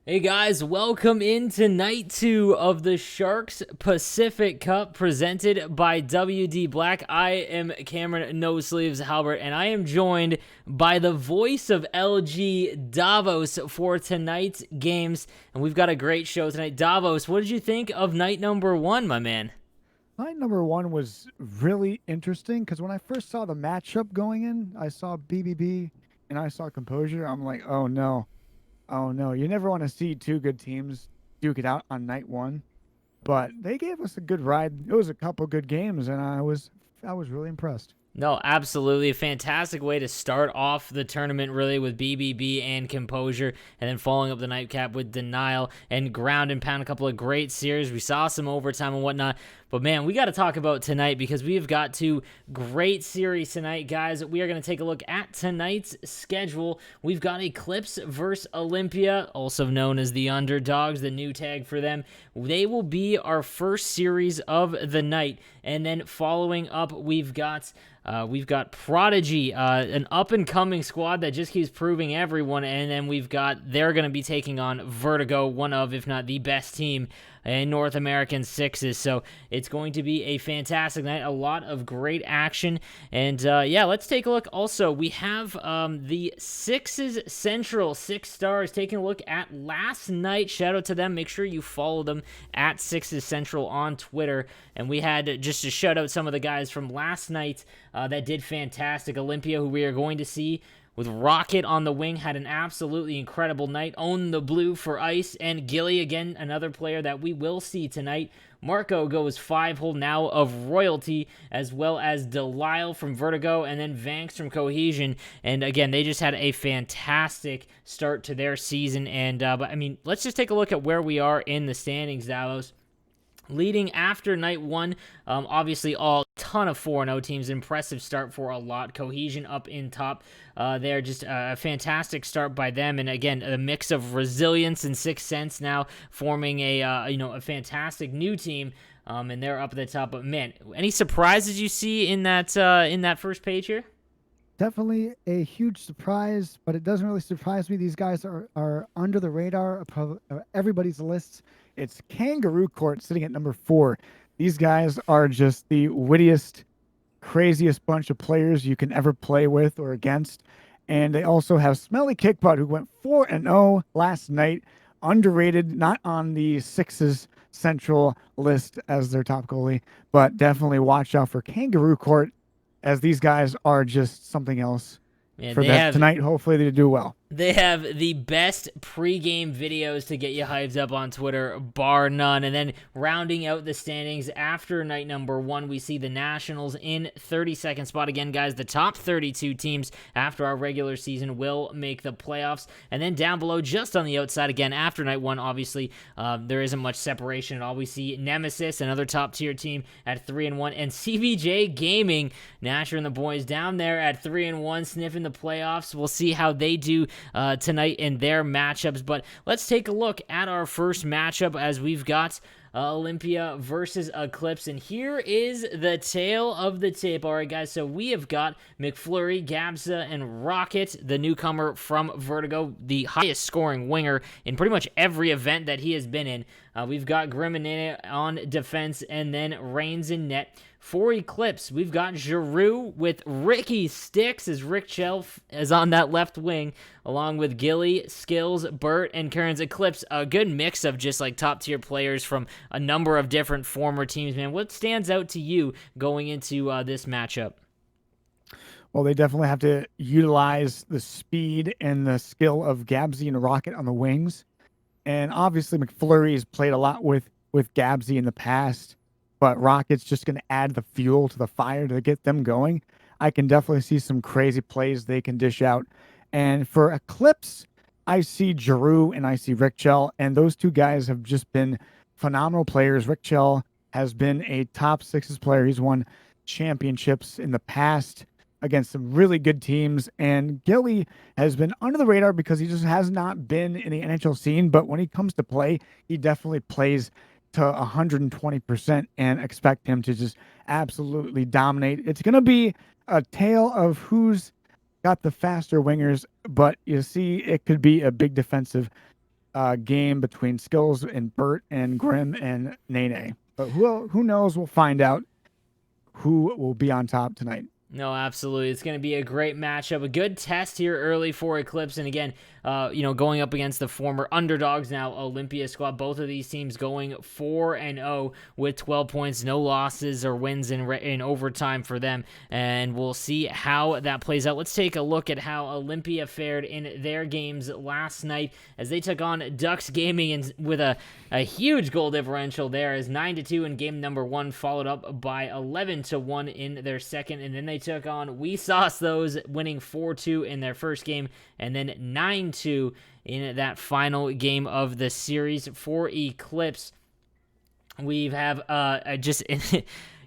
Hey guys, welcome into night 2 of the Sharks Pacific Cup presented by WD Black. I am Cameron No Sleeves Halbert, and I am joined by the voice of LG Davos for tonight's games. And we've got a great show tonight. Davos, what did you think of night number 1, my man? Line number one was really interesting because when I first saw the matchup going in, I saw BBB and I saw Composure. I'm like, oh no, oh no. You never want to see two good teams duke it out on night one, but they gave us a good ride. It was a couple good games, and I was really impressed. No, absolutely. A fantastic way to start off the tournament, really, with BBB and Composure, and then following up the nightcap with Denial and Ground and Pound. A couple of great series. We saw some overtime and whatnot. But man, we got to talk about tonight because we've got two great series tonight, guys. We are going to take a look at tonight's schedule. We've got Eclipse versus Olympia, also known as the Underdogs, the new tag for them. They will be our first series of the night. And then following up, we've got Prodigy, an up-and-coming squad that just keeps proving everyone, and then they're going to be taking on Vertigo, one of, if not the best team in North American sixes. So it's going to be a fantastic night, a lot of great action, and let's take a look. Also, we have the Sixes Central, 6 stars, taking a look at last night. Shout out to them. Make sure you follow them at Sixes Central on Twitter. And we had just to shout out some of the guys from last night that did fantastic. Olympia, who we are going to see with Rocket on the wing, had an absolutely incredible night. Owned the blue for ice. And Gilly, again, another player that we will see tonight. Marco goes 5-hole now of Royalty, as well as Delisle from Vertigo, and then Vanks from Cohesion. And again, they just had a fantastic start to their season. And but I mean, let's just take a look at where we are in the standings, Davos. Leading after night one, obviously all ton of 4-0 teams. Impressive start for a lot. Cohesion up in top. They're just a fantastic start by them, and again, a mix of resilience and Sixth Sense now forming a fantastic new team. And they're up at the top. But man, any surprises you see in that first page here? Definitely a huge surprise, but it doesn't really surprise me. These guys are under the radar of everybody's lists. It's Kangaroo Court sitting at number 4. These guys are just the wittiest, craziest bunch of players you can ever play with or against. And they also have Smelly Kickbutt, who went 4-0 last night. Underrated, not on the Sixes Central list as their top goalie, but definitely watch out for Kangaroo Court, as these guys are just something else Man, for they that have tonight. Hopefully they do well. They have the best pregame videos to get you hyped up on Twitter, bar none. And then rounding out the standings after night number 1, we see the Nationals in 32nd spot. Again, guys, the top 32 teams after our regular season will make the playoffs. And then down below, just on the outside, again, after night 1, obviously, there isn't much separation at all. We see Nemesis, another top tier team at 3-1, and CBJ Gaming, Nasher and the boys down there at 3-1, sniffing the playoffs. We'll see how they do tonight in their matchups. But let's take a look at our first matchup as we've got Olympia versus Eclipse. And here is the tail of the tape. All right, guys. So we have got McFlurry, Gabza, and Rocket, the newcomer from Vertigo, the highest scoring winger in pretty much every event that he has been in. We've got Grim and Nana on defense, and then Reigns in net. For Eclipse, we've got Giroux with Ricky Sticks as Rick Shelf is on that left wing, along with Gilly, Skills, Burt, and Kearns. Eclipse, a good mix of just like top tier players from a number of different former teams, man. What stands out to you going into this matchup? Well, they definitely have to utilize the speed and the skill of Gabsy and Rocket on the wings. And obviously, McFlurry has played a lot with Gabsy in the past, but Rocket's just going to add the fuel to the fire to get them going. I can definitely see some crazy plays they can dish out. And for Eclipse, I see Giroux and I see Rickchell, and those two guys have just been phenomenal players. Rickchell has been a top sixes player. He's won championships in the past against some really good teams. And Gilly has been under the radar because he just has not been in the NHL scene. But when he comes to play, he definitely plays to 120% and expect him to just absolutely dominate. It's going to be a tale of who's got the faster wingers, but you see, it could be a big defensive game between Skills and Bert and Grim and Nene. But who knows? We'll find out who will be on top tonight. No, absolutely. It's going to be a great matchup. A good test here early for Eclipse. And again, going up against the former underdogs now, Olympia squad. Both of these teams going 4-0 with 12 points. No losses or wins in overtime for them. And we'll see how that plays out. Let's take a look at how Olympia fared in their games last night as they took on Ducks Gaming and with a huge goal differential there as 9-2 in game number 1, followed up by 11-1 in their second. And then they took on We Sauce Those, winning 4-2 in their first game, and then 9-2 in that final game of the series for Eclipse. We have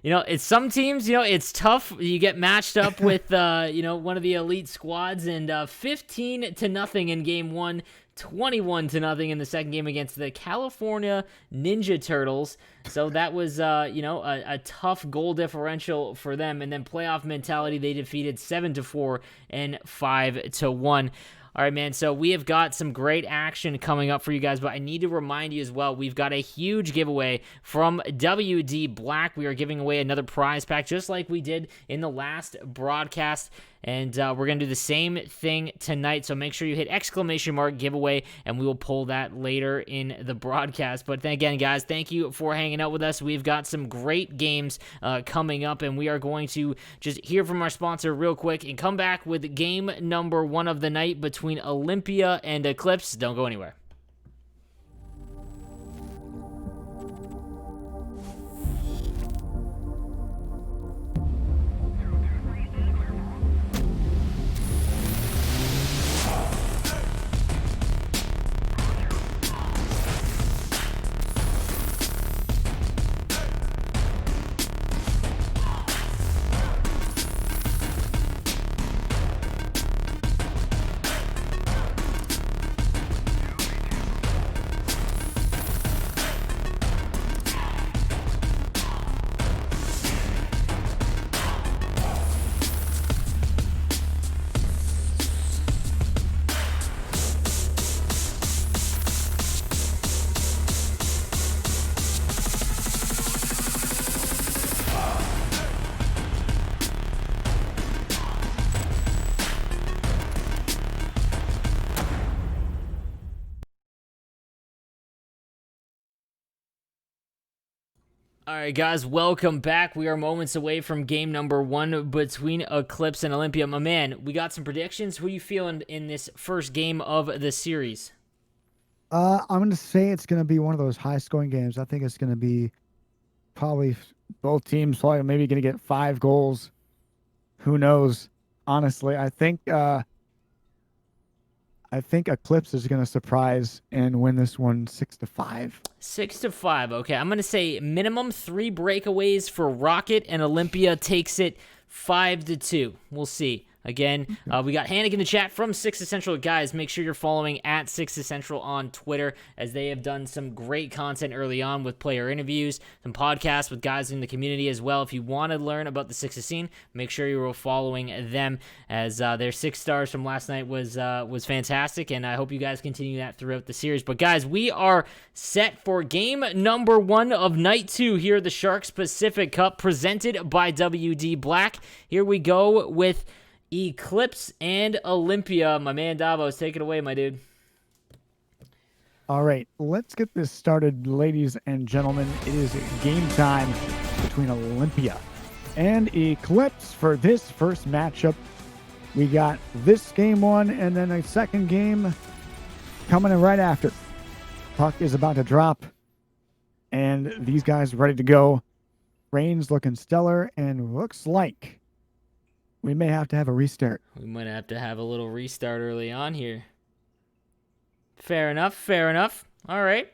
it's some teams, it's tough. You get matched up with, one of the elite squads, and 15-0 in game 1, 21-0 in the second game against the California Ninja Turtles. So that was, a tough goal differential for them. And then playoff mentality, they defeated 7-4 and 5-1. All right, man, so we have got some great action coming up for you guys, but I need to remind you as well, we've got a huge giveaway from WD Black. We are giving away another prize pack, just like we did in the last broadcast, and we're going to do the same thing tonight, so make sure you hit ! giveaway, and we will pull that later in the broadcast. But then again, guys, thank you for hanging out with us. We've got some great games coming up, and we are going to just hear from our sponsor real quick and come back with game number 1 of the night between Olympia and Eclipse. Don't go anywhere. All right, guys, welcome back. We are moments away from game number 1 between Eclipse and Olympia. My man, we got some predictions. Who are you feeling in this first game of the series? I'm going to say it's going to be one of those high-scoring games. I think it's going to be probably both teams probably maybe going to get 5 goals. Who knows? Honestly, I think Eclipse is going to surprise and win this one 6-5. 6-5. Okay, I'm going to say minimum 3 breakaways for Rocket, and Olympia takes it 5-2. We'll see. Again, we got Hannick in the chat from 6 Essential. Guys, make sure you're following at 6 Essential on Twitter, as they have done some great content early on with player interviews, some podcasts with guys in the community as well. If you want to learn about the 6 scene, make sure you are following them, as their 6 stars from last night was fantastic, and I hope you guys continue that throughout the series. But guys, we are set for game number 1 of night 2 here at the Sharks Pacific Cup, presented by WD Black. Here we go with Eclipse and Olympia. My man Davos, take it away, my dude. All right, let's get this started, ladies and gentlemen. It is game time between Olympia and Eclipse for this first matchup. We got this game 1 and then a second game coming in right after. Puck is about to drop, and these guys ready to go. Rain's looking stellar, and looks like we may have to have a restart. We might have to have a little restart early on here. Fair enough, fair enough. All right.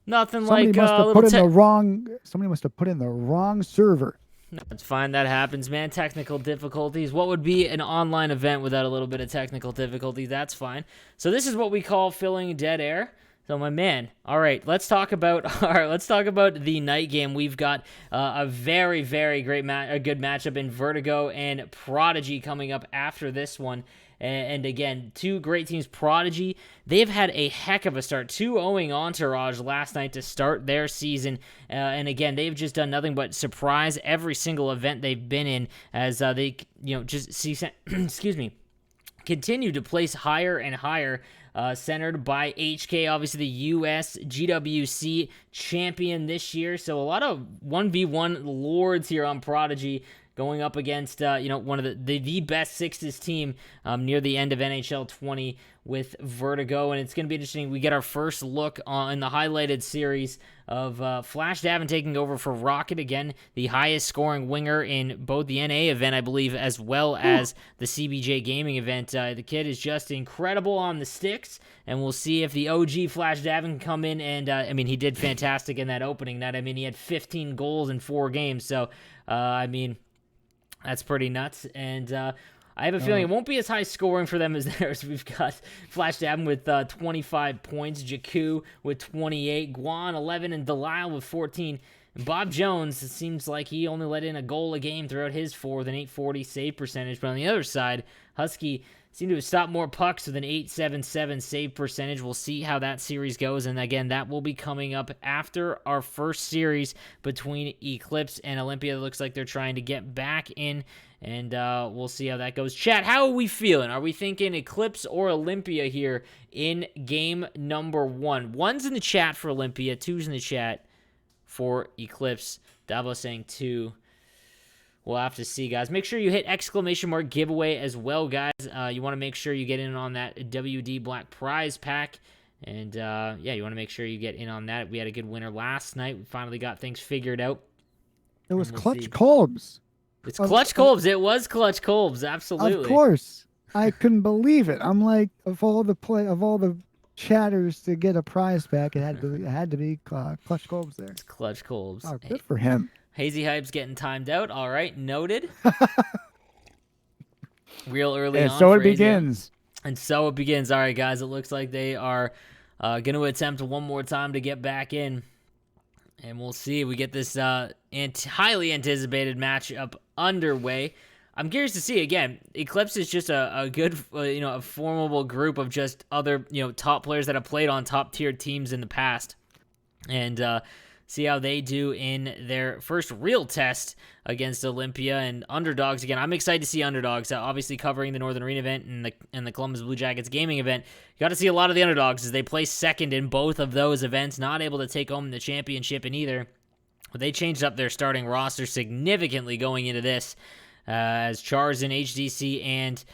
Nothing Somebody like must a have little put in the wrong. Somebody must have put in the wrong server. That's fine. That happens, man. Technical difficulties. What would be an online event without a little bit of technical difficulties? That's fine. So this is what we call filling dead air. So my man, all right, let's talk about the night game. We've got a very, very great good matchup in Vertigo and Prodigy coming up after this one. And again, two great teams. Prodigy, they've had a heck of a start. 2-0 Entourage last night to start their season. And again, they've just done nothing but surprise every single event they've been in as they, just see, excuse me, continue to place higher and higher, centered by HK, obviously the US GWC champion this year. So a lot of 1v1 lords here on Prodigy going up against, one of the best sixes team near the end of NHL 20 with Vertigo. And it's going to be interesting. We get our first look in the highlighted series of Flash Davin taking over for Rocket, again, the highest scoring winger in both the NA event, I believe, as well as the CBJ gaming event. The kid is just incredible on the sticks, and we'll see if the OG Flash Davin can come in and, he did fantastic in that opening night. He had 15 goals in 4 games, so, that's pretty nuts. And I have a feeling it won't be as high scoring for them as theirs. We've got Flash Davin with 25 points, Jakku with 28, Guan 11, and Delisle with 14. And Bob Jones, it seems like he only let in a goal a game throughout his 4 with an 840 save percentage. But on the other side, Husky seem to have stopped more pucks with an 877 save percentage. We'll see how that series goes. And again, that will be coming up after our first series between Eclipse and Olympia. It looks like they're trying to get back in, and we'll see how that goes. Chat, how are we feeling? Are we thinking Eclipse or Olympia here in game number 1? 1's in the chat for Olympia, 2's in the chat for Eclipse. Davos saying 2. We'll have to see, guys. Make sure you hit ! giveaway as well, guys. You want to make sure you get in on that WD Black prize pack. And, you want to make sure you get in on that. We had a good winner last night. We finally got things figured out. It was Clutch Kolbs. It's Clutch Kolbs. It was Clutch Kolbs. Absolutely. Of course. I couldn't believe it. I'm like, of all the chatters to get a prize pack, it had to be Clutch Kolbs there. It's Clutch Kolbs. Oh, good for him. Hazy Hype's getting timed out. All right, noted. Real early on. And so it begins. And so it begins. All right, guys, it looks like they are going to attempt one more time to get back in. And we'll see. We get this highly anticipated matchup underway. I'm curious to see, again, Eclipse is just a good, a formidable group of just other, top players that have played on top-tier teams in the past. And see how they do in their first real test against Olympia and Underdogs. Again, I'm excited to see Underdogs, obviously covering the Northern Arena event and the Columbus Blue Jackets gaming event. You got to see a lot of the Underdogs as they place second in both of those events, not able to take home the championship in either. But they changed up their starting roster significantly going into this, as Chars in HDC and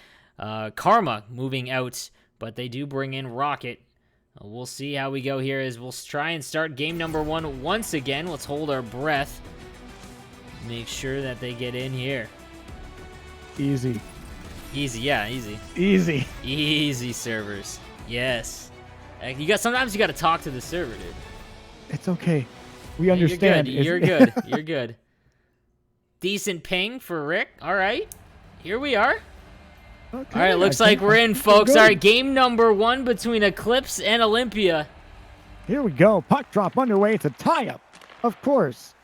Karma moving out, but they do bring in Rocket. We'll see how we go here as we'll try and start game number 1 once again. Let's hold our breath. Make sure that they get in here. Easy. Easy, yeah, easy. Easy. Easy servers. Yes. Sometimes you got to talk to the server, dude. It's okay. We understand. You're good. You're good. Decent ping for Rick. All right. Here we are. Okay, all right, looks like we're in, folks. All right, game number 1 between Eclipse and Olympia. Here we go. Puck drop underway. It's a tie-up, of course,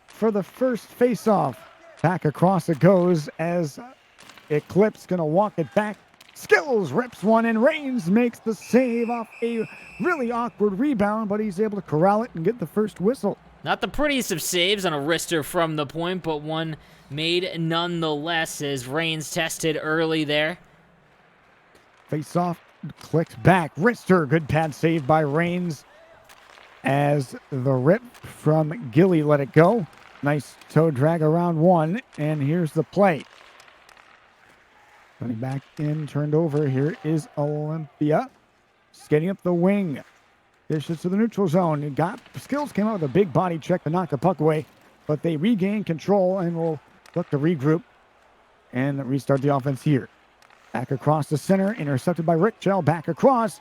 for the first face-off. Back across it goes as Eclipse going to walk it back. Skills rips one, and Reigns makes the save off a really awkward rebound, but he's able to corral it and get the first whistle. Not the prettiest of saves on a wrister from the point, but one made nonetheless as Reigns tested early there. Face off, clicks back. Wrister, good pad save by Reigns as the rip from Gilly let it go. Nice toe drag around one, and here's the play. Coming back in, turned over. Here is Olympia. Skating up the wing. Dishes to the neutral zone. Skills came out with a big body check to knock the puck away, but they regain control and will look to regroup and restart the offense here. Back across the center, intercepted by Rick Chell. Back across.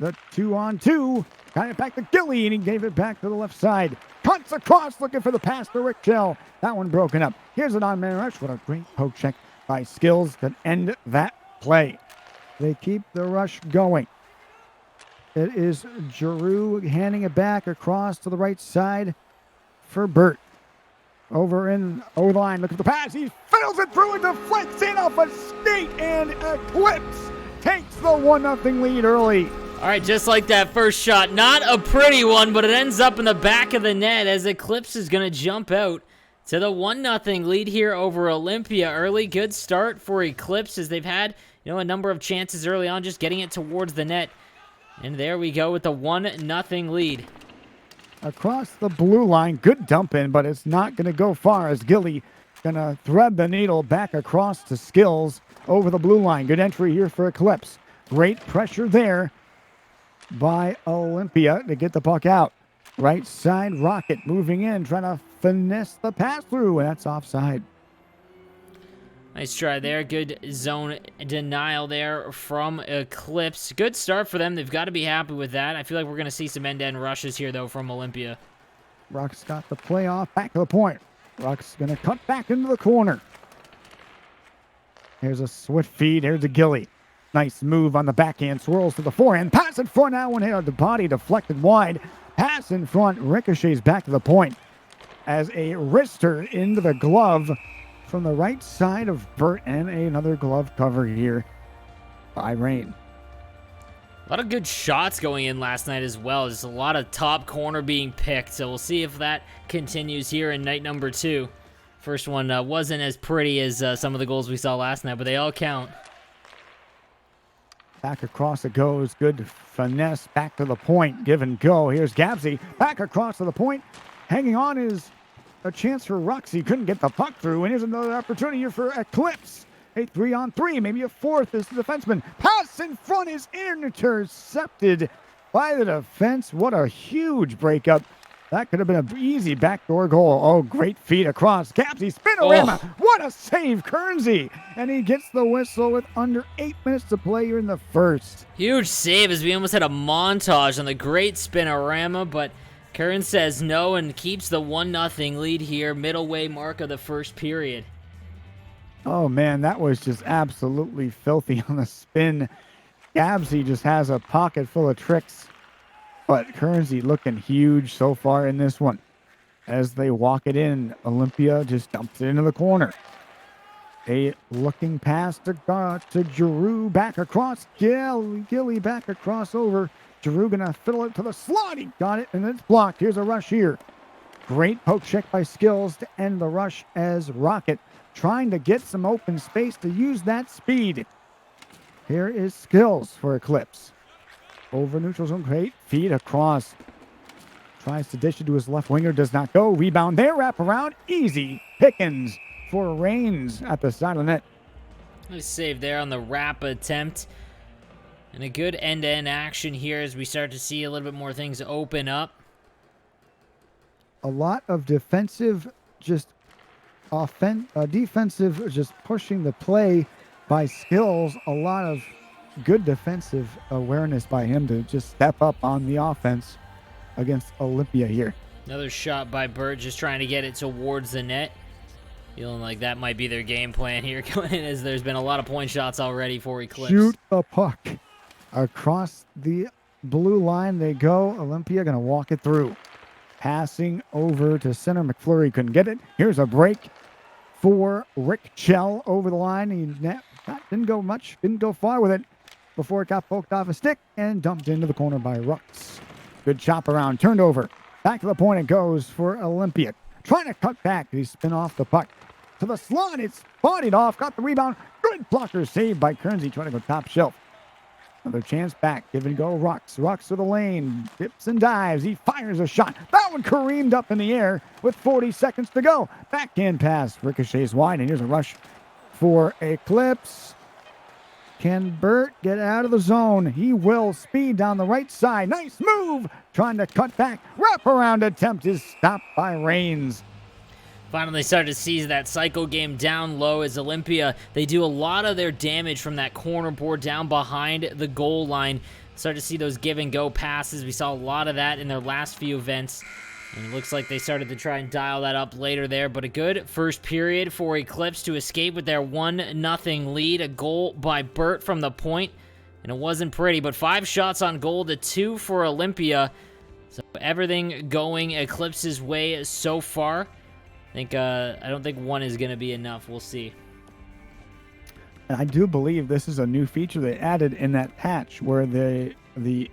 The 2-on-2. Got it back to Gilly, and he gave it back to the left side. Cuts across, looking for the pass to Rick Chell. That one broken up. Here's an on-man rush. What a great poke check by Skills to end that play. They keep the rush going. It is Giroux handing it back across to the right side for Burt. over the line. Look at the pass. He fiddles it through and deflects in off a skate, and Eclipse takes the 1-0 lead early. All right, just like that first shot. Not a pretty one, but it ends up in the back of the net as Eclipse is going to jump out to the 1-0 lead here over Olympia early. Good start for Eclipse as they've had, a number of chances early on just getting it towards the net. And there we go with the 1-0 lead. Across the blue line, good dump in, but it's not going to go far as Gilly going to thread the needle back across to Skills over the blue line. Good entry here for Eclipse. Great pressure there by Olympia to get the puck out. Right side, Rocket moving in, trying to finesse the pass through, and that's offside. Nice try there. Good zone denial there from Eclipse. Good start for them. They've got to be happy with that. I feel like we're going to see some end-to-end rushes here, though, from Olympia. Ruck's got the play off, back to the point. Ruck's going to cut back into the corner. Here's a swift feed. Here's a Gilly. Nice move on the backhand. Swirls to the forehand. Pass in front now. One hit on the body. Deflected wide. Pass in front. Ricochets back to the point. As a wrister into the glove from the right side of Burt, and another glove cover here by Rain. A lot of good shots going in last night as well. Just a lot of top corner being picked. So we'll see if that continues here in night number 2. First one wasn't as pretty as some of the goals we saw last night, but they all count. Back across it goes. Good finesse. Back to the point. Give and go. Here's Gabsy. Back across to the point. Hanging on is a chance for Roxy. Couldn't get the puck through. And here's another opportunity here for Eclipse. A 3-on-3. Maybe a fourth is the defenseman. Pass in front is intercepted by the defense. What a huge breakup. That could have been an easy backdoor goal. Oh, great feed across. Gabsy, spinorama. Oh. What a save, Kernsey. And he gets the whistle with under 8 minutes to play here in the first. Huge save as we almost had a montage on the great spinorama, but Kern says no and keeps the 1-0 lead here, middle way mark of the first period. Oh, man, that was just absolutely filthy on the spin. Gabsy just has a pocket full of tricks. But Kernsey looking huge so far in this one. As they walk it in, Olympia just dumps it into the corner. A looking pass to Giroux, back across. Gilly back across over. Giroux gonna fiddle it to the slot. He got it, and it's blocked. Here's a rush here. Great poke check by Skills to end the rush as Rocket trying to get some open space to use that speed. Here is Skills for Eclipse. Over neutral zone, great feed across. Tries to dish it to his left winger, does not go. Rebound there, wrap around, easy pickings for Rains at the side of the net. Nice save there on the wrap attempt. And a good end-to-end action here as we start to see a little bit more things open up. A lot of defensive, defensive, just pushing the play by Skills. A lot of good defensive awareness by him to just step up on the offense against Olympia here. Another shot by Burt, just trying to get it towards the net. Feeling like that might be their game plan here, as there's been a lot of point shots already for Eclipse. Shoot the puck. Across the blue line they go. Olympia going to walk it through. Passing over to center. McFlurry couldn't get it. Here's a break for Rick Chell over the line. He didn't go much, didn't go far with it before it got poked off a stick and dumped into the corner by Rux. Good chop around, turned over. Back to the point it goes for Olympia. Trying to cut back. He spin off the puck to the slot. It's bodied off. Got the rebound. Good blocker saved by Kernsey. Trying to go top shelf. Another chance back. Give and go. Rux. Rux to the lane. Dips and dives. He fires a shot. That one careened up in the air with 40 seconds to go. Backhand pass. Ricochets wide. And here's a rush for Eclipse. Can Burt get out of the zone? He will. Speed down the right side. Nice move. Trying to cut back. Wraparound attempt is stopped by Rains. Finally started to seize that cycle game down low as Olympia. They do a lot of their damage from that corner board down behind the goal line. Start to see those give and go passes. We saw a lot of that in their last few events. And it looks like they started to try and dial that up later there. But a good first period for Eclipse to escape with their 1-0 lead. A goal by Burt from the point. And it wasn't pretty, but 5 shots on goal to 2 for Olympia. So everything going Eclipse's way so far. I don't think one is gonna be enough. We'll see. And I do believe this is a new feature they added in that patch where the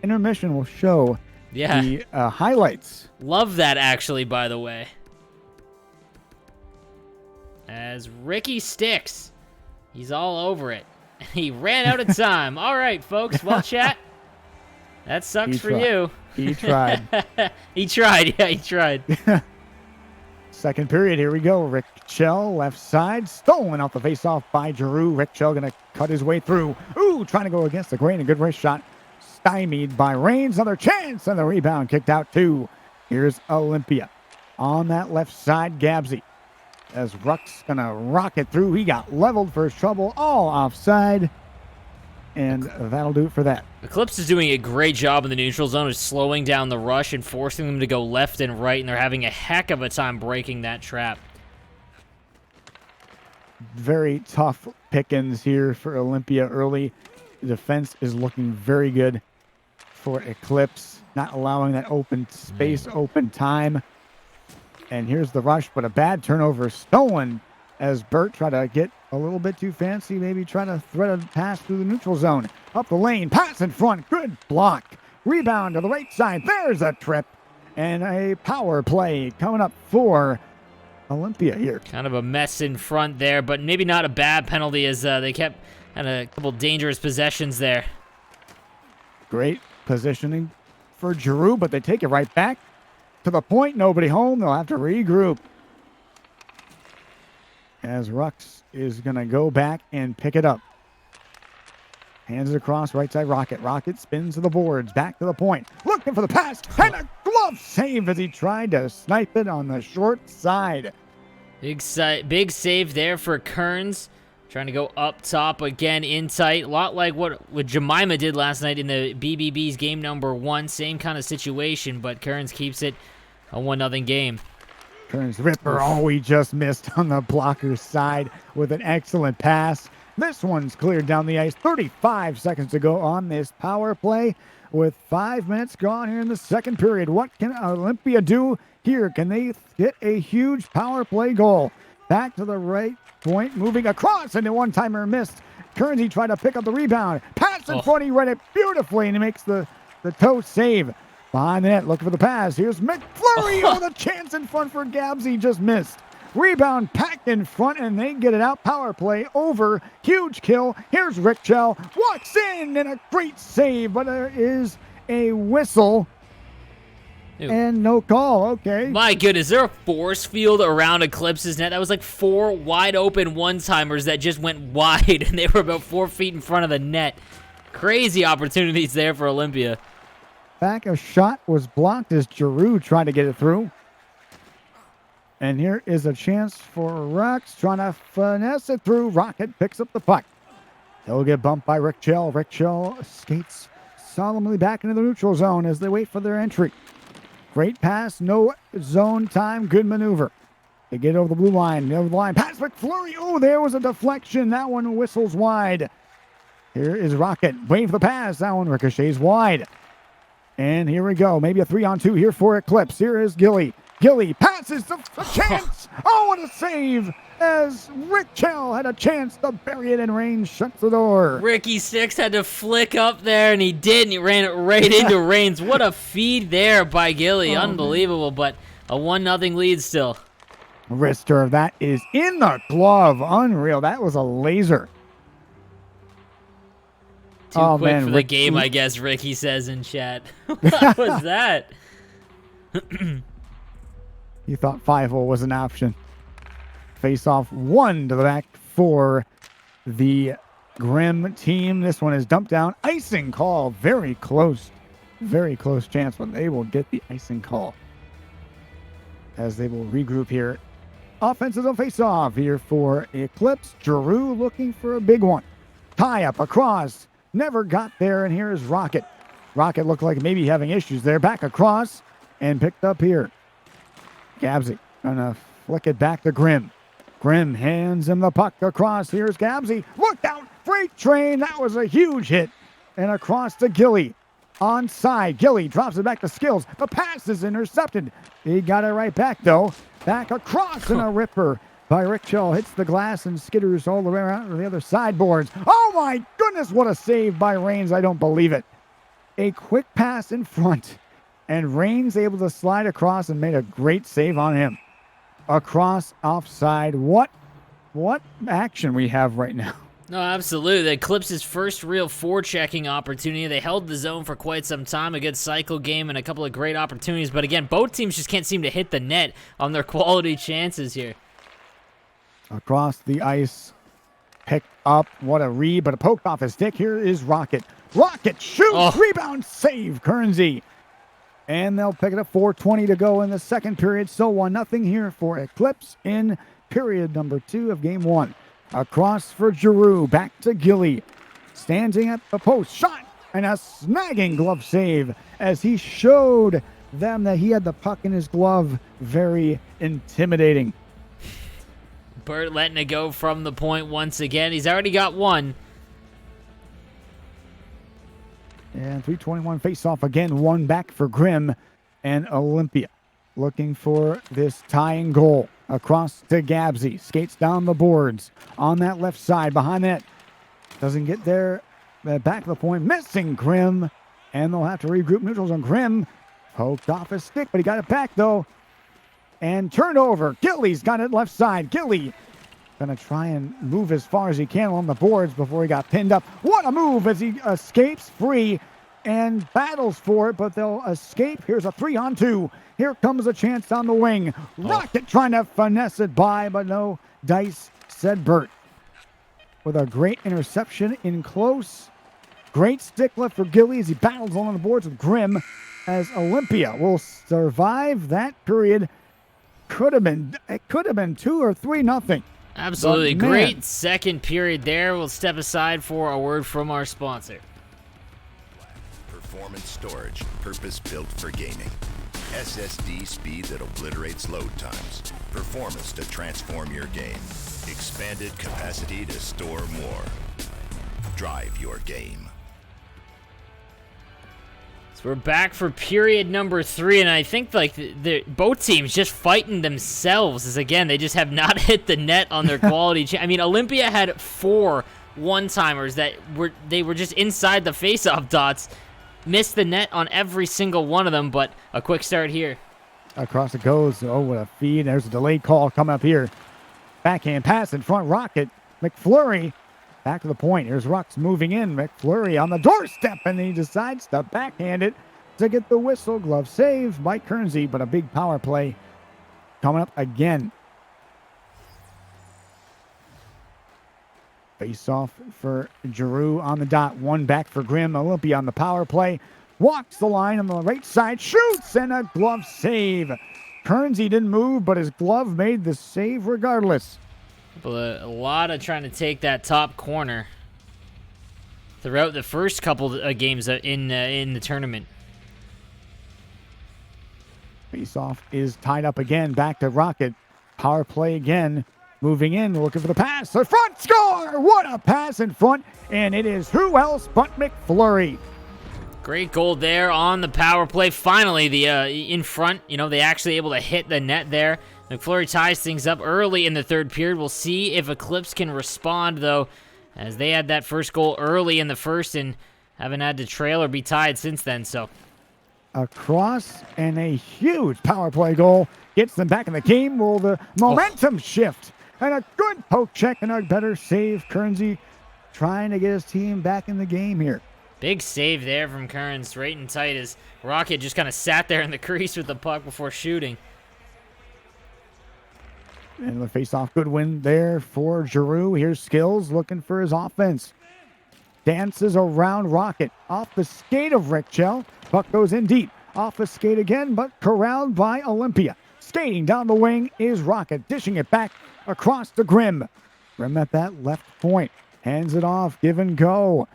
intermission will show Yeah. the highlights. Love that, actually, by the way. As Ricky Sticks, he's all over it. He ran out of time. All right, folks. Well, chat, that sucks for you. He tried. He tried. Yeah, he tried. Second period, here we go. Rick Chell, left side, stolen off the faceoff by Giroux. Rick Chell going to cut his way through. Ooh, trying to go against the grain. A good wrist shot. Stymied by Reigns. Another chance, and the rebound kicked out too. Here's Olympia. On that left side, Gabsy. As Ruck's going to rock it through. He got leveled for his trouble, all offside. And that'll do it for that. Eclipse is doing a great job in the neutral zone of slowing down the rush and forcing them to go left and right, and they're having a heck of a time breaking that trap. Very tough pickings here for Olympia early. The defense is looking very good for Eclipse, not allowing that open space, open time. And here's the rush, but a bad turnover stolen as Burt tried to get a little bit too fancy, maybe trying to thread a pass through the neutral zone. Up the lane, pass in front, good block. Rebound to the right side, there's a trip. And a power play coming up for Olympia here. Kind of a mess in front there, but maybe not a bad penalty as they kept had a couple dangerous possessions there. Great positioning for Giroux, but they take it right back to the point. Nobody home. They'll have to regroup. As Rux is going to go back and pick it up. Hands it across, right side Rocket. Rocket spins to the boards, back to the point. Looking for the pass, and a glove save as he tried to snipe it on the short side. Big save there for Kearns. Trying to go up top again, in tight. A lot like what Jemima did last night in the BBB's game number 1. Same kind of situation, but Kearns keeps it a 1-0 game. Kearns Ripper, oh, he just missed on the blocker's side with an excellent pass. This one's cleared down the ice. 35 seconds to go on this power play with 5 minutes gone here in the second period. What can Olympia do here? Can they get a huge power play goal? Back to the right point, moving across, and a one-timer missed. Kearns, he tried to pick up the rebound. Pass in front, he read it beautifully, and he makes the toe save. Behind the net, looking for the pass. Here's McFlurry with a chance in front for Gabsy, just missed. Rebound packed in front, and they get it out. Power play over. Huge kill. Here's Rick Chell. Walks in, and a great save, but there is a whistle. Ew. And no call. Okay. My goodness, there a force field around Eclipse's net? That was like 4 wide open one-timers that just went wide, and they were about 4 feet in front of the net. Crazy opportunities there for Olympia. Back, a shot was blocked as Giroux tried to get it through. And here is a chance for Rux trying to finesse it through. Rocket picks up the puck. He'll get bumped by Rick Chell. Rick Chell skates solemnly back into the neutral zone as they wait for their entry. Great pass, no zone time, good maneuver. They get over the blue line, over the line. Pass McFlurry. Oh, there was a deflection. That one whistles wide. Here is Rocket waiting for the pass. That one ricochets wide. And here we go. Maybe a 3-on-2 here for Eclipse. Here is Gilly. Gilly passes a chance. Oh, what a save as Rick Chell had a chance to bury it in range. Shuts the door. Ricky Sticks had to flick up there, and he did, and he ran it right into Reigns. What a feed there by Gilly. Unbelievable, but a 1-0 lead still. Wrister, that is in the glove. Unreal. That was a laser. Too quick for the game, I guess, Ricky says in chat. What was that? You thought 5-0 was an option. Face off 1 to the back for the Grim team. This one is dumped down. Icing call. Very close chance, but they will get the icing call as they will regroup here. Offensive face off here for Eclipse. Giroux looking for a big one. Tie up across. Never got there, and here is Rocket. Rocket looked like maybe having issues there. Back across and picked up here. Gabsy gonna flick it back to Grim. Grim hands him the puck across. Here's Gabsy. Look out! Freight train! That was a huge hit. And across to Gilly. Onside. Gilly drops it back to Skills. The pass is intercepted. He got it right back, though. Back across and a ripper by Rickchell. Hits the glass and skitters all the way around to the other sideboards. Oh my goodness, what a save by Reigns. I don't believe it. A quick pass in front. And Reigns able to slide across and made a great save on him. Across offside. What action we have right now. No, absolutely. The Eclipse's first real forechecking opportunity. They held the zone for quite some time. A good cycle game and a couple of great opportunities. But again, both teams just can't seem to hit the net on their quality chances here. Across the ice. Picked up. What a read, but a poke off his stick. Here is Rocket. Rocket shoots. Rebound save. Kernsey. And they'll pick it up. 4:20 to go in the second period. So 1-0 here for Eclipse in period number 2 of game 1. Across for Giroux, back to Gilly. Standing at the post, shot, and a snagging glove save as he showed them that he had the puck in his glove. Very intimidating. Burt letting it go from the point once again. He's already got one. And 3:21 face-off again, one back for Grimm and Olympia. Looking for this tying goal. Across to Gabsy. Skates down the boards. On that left side. Behind that. Doesn't get there. Back to the point. Missing Grimm. And they'll have to regroup neutrals on Grimm. Poked off his stick, but he got it back though. And turned over. Gilly's got it left side. Gilly gonna try and move as far as he can along the boards before he got pinned up. What a move as he escapes free and battles for it, but they'll escape. Here's a 3-on-2. Here comes a chance on the wing. Rocket trying to finesse it by, but no dice, said Burt. With a great interception in close. Great stick left for Gilly as he battles along the boards with Grimm, as Olympia will survive that period. It could have been 2 or 3-0. Absolutely. Great second period there. We'll step aside for a word from our sponsor. Performance storage, purpose-built for gaming. SSD speed that obliterates load times. Performance to transform your game. Expanded capacity to store more. Drive your game. So we're back for period number 3, and I think like both teams just fighting themselves, as again they just have not hit the net on their quality. I mean, Olympia had 4 one-timers that were just inside the face-off dots. Missed the net on every single one of them, but a quick start here. Across it goes. Oh, what a feed. There's a delayed call coming up here. Backhand pass in front. Rocket. McFlurry. Back to the point. Here's Rux moving in. McFlurry on the doorstep, and he decides to backhand it to get the whistle. Glove save by Kernsey, but a big power play coming up again. Face off for Giroux on the dot. One back for Grimm. Olympia on the power play. Walks the line on the right side. Shoots and a glove save. Kernsey didn't move, but his glove made the save regardless. But a lot of trying to take that top corner throughout the first couple of games in the tournament. Face off is tied up again. Back to Rocket. Power play again. Moving in, looking for the pass. The front score! What a pass in front. And it is who else but McFlurry. Great goal there on the power play. Finally, the in front, they actually able to hit the net there. McFlurry ties things up early in the third period. We'll see if Eclipse can respond, though, as they had that first goal early in the first and haven't had to trail or be tied since then. So across and a huge power play goal gets them back in the game. Will the momentum shift? And a good poke check and a better save. Kernsey trying to get his team back in the game here. Big save there from Kearns, right and tight as Rocket just kind of sat there in the crease with the puck before shooting. And the face-off, good win there for Giroux. Here's Skills looking for his offense. Dances around Rocket. Off the skate of Rickchell. Puck goes in deep. Off the skate again, but corralled by Olympia. Skating down the wing is Rocket, dishing it back across to Grimm. Grimm at that left point. Hands it off, give and go.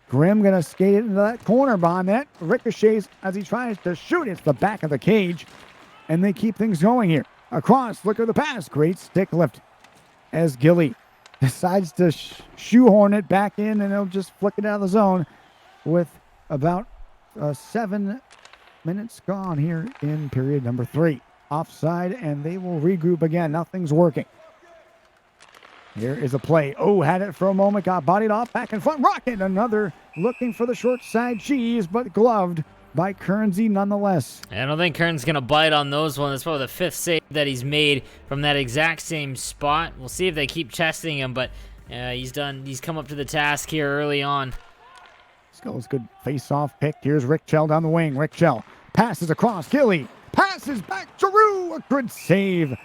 Grimm gonna skate it into that corner behind that. Ricochets as he tries to shoot. It's the back of the cage. And they keep things going here. Across, look at the pass. Great stick lift as Gilly decides to shoehorn it back in, and he'll just flick it out of the zone with about 7 minutes gone here in period number 3. offside, and they will regroup again. Nothing's working. Here is a play. Oh, had it for a moment, got bodied off, back in front. Rocket, another looking for the short side cheese, but gloved by Kernsey nonetheless. I don't think Kern's going to bite on those ones. That's probably the 5th save that he's made from that exact same spot. We'll see if they keep chesting him, but he's come up to the task here early on. Skills good face-off pick. Here's Rick Chell down the wing. Rick Chell passes across. Gilly passes back. Giroux, a good save.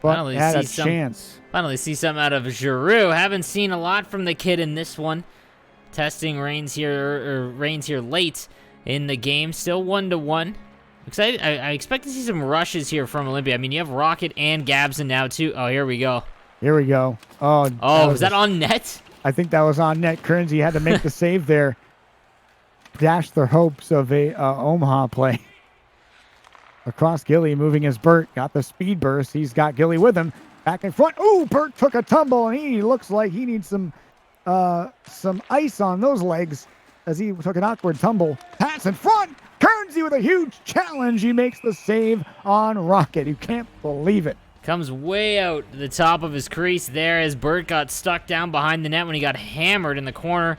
But Finally had a see chance. Finally see something out of Giroux. Haven't seen a lot from the kid in this one. Testing reigns here late in the game. Still 1-1. Excited. I expect to see some rushes here from Olympia. I mean, you have Rocket and Gabson now too. Oh, here we go. Here we go. Oh, was that on net? I think that was on net. Kernsey had to make the save there. Dashed their hopes of a Omaha play. Across Gilly, moving as Burt. Got the speed burst. He's got Gilly with him. Back in front. Ooh, Burt took a tumble, and he looks like he needs some ice on those legs as he took an awkward tumble. Pass in front. Kernsey with a huge challenge. He makes the save on Rocket. You can't believe it. Comes way out the top of his crease there as Burt got stuck down behind the net when he got hammered in the corner.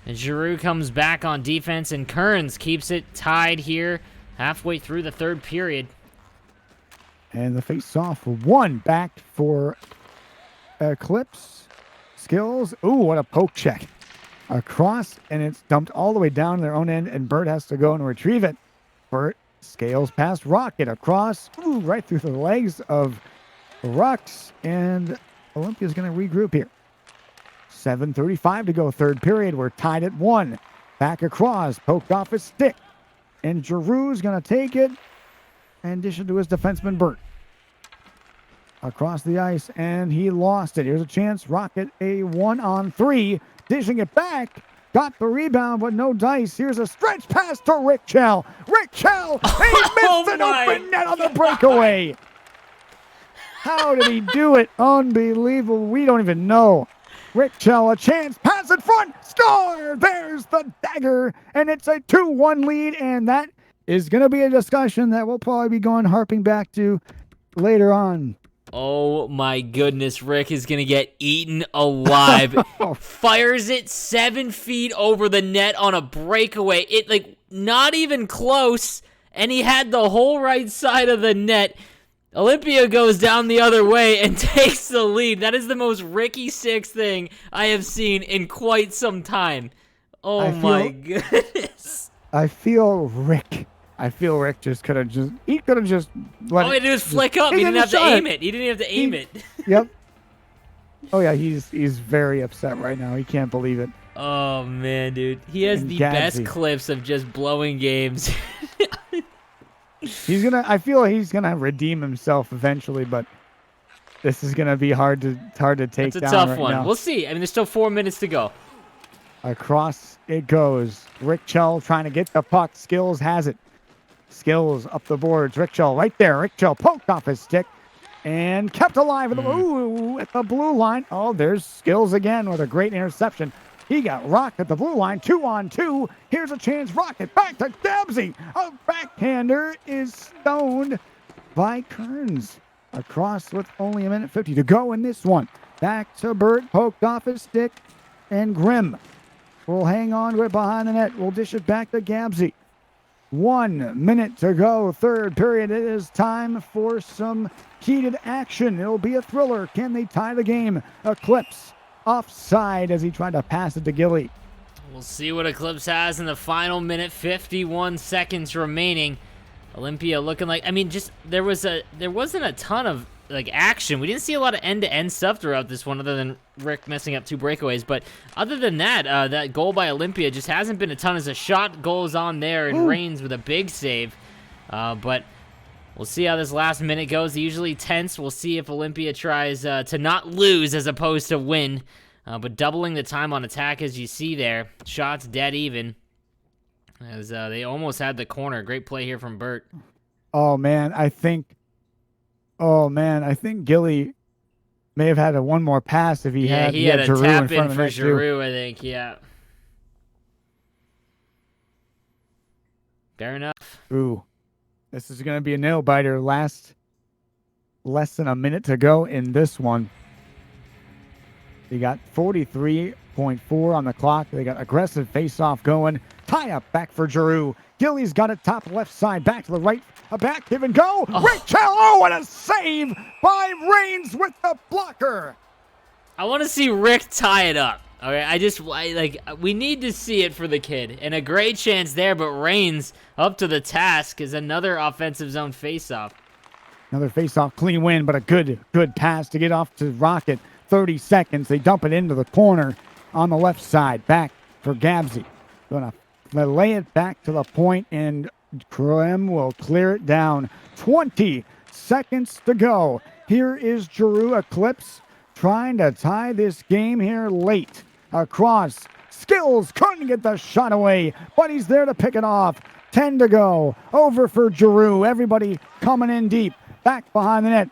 And Giroux comes back on defense, and Kearns keeps it tied here halfway through the 3rd period. And the face-off one back for Eclipse. Skills. Ooh, what a poke check. Across, and it's dumped all the way down their own end, and Burt has to go and retrieve it. Burt scales past Rocket across, ooh, right through the legs of Rux, and Olympia's going to regroup here. 7:35 to go, 3rd period. We're tied at 1. Back across, poked off his stick, and Giroux's going to take it and dish it to his defenseman Burt. Across the ice, and he lost it. Here's a chance. Rocket a 1-on-3, dishing it back. Got the rebound, but no dice. Here's a stretch pass to Rick Chell. Rick Chell, he missed an open net on the breakaway. How did he do it? Unbelievable. We don't even know. Rick Chell, a chance. Pass in front. Score! There's the dagger. And it's a 2-1 lead. And that is going to be a discussion that we'll probably be harping back to later on. Oh my goodness, Rick is going to get eaten alive. Fires it 7 feet over the net on a breakaway. It, like, not even close. And he had the whole right side of the net. Olympia goes down the other way and takes the lead. That is the most Ricky Six thing I have seen in quite some time. Oh my goodness. I feel Rick just could have just let all he did was flick up. He didn't have to aim it. He didn't have to aim it. Yep. Oh yeah, he's very upset right now. He can't believe it. Oh man, dude. He has And the Gadsby. best clips of just blowing games. I feel like he's gonna redeem himself eventually, but this is gonna be hard to take It's a down tough right one. now. We'll see. I mean, there's still 4 minutes to go. Across it goes. Rick Chell trying to get the puck. Skills has it. Skills up the boards. Rick Chell right there. Rick Chell poked off his stick and kept alive at the blue line. Oh, there's Skills again with a great interception. He got rocked at the blue line. 2-on-2. Here's a chance. Rocket back to Debsey. A backhander is stoned by Kearns. Across with only 1:50 to go in this one. Back to Burt. Poked off his stick. And Grimm will hang on to it behind the net. We'll dish it back to Gabsey. 1 minute to go. 3rd period. It is time for some heated action. It'll be a thriller. Can they tie the game? Eclipse offside as he tried to pass it to Gilly. We'll see what Eclipse has in the final minute. 51 seconds remaining. Olympia looking like, I mean, just there wasn't a ton of like action. We didn't see a lot of end-to-end stuff throughout this one, other than Rick messing up 2 breakaways. But other than that, that goal by Olympia just hasn't been a ton. As a shot goes on there, and Reigns with a big save. But we'll see how this last minute goes. Usually tense. We'll see if Olympia tries to not lose as opposed to win. But doubling the time on attack, as you see there. Shots dead even. As they almost had the corner. Great play here from Burt. Oh man, I think Gilly may have had one more pass if he had a Giroux tap in front in of the for net, too. Giroux, I think. Yeah. Fair enough. Ooh, This is going to be a nail biter. Less than a minute to go in this one. You got 43.4 on the clock. They got aggressive face-off going. Tie-up back for Giroux. Gilly's got it top left side. Back to the right. A back give and go. Rick Cello and a save by Reigns with the blocker. I want to see Rick tie it up. Okay, we need to see it for the kid. And a great chance there, but Reigns up to the task is another offensive zone face-off. Another face-off clean win, but a good pass to get off to Rocket. 30 seconds. They dump it into the corner on the left side. Back for Gabsy. Gonna lay it back to the point, and Krem will clear it down. 20 seconds to go. Here is Giroux Eclipse trying to tie this game here late. Across. Skills couldn't get the shot away, but he's there to pick it off. 10 to go. Over for Giroux. Everybody coming in deep. Back behind the net.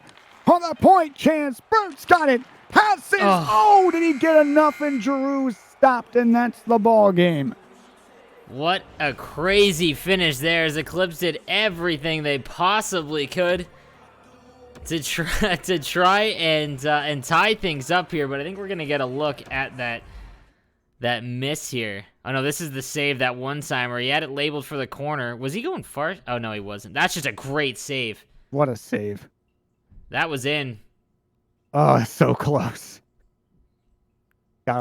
On the point chance. Bert's got it. Passes. Oh, did he get enough? And Giroux stopped, and that's the ball game. What a crazy finish there, as Eclipse did everything they possibly could to try and tie things up here. But I think we're gonna get a look at that miss here. Oh no, this is the save that one timer. He had it labeled for the corner. Was he going far? Oh no, he wasn't. That's just a great save. What a save. That was in. Oh, it's so close. You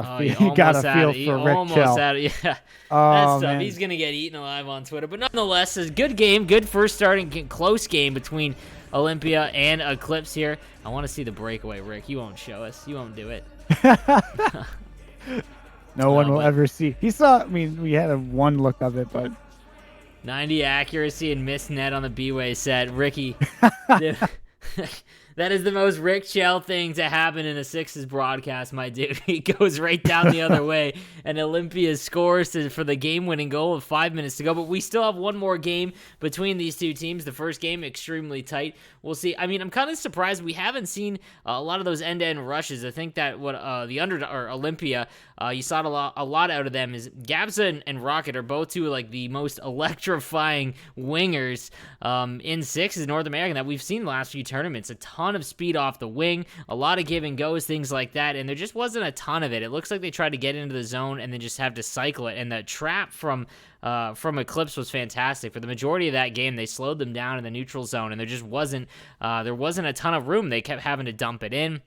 gotta feel for Rick Chell. Yeah, that's tough. Man. He's gonna get eaten alive on Twitter, but nonetheless, it's a good game, good first starting close game between Olympia and Eclipse here. I want to see the breakaway, Rick. You won't show us. You won't do it. No one will ever see. He saw. I mean, we had one look of it, but 90 accuracy and missed net on the B-way set. Ricky, that is the most Rick Chell thing to happen in a Sixers broadcast, my dude. He goes right down the other way, and Olympia scores for the game-winning goal with 5 minutes to go. But we still have one more game between these two teams. The first game, extremely tight. We'll see. I mean, I'm kind of surprised we haven't seen a lot of those end-to-end rushes. I think that what Olympia, you saw a lot out of them is Gabza and Rocket are both two like the most electrifying wingers in Sixes North American that we've seen the last few tournaments. A ton of speed off the wing, a lot of give and goes, things like that, and there just wasn't a ton of it. It looks like they tried to get into the zone and then just have to cycle it, and the trap from Eclipse was fantastic. For the majority of that game, they slowed them down in the neutral zone, and there just wasn't a ton of room. They kept having to dump it in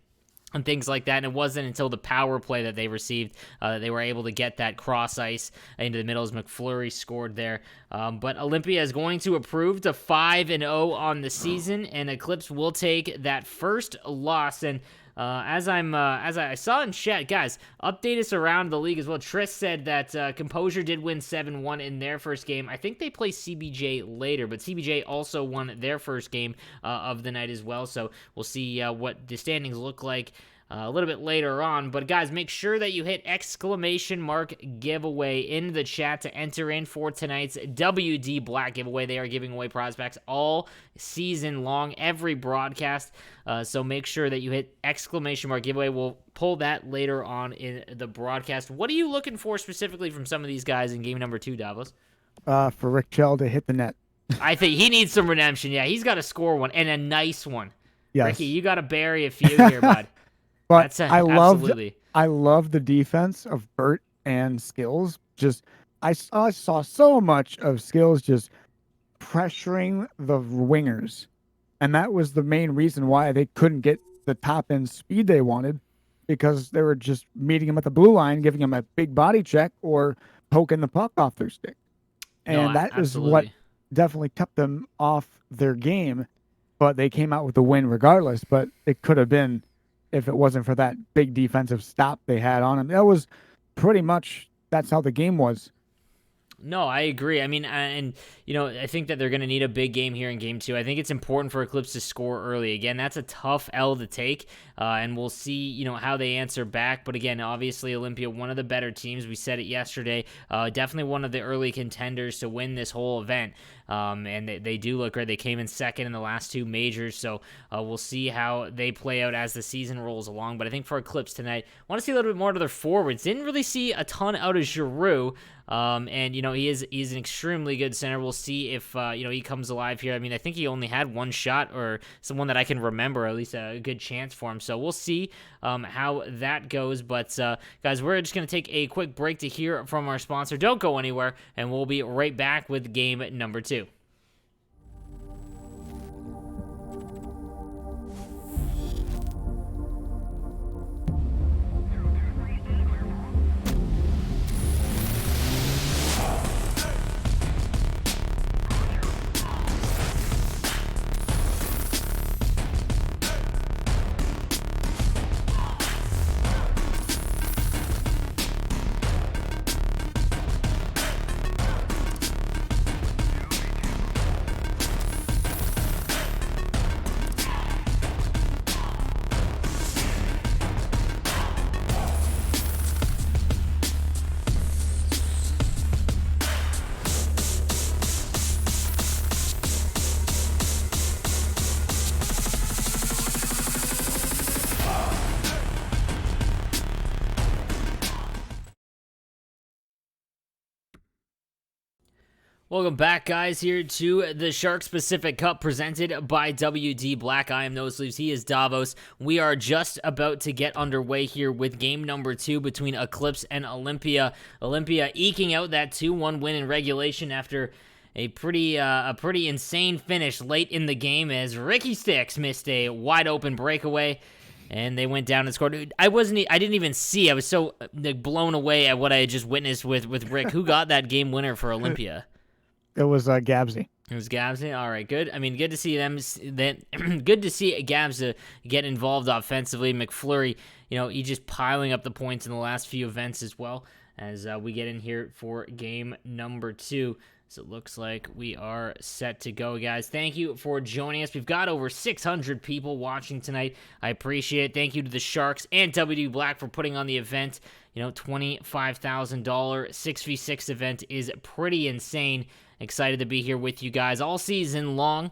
and things like that, and it wasn't until the power play that they received that they were able to get that cross ice into the middle as McFlurry scored there. But Olympia is going to improve to 5-0 on the season, and Eclipse will take that first loss. And as I saw in chat, guys, update us around the league as well. Tris said that Composure did win 7-1 in their first game. I think they play CBJ later, but CBJ also won their first game of the night as well. So we'll see what the standings look like a little bit later on. But guys, make sure that you hit exclamation mark giveaway in the chat to enter in for tonight's WD Black giveaway. They are giving away prize packs all season long, every broadcast. So make sure that you hit exclamation mark giveaway. We'll pull that later on in the broadcast. What are you looking for specifically from some of these guys in game number 2, Davos? For Rick Chell to hit the net. I think he needs some redemption. Yeah, he's got to score one, and a nice one. Yes. Ricky, you got to bury a few here, bud. But I love the defense of Bert and Skills. Just I saw so much of Skills just pressuring the wingers, and that was the main reason why they couldn't get the top end speed they wanted, because they were just meeting him at the blue line, giving him a big body check or poking the puck off their stick, and that is what definitely kept them off their game. But they came out with the win regardless. But it could have been, if it wasn't for that big defensive stop they had on him. That was pretty much, that's how the game was. No, I agree. I mean, and, you know, I think that they're going to need a big game here in game 2. I think it's important for Eclipse to score early. Again, that's a tough L to take, and we'll see, you know, how they answer back. But again, obviously, Olympia, one of the better teams. We said it yesterday. Definitely one of the early contenders to win this whole event. and they do look great. They came in second in the last 2 majors, so we'll see how they play out as the season rolls along. But I think for Eclipse tonight, I want to see a little bit more to their forwards. Didn't really see a ton out of Giroux. And he's an extremely good center. We'll see if he comes alive here. I mean, I think he only had 1 shot, or someone that I can remember, at least a good chance for him. So we'll see how that goes. But guys, we're just gonna take a quick break to hear from our sponsor. Don't go anywhere, and we'll be right back with game number 2. Welcome back, guys, here to the Sharks Pacific Cup presented by WD Black. I am No Sleeves. He is Davos. We are just about to get underway here with game number 2 between Eclipse and Olympia. Olympia eking out that 2-1 win in regulation after a pretty insane finish late in the game as Ricky Sticks missed a wide open breakaway. And they went down and scored. I didn't even see. I was so blown away at what I had just witnessed with Rick. Who got that game winner for Olympia? It was Gabsy. It was Gabs. All right, good. I mean, good to see them. Good to see Gabs get involved offensively. McFlurry, he's just piling up the points in the last few events as well as we get in here for game number 2. So it looks like we are set to go, guys. Thank you for joining us. We've got over 600 people watching tonight. I appreciate it. Thank you to the Sharks and WD Black for putting on the event. $25,000 6v6 event is pretty insane. Excited to be here with you guys all season long.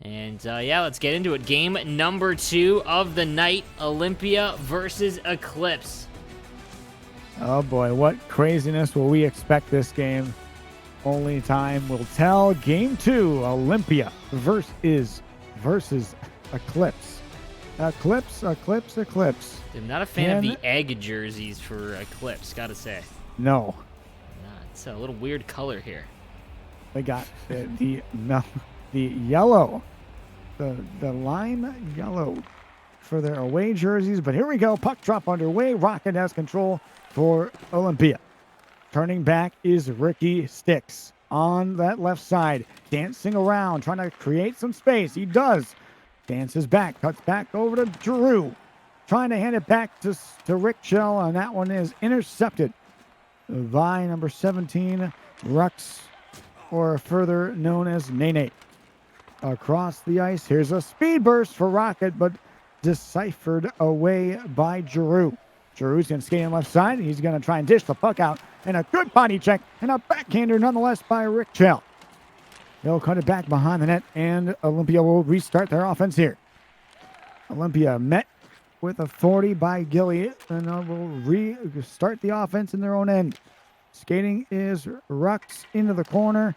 And let's get into it. Game number 2 of the night, Olympia versus Eclipse. Oh boy, what craziness will we expect this game? Only time will tell. Game 2, Olympia versus Eclipse. Eclipse. I'm not a fan of the egg jerseys for Eclipse, gotta say. No. It's a little weird color here. They got the yellow, the lime yellow for their away jerseys. But here we go. Puck drop underway. Rocket has control for Olympia. Turning back is Ricky Sticks on that left side. Dancing around, trying to create some space. He does. Dances back. Cuts back over to Drew. Trying to hand it back to Rick Shell. And that one is intercepted by number 17, Rux, or further known as Nene. Across the ice, here's a speed burst for Rocket, but deciphered away by Giroux. Giroux's going to skate on left side. He's going to try and dish the puck out. And a good body check and a backhander nonetheless by Rick Shell. They'll cut it back behind the net, and Olympia will restart their offense here. Olympia met with authority by Gilly, and will restart the offense in their own end. Skating is Rux into the corner.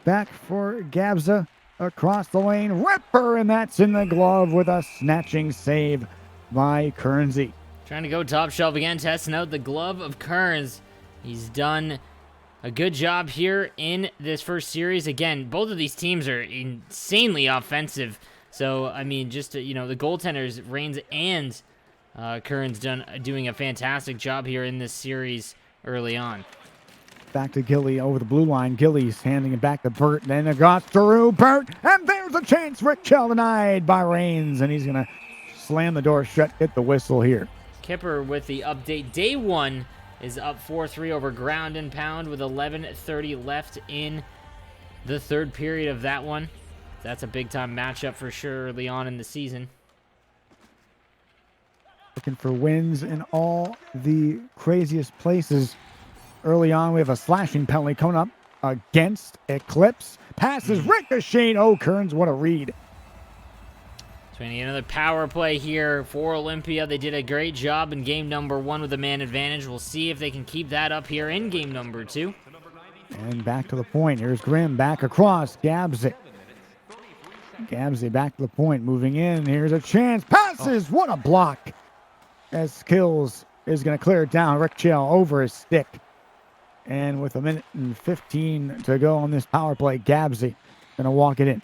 Back for Gabza across the lane. Ripper, and that's in the glove with a snatching save by Kernsey. Trying to go top shelf again, testing out the glove of Kearns. He's done a good job here in this first series. Again, both of these teams are insanely offensive. So, I mean, just, the goaltenders, Reigns and Kearns doing a fantastic job here in this series early on. Back to Gilly over the blue line. Gilly's handing it back to Burt. Then across to Rue. Burt. And there's a chance. Rick Shell denied by Reigns. And he's going to slam the door shut. Get the whistle here. Kipper with the update. Day 1 is up 4-3 over Ground and Pound with 11:30 left in the third period of that one. That's a big-time matchup for sure early on in the season. Looking for wins in all the craziest places. Early on, we have a slashing penalty coming up against Eclipse. passes ricocheted. Oh, Kearns, what a read. So we need another power play here for Olympia. They did a great job in game number 1 with the man advantage. We'll see if they can keep that up here in game number 2. And back to the point. Here's Grimm back across. Gabsy. Gabsy back to the point. Moving in. Here's a chance. Passes. What a block. As Skills is going to clear it down. Rick Chell over his stick. And with 1:15 to go on this power play, Gabsy going to walk it in.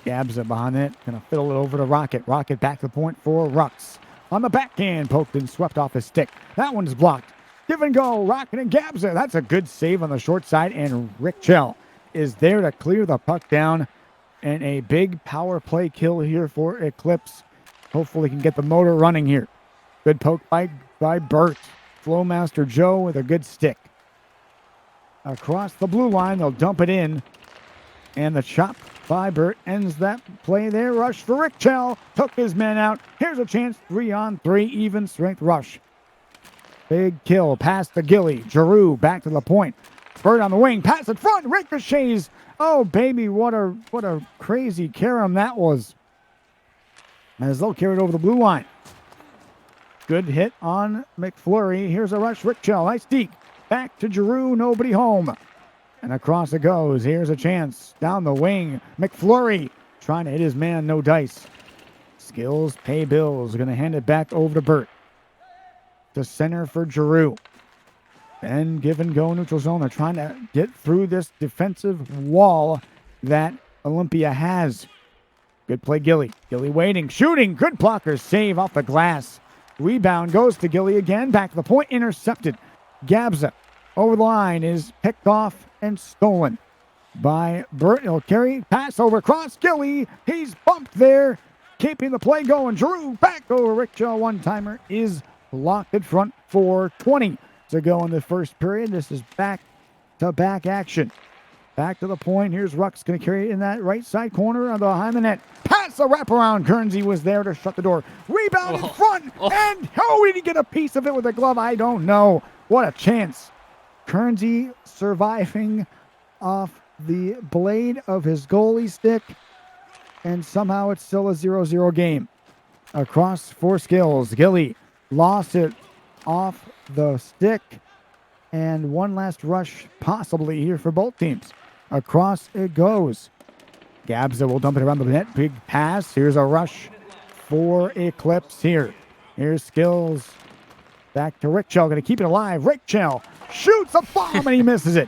Gabsy behind it. Going to fiddle it over to Rocket. Rocket back to the point for Rux. On the backhand. Poked and swept off his stick. That one's blocked. Give and go, Rocket and Gabsy. That's a good save on the short side, and Rick Chell is there to clear the puck down. And a big power play kill here for Eclipse. Hopefully can get the motor running here. Good poke by Burt. Flowmaster Joe with a good stick. Across the blue line, they'll dump it in. And the chop by Burt ends that play there. Rush for Rick Chell. Took his man out. Here's a chance. 3-on-3, even strength rush. Big kill, pass to Gilly. Giroux back to the point. Bird on the wing, pass in front, ricochets. Oh, baby, what a crazy carom that was. As they'll carry it over the blue line. Good hit on McFlurry. Here's a rush, Rick Chell, nice deke. Back to Giroux, nobody home. And across it goes. Here's a chance. Down the wing, McFlurry trying to hit his man, no dice. Skills pay bills. Going to hand it back over to Burt. To center for Giroux. And give and go neutral zone. They're trying to get through this defensive wall that Olympia has. Good play, Gilly. Gilly waiting, shooting. Good blocker, save off the glass. Rebound goes to Gilly again. Back to the point, intercepted. Gabza over the line is picked off and stolen by Burt. He'll carry, pass over, cross. Gilly, he's bumped there. Keeping the play going. Giroux back over Rick Chell. One-timer is locked in front for 20 to go in the first period. This is back-to-back action. Back to the point. Here's Rux going to carry it in that right side corner on behind the net. Pass a wraparound. Kearnsey was there to shut the door. Rebound in front. And how did he get a piece of it with a glove? I don't know. What a chance. Kearnsey surviving off the blade of his goalie stick. And somehow it's still a 0-0 game. Across for Skills. Gilly lost it off the stick. And one last rush possibly here for both teams. Across it goes. Gabza will dump it around the net. Big pass. Here's a rush for Eclipse here. Here's Skills. Back to Rick Chell. Going to keep it alive. Rick Chell shoots a bomb and he misses it.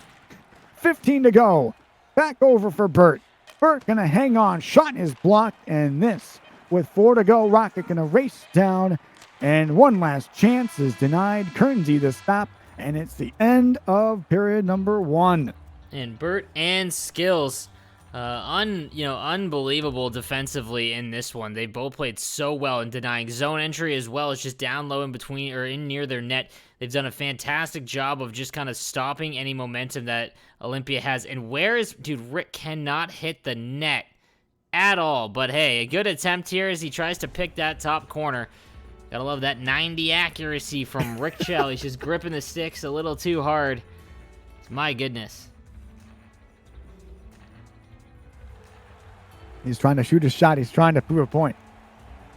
15 to go. Back over for Burt. Burt going to hang on. Shot is blocked. And this, with 4 to go, Rocket going to race down. And one last chance is denied. Kearnsey to stop. And it's the end of period number 1. And Burt and Skills, unbelievable defensively in this one. They both played so well in denying zone entry as well as just down low in between or in near their net. They've done a fantastic job of just kind of stopping any momentum that Olympia has. And Rick cannot hit the net at all. But hey, a good attempt here as he tries to pick that top corner. Gotta love that 90 accuracy from Rick Chell. He's just gripping the sticks a little too hard. My goodness. He's trying to shoot a shot. He's trying to prove a point.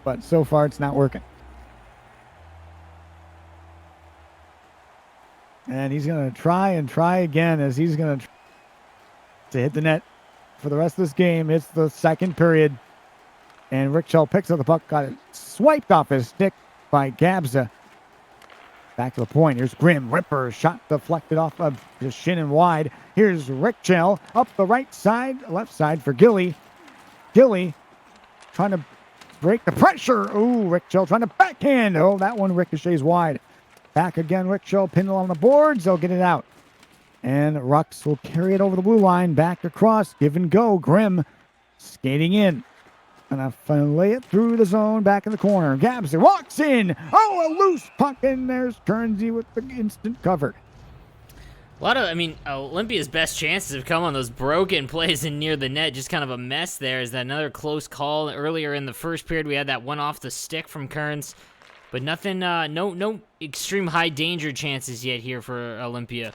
But so far, it's not working. And he's going to try and try again as he's going to hit the net for the rest of this game. It's the second period. And Rick Chell picks up the puck. Got it swiped off his stick by Gabza. Back to the point. Here's Grimm. Ripper shot deflected off of his shin and wide. Here's Rick Chell up the right side, left side for Gilly. Gilly trying to break the pressure. Ooh, Rick Chell trying to backhand. Oh, that one ricochets wide. Back again, Rick Chell pinned on the boards. They'll get it out. And Rux will carry it over the blue line. Back across. Give and go. Grimm skating in. And I lay it through the zone back in the corner. Gabs walks in. Oh, a loose puck. And there's Kearnsey with the instant cover. Olympia's best chances have come on those broken plays in near the net. Just kind of a mess there. Is that another close call earlier in the first period? We had that one off the stick from Kearns. But nothing, no extreme high danger chances yet here for Olympia.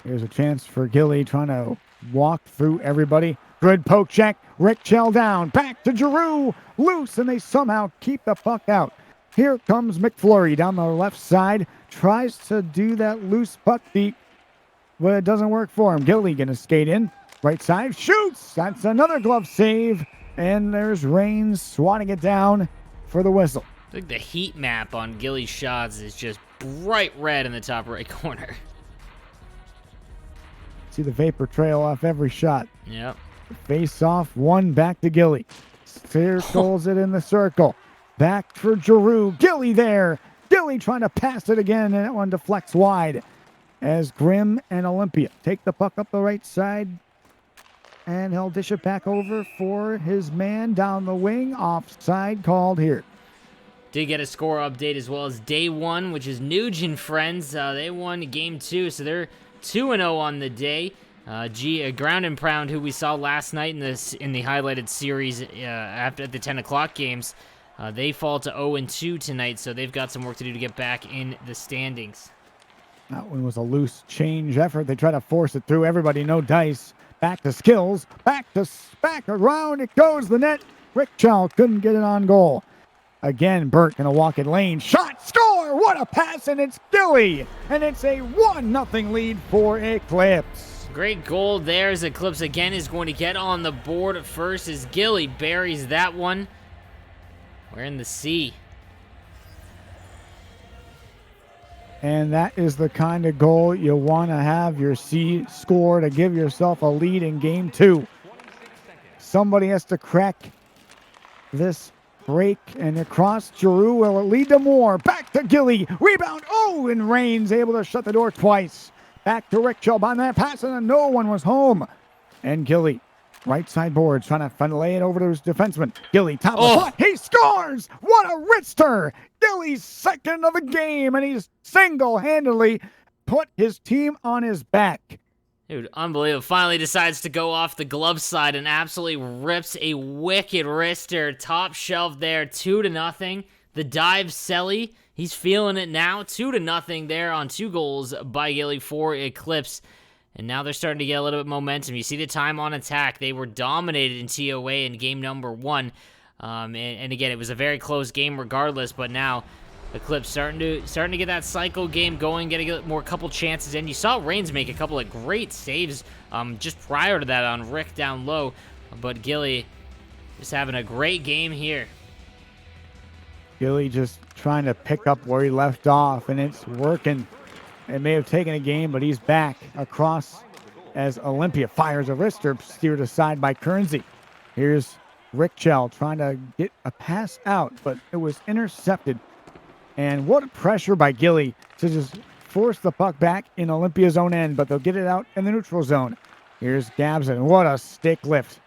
Here's a chance for Gilly trying to walk through everybody. Good poke check. Rick Chell down. Back to Giroux. Loose, and they somehow keep the puck out. Here comes McFlurry down the left side. Tries to do that loose puck deep, but it doesn't work for him. Gilly gonna skate in. Right side. Shoots. That's another glove save. And there's Reigns swatting it down for the whistle. I think the heat map on Gilly's shots is just bright red in the top right corner. See the vapor trail off every shot. Yep. Face off, one back to Gilly. Circles it in the circle. Back for Giroux. Gilly there. Gilly trying to pass it again, and that one deflects wide. As Grimm and Olympia take the puck up the right side. And he'll dish it back over for his man down the wing. Offside called here. Did get a score update as well as day one, which is Nuge and friends. They won game 2, so they're 2-0 on the day. Ground and Pound, who we saw last night in the highlighted series after the 10 o'clock games, they fall to 0-2 tonight, so they've got some work to do to get back in the standings. That one was a loose change effort. They try to force it through. Everybody, no dice. Back to Skills. Back around. It goes the net. Rick Chell couldn't get it on goal. Again, Burt gonna walk in lane. Shot, score! What a pass, and it's Gilly! And it's a 1-0 lead for Eclipse. Great goal there as Eclipse again is going to get on the board at first as Gilly buries that one. We're in the sea. And that is the kind of goal you want to have your C score to give yourself a lead in game 2. Somebody has to crack this break, and across Giroux. Will it lead to more? Back to Gilly. Rebound. Oh, and Reigns able to shut the door twice. Back to Rick Chubb on that pass, and no one was home. And Gilly, right side boards, trying to lay it over to his defenseman. Gilly, top of the puck. He scores! What a wrister! Gilly's second of the game, and he's single-handedly put his team on his back. Dude, unbelievable. Finally decides to go off the glove side and absolutely rips a wicked wrister. Top shelf there, 2-0. The dive, Selly. He's feeling it now. 2-0 there on 2 goals by Gilly for Eclipse. And now they're starting to get a little bit of momentum. You see the time on attack. They were dominated in TOA in game number 1. And again, it was a very close game regardless, but now Eclipse starting to get that cycle game going, getting a more couple chances in. You saw Reigns make a couple of great saves just prior to that on Rick down low, but Gilly just having a great game here. Gilly just trying to pick up where he left off, and it's working. It may have taken a game, but he's back across as Olympia fires a wrister, steered aside by Kernsey. Here's Rick Chell trying to get a pass out, but it was intercepted. And what a pressure by Gilly to just force the puck back in Olympia's own end, but they'll get it out in the neutral zone. Here's Gabson. What a stick lift.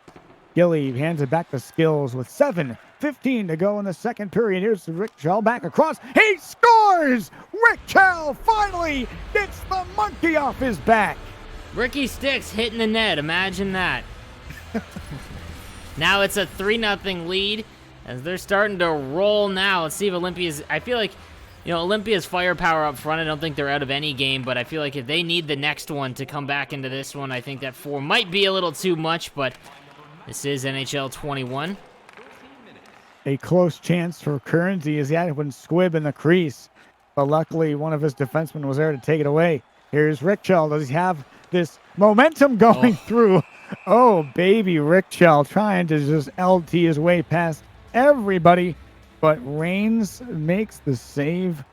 Gilly hands it back to Skills with 7:15 to go in the second period. Here's Rick Chell back across. He scores! Rick Chell finally gets the monkey off his back. Ricky Sticks hitting the net. Imagine that. Now it's a 3-0 lead as they're starting to roll now. Let's see if Olympia's... I feel like, Olympia's firepower up front, I don't think they're out of any game, but I feel like if they need the next one to come back into this one, I think that 4 might be a little too much, but this is NHL 21. A close chance for Currency as he had one squib in the crease, but luckily one of his defensemen was there to take it away. Here's Rick Chell. Does he have this momentum going through? Oh, baby Rick Chell trying to just LT his way past everybody, but Reigns makes the save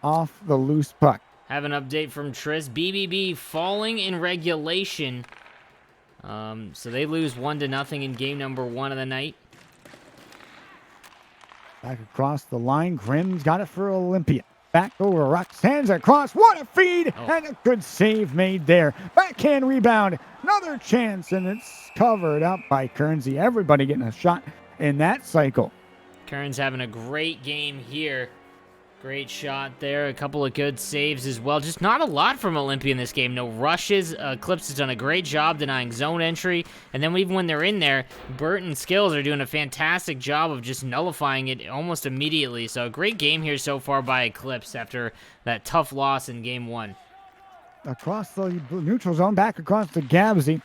off the loose puck. Have an update from Tris. BBB falling in regulation. So they lose 1-0 in game number 1 of the night. Back across the line. Grimm's got it for Olympia. Back over Rocks, hands across. What a feed! And a good save made there. Backhand rebound. Another chance, and it's covered up by Kernsey. Everybody getting a shot in that cycle. Kearns having a great game here. Great shot there. A couple of good saves as well. Just not a lot from Olympia in this game. No rushes. Eclipse has done a great job denying zone entry. And then even when they're in there, Burt and Skills are doing a fantastic job of just nullifying it almost immediately. So a great game here so far by Eclipse after that tough loss in game 1. Across the neutral zone, back across to Gabsy.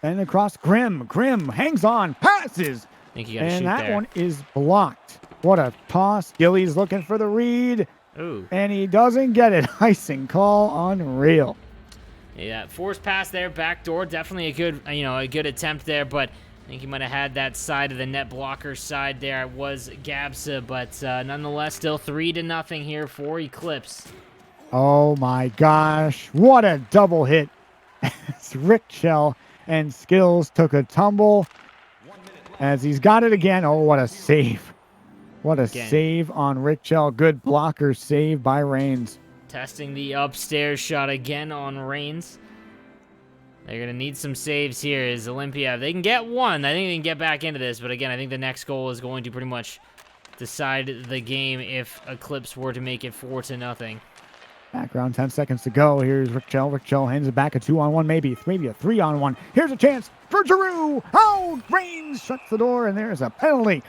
And across Grim. Grim hangs on, passes. I think you got to shoot And that there. one is blocked. What a toss. Gilly's looking for the read. Ooh. And he doesn't get it. Icing call, unreal. Yeah, forced pass there, backdoor. Definitely a good, a good attempt there, but I think he might have had that side of the net blocker side there. It was Gabsa, but nonetheless, still 3-0 here for Eclipse. Oh my gosh. What a double hit. Rick Shell and Skills took a tumble as he's got it again. Oh, what a save. What a save on Rick Shell. Good blocker save by Reigns. Testing the upstairs shot again on Reigns. They're going to need some saves here as Olympia. If they can get one, I think they can get back into this. But again, I think the next goal is going to pretty much decide the game if Eclipse were to make it 4-0. Back around 10 seconds to go. Here's Rick Shell. Rick Shell hands it back. A 2-on-1, maybe a 3-on-1. Here's a chance for Giroux. Oh, Reigns shuts the door, and there's a penalty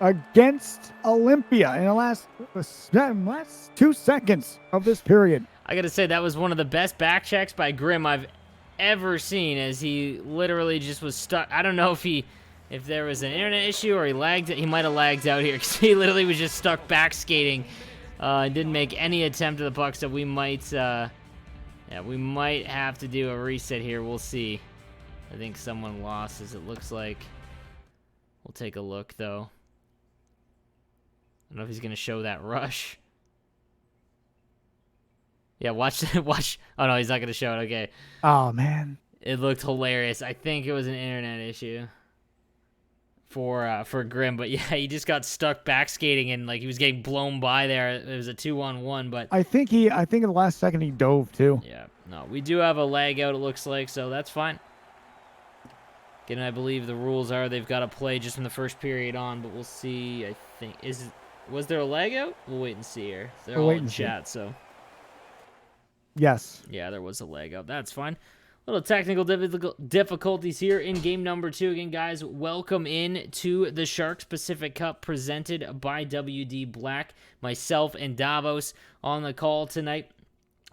against Olympia in the last 2 seconds of this period. I got to say, that was one of the best back checks by Grim I've ever seen, as he literally just was stuck. I don't know if there was an internet issue or he lagged. He might have lagged out here because he literally was just stuck back skating. Didn't make any attempt at the puck, so we might have to do a reset here. We'll see. I think someone lost, as it looks like. We'll take a look, though. I don't know if he's going to show that rush. Yeah, watch. Oh, no, he's not going to show it. Okay. Oh, man. It looked hilarious. I think it was an internet issue for Grim, but yeah, he just got stuck back skating and like he was getting blown by there. It was a 2-on-1, but I think in the last second he dove too. Yeah, no, we do have a lag out, it looks like, so that's fine. Again, I believe the rules are they've got to play just from the first period on, but we'll see. I think was there a lag out? We'll wait and see here. They're all in chat, so yes. Yeah, there was a lag out. That's fine. Little technical difficulties here in game number 2. Again, guys, welcome in to the Sharks Pacific Cup presented by WD Black. Myself and Davos on the call tonight,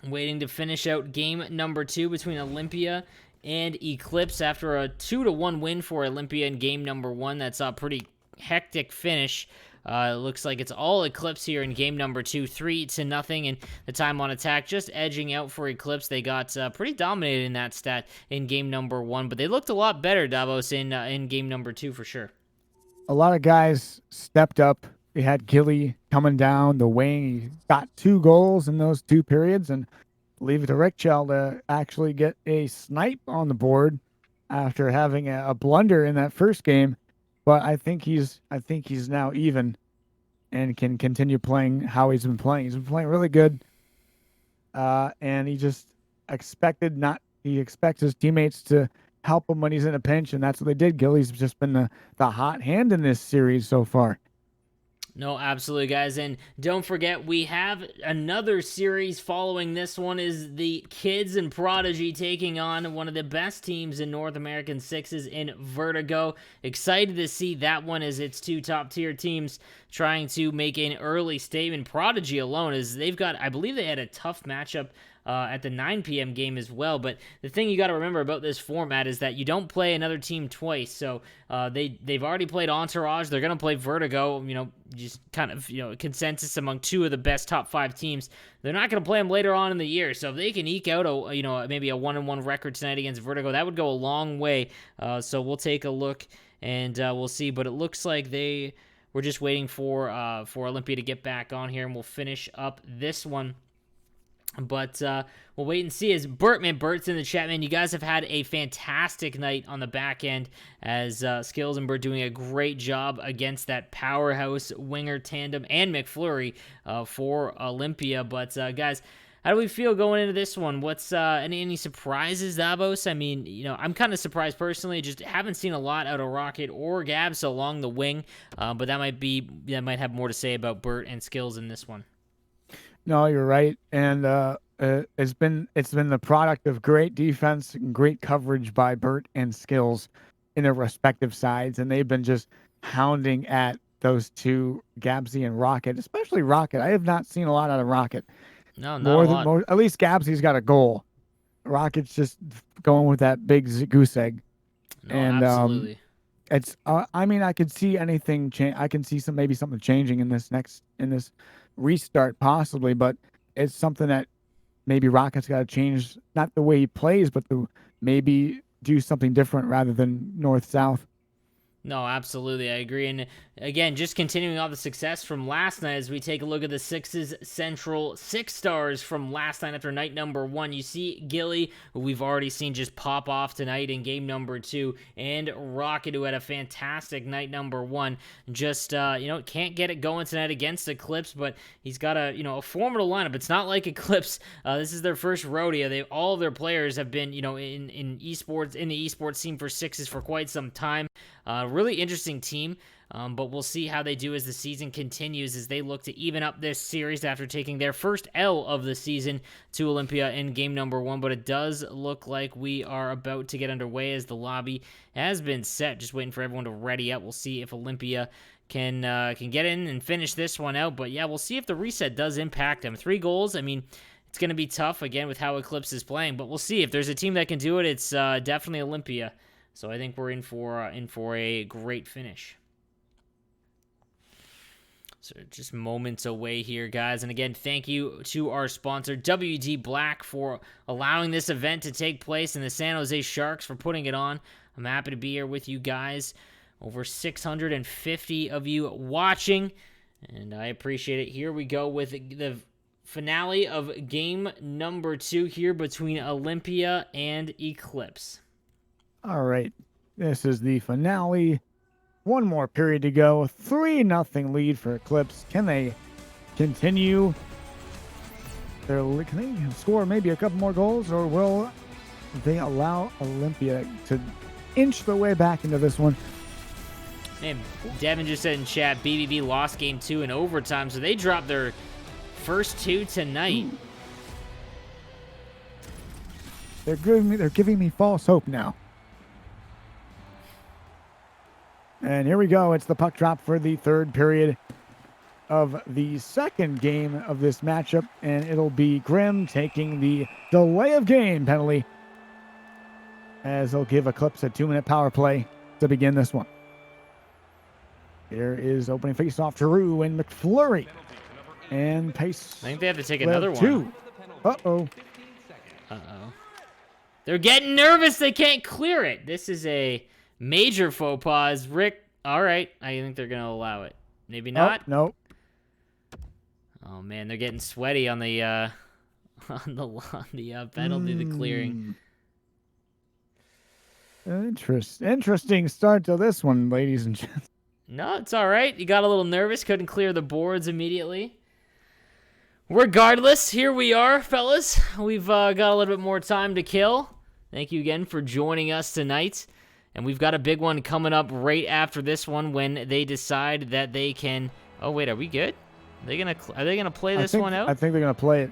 waiting to finish out game number 2 between Olympia and Eclipse after a 2-1 win for Olympia in game number 1. That's a pretty hectic finish. It looks like it's all Eclipse here in game number 2, 3-0, and the time on attack just edging out for Eclipse. They got pretty dominated in that stat in game number 1, but they looked a lot better, Davos, in game number 2 for sure. A lot of guys stepped up. We had Gilly coming down the wing. He got 2 goals in those 2 periods, and leave it to Rick Shell to actually get a snipe on the board after having a blunder in that first game. But I think he's now even and can continue playing how he's been playing. He's been playing really good. And he expects his teammates to help him when he's in a pinch, and that's what they did. Gilly's just been the hot hand in this series so far. No, absolutely, guys. And don't forget, we have another series following this one is the Kids and Prodigy taking on one of the best teams in North American Sixes in Vertigo. Excited to see that one as it's 2 top-tier teams trying to make an early statement. Prodigy alone is I believe they had a tough matchup at the 9 p.m. game as well. But the thing you got to remember about this format is that you don't play another team twice. So they've already played Entourage. They're going to play Vertigo, just kind of, consensus among 2 of the best top 5 teams. They're not going to play them later on in the year. So if they can eke out maybe a 1-1 record tonight against Vertigo, that would go a long way. So we'll take a look and we'll see. But it looks like we're just waiting for Olympia to get back on here, and we'll finish up this one. But we'll wait and see. As Bert's in the chat, man. You guys have had a fantastic night on the back end as Skills and Bert doing a great job against that powerhouse winger tandem and McFlurry for Olympia. But guys, how do we feel going into this one? What's any surprises, Davos? I mean, I'm kind of surprised personally. Just haven't seen a lot out of Rocket or Gabs along the wing. But that might have more to say about Bert and Skills in this one. No, you're right, and it's been the product of great defense and great coverage by Bert and Skills in their respective sides, and they've been just hounding at those 2, Gabsy and Rocket, especially Rocket. I have not seen a lot out of Rocket. No, not a lot. At least Gabsy's got a goal. Rocket's just going with that big goose egg. No, And absolutely. it's I mean, I could see anything change. I can see maybe something changing in this restart possibly, but it's something that maybe Rocket's got to change, not the way he plays, but to maybe do something different rather than north south. No, absolutely. I agree. And again, just continuing off the success from last night as we take a look at the Sixes Central 6 stars from last night after night number 1. You see Gilly, who we've already seen just pop off tonight in game number 2, and Rocket, who had a fantastic night number 1. Just, can't get it going tonight against Eclipse, but he's got a formidable lineup. It's not like Eclipse. This is their first rodeo. All of their players have been, in esports, in the esports scene for Sixes for quite some time. Really interesting team, but we'll see how they do as the season continues as they look to even up this series after taking their first L of the season to Olympia in game number 1. But it does look like we are about to get underway as the lobby has been set, just waiting for everyone to ready up. We'll see if Olympia can get in and finish this one out. But yeah, we'll see if the reset does impact them. 3 goals, I mean, it's going to be tough, again, with how Eclipse is playing, but we'll see. If there's a team that can do it, it's definitely Olympia. So I think we're in for a great finish. So just moments away here, guys. And again, thank you to our sponsor, WD Black, for allowing this event to take place, and the San Jose Sharks for putting it on. I'm happy to be here with you guys. Over 650 of you watching, and I appreciate it. Here we go with the finale of game number 2 here between Olympia and Eclipse. All right, this is the finale. One more period to go. 3-0 lead for Eclipse. Can they continue? Can they score maybe a couple more goals, or will they allow Olympia to inch their way back into this one? Man, Devin just said in chat, BBB lost game 2 in overtime, so they dropped their first 2 tonight. Ooh. They're giving me false hope now. And here we go. It's the puck drop for the third period of the second game of this matchup. And it'll be Grim taking the delay of game penalty, as they'll give Eclipse a 2-minute power play to begin this one. Here is opening faceoff, Giroux and McFlurry. And pace. I think they have to take another one. 2. Uh-oh. They're getting nervous. They can't clear it. This is a major faux pas. Rick, all right. I think they're going to allow it. Maybe not. Oh, no. Oh, man, they're getting sweaty on the penalty, the clearing. Interesting start to this one, ladies and gentlemen. No, it's all right. You got a little nervous. Couldn't clear the boards immediately. Regardless, here we are, fellas. We've got a little bit more time to kill. Thank you again for joining us tonight. And we've got a big one coming up right after this one when they decide that they can... Oh, wait, are we good? Are they gonna play this one out? I think they're going to play it.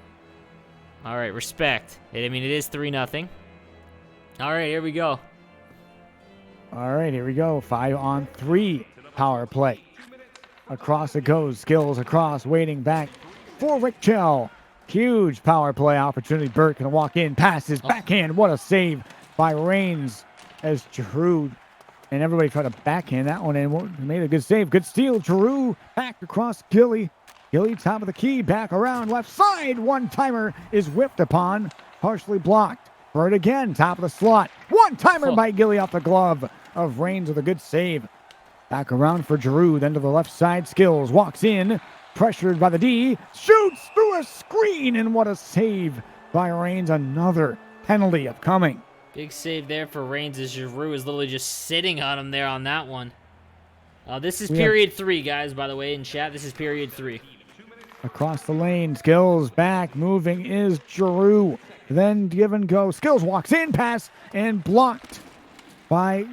All right, respect. I mean, it is 3-0. All right, here we go. All right, here we go. 5-on-3 power play. Across it goes. Skills across, waiting back for Rick Chell. Huge power play opportunity. Burt can walk in, passes, backhand. What a save by Reigns as Giroux and everybody tried to backhand that one and made a good save. Good steal. Giroux back across Gilly. Gilly top of the key, back around left side. One-timer is whipped upon, partially blocked. Burt again, top of the slot. One-timer by Gilly off the glove of Reigns with a good save. Back around for Giroux, then to the left side. Skills walks in, pressured by the D, shoots through a screen, and what a save by Reigns. Another penalty upcoming. Big save there for Reigns as Giroux is literally just sitting on him there on that one. This is period 3, guys, by the way, in chat. This is period 3. Across the lane, Skills back, moving is Giroux. Then give and go. Skills walks in, pass, and blocked by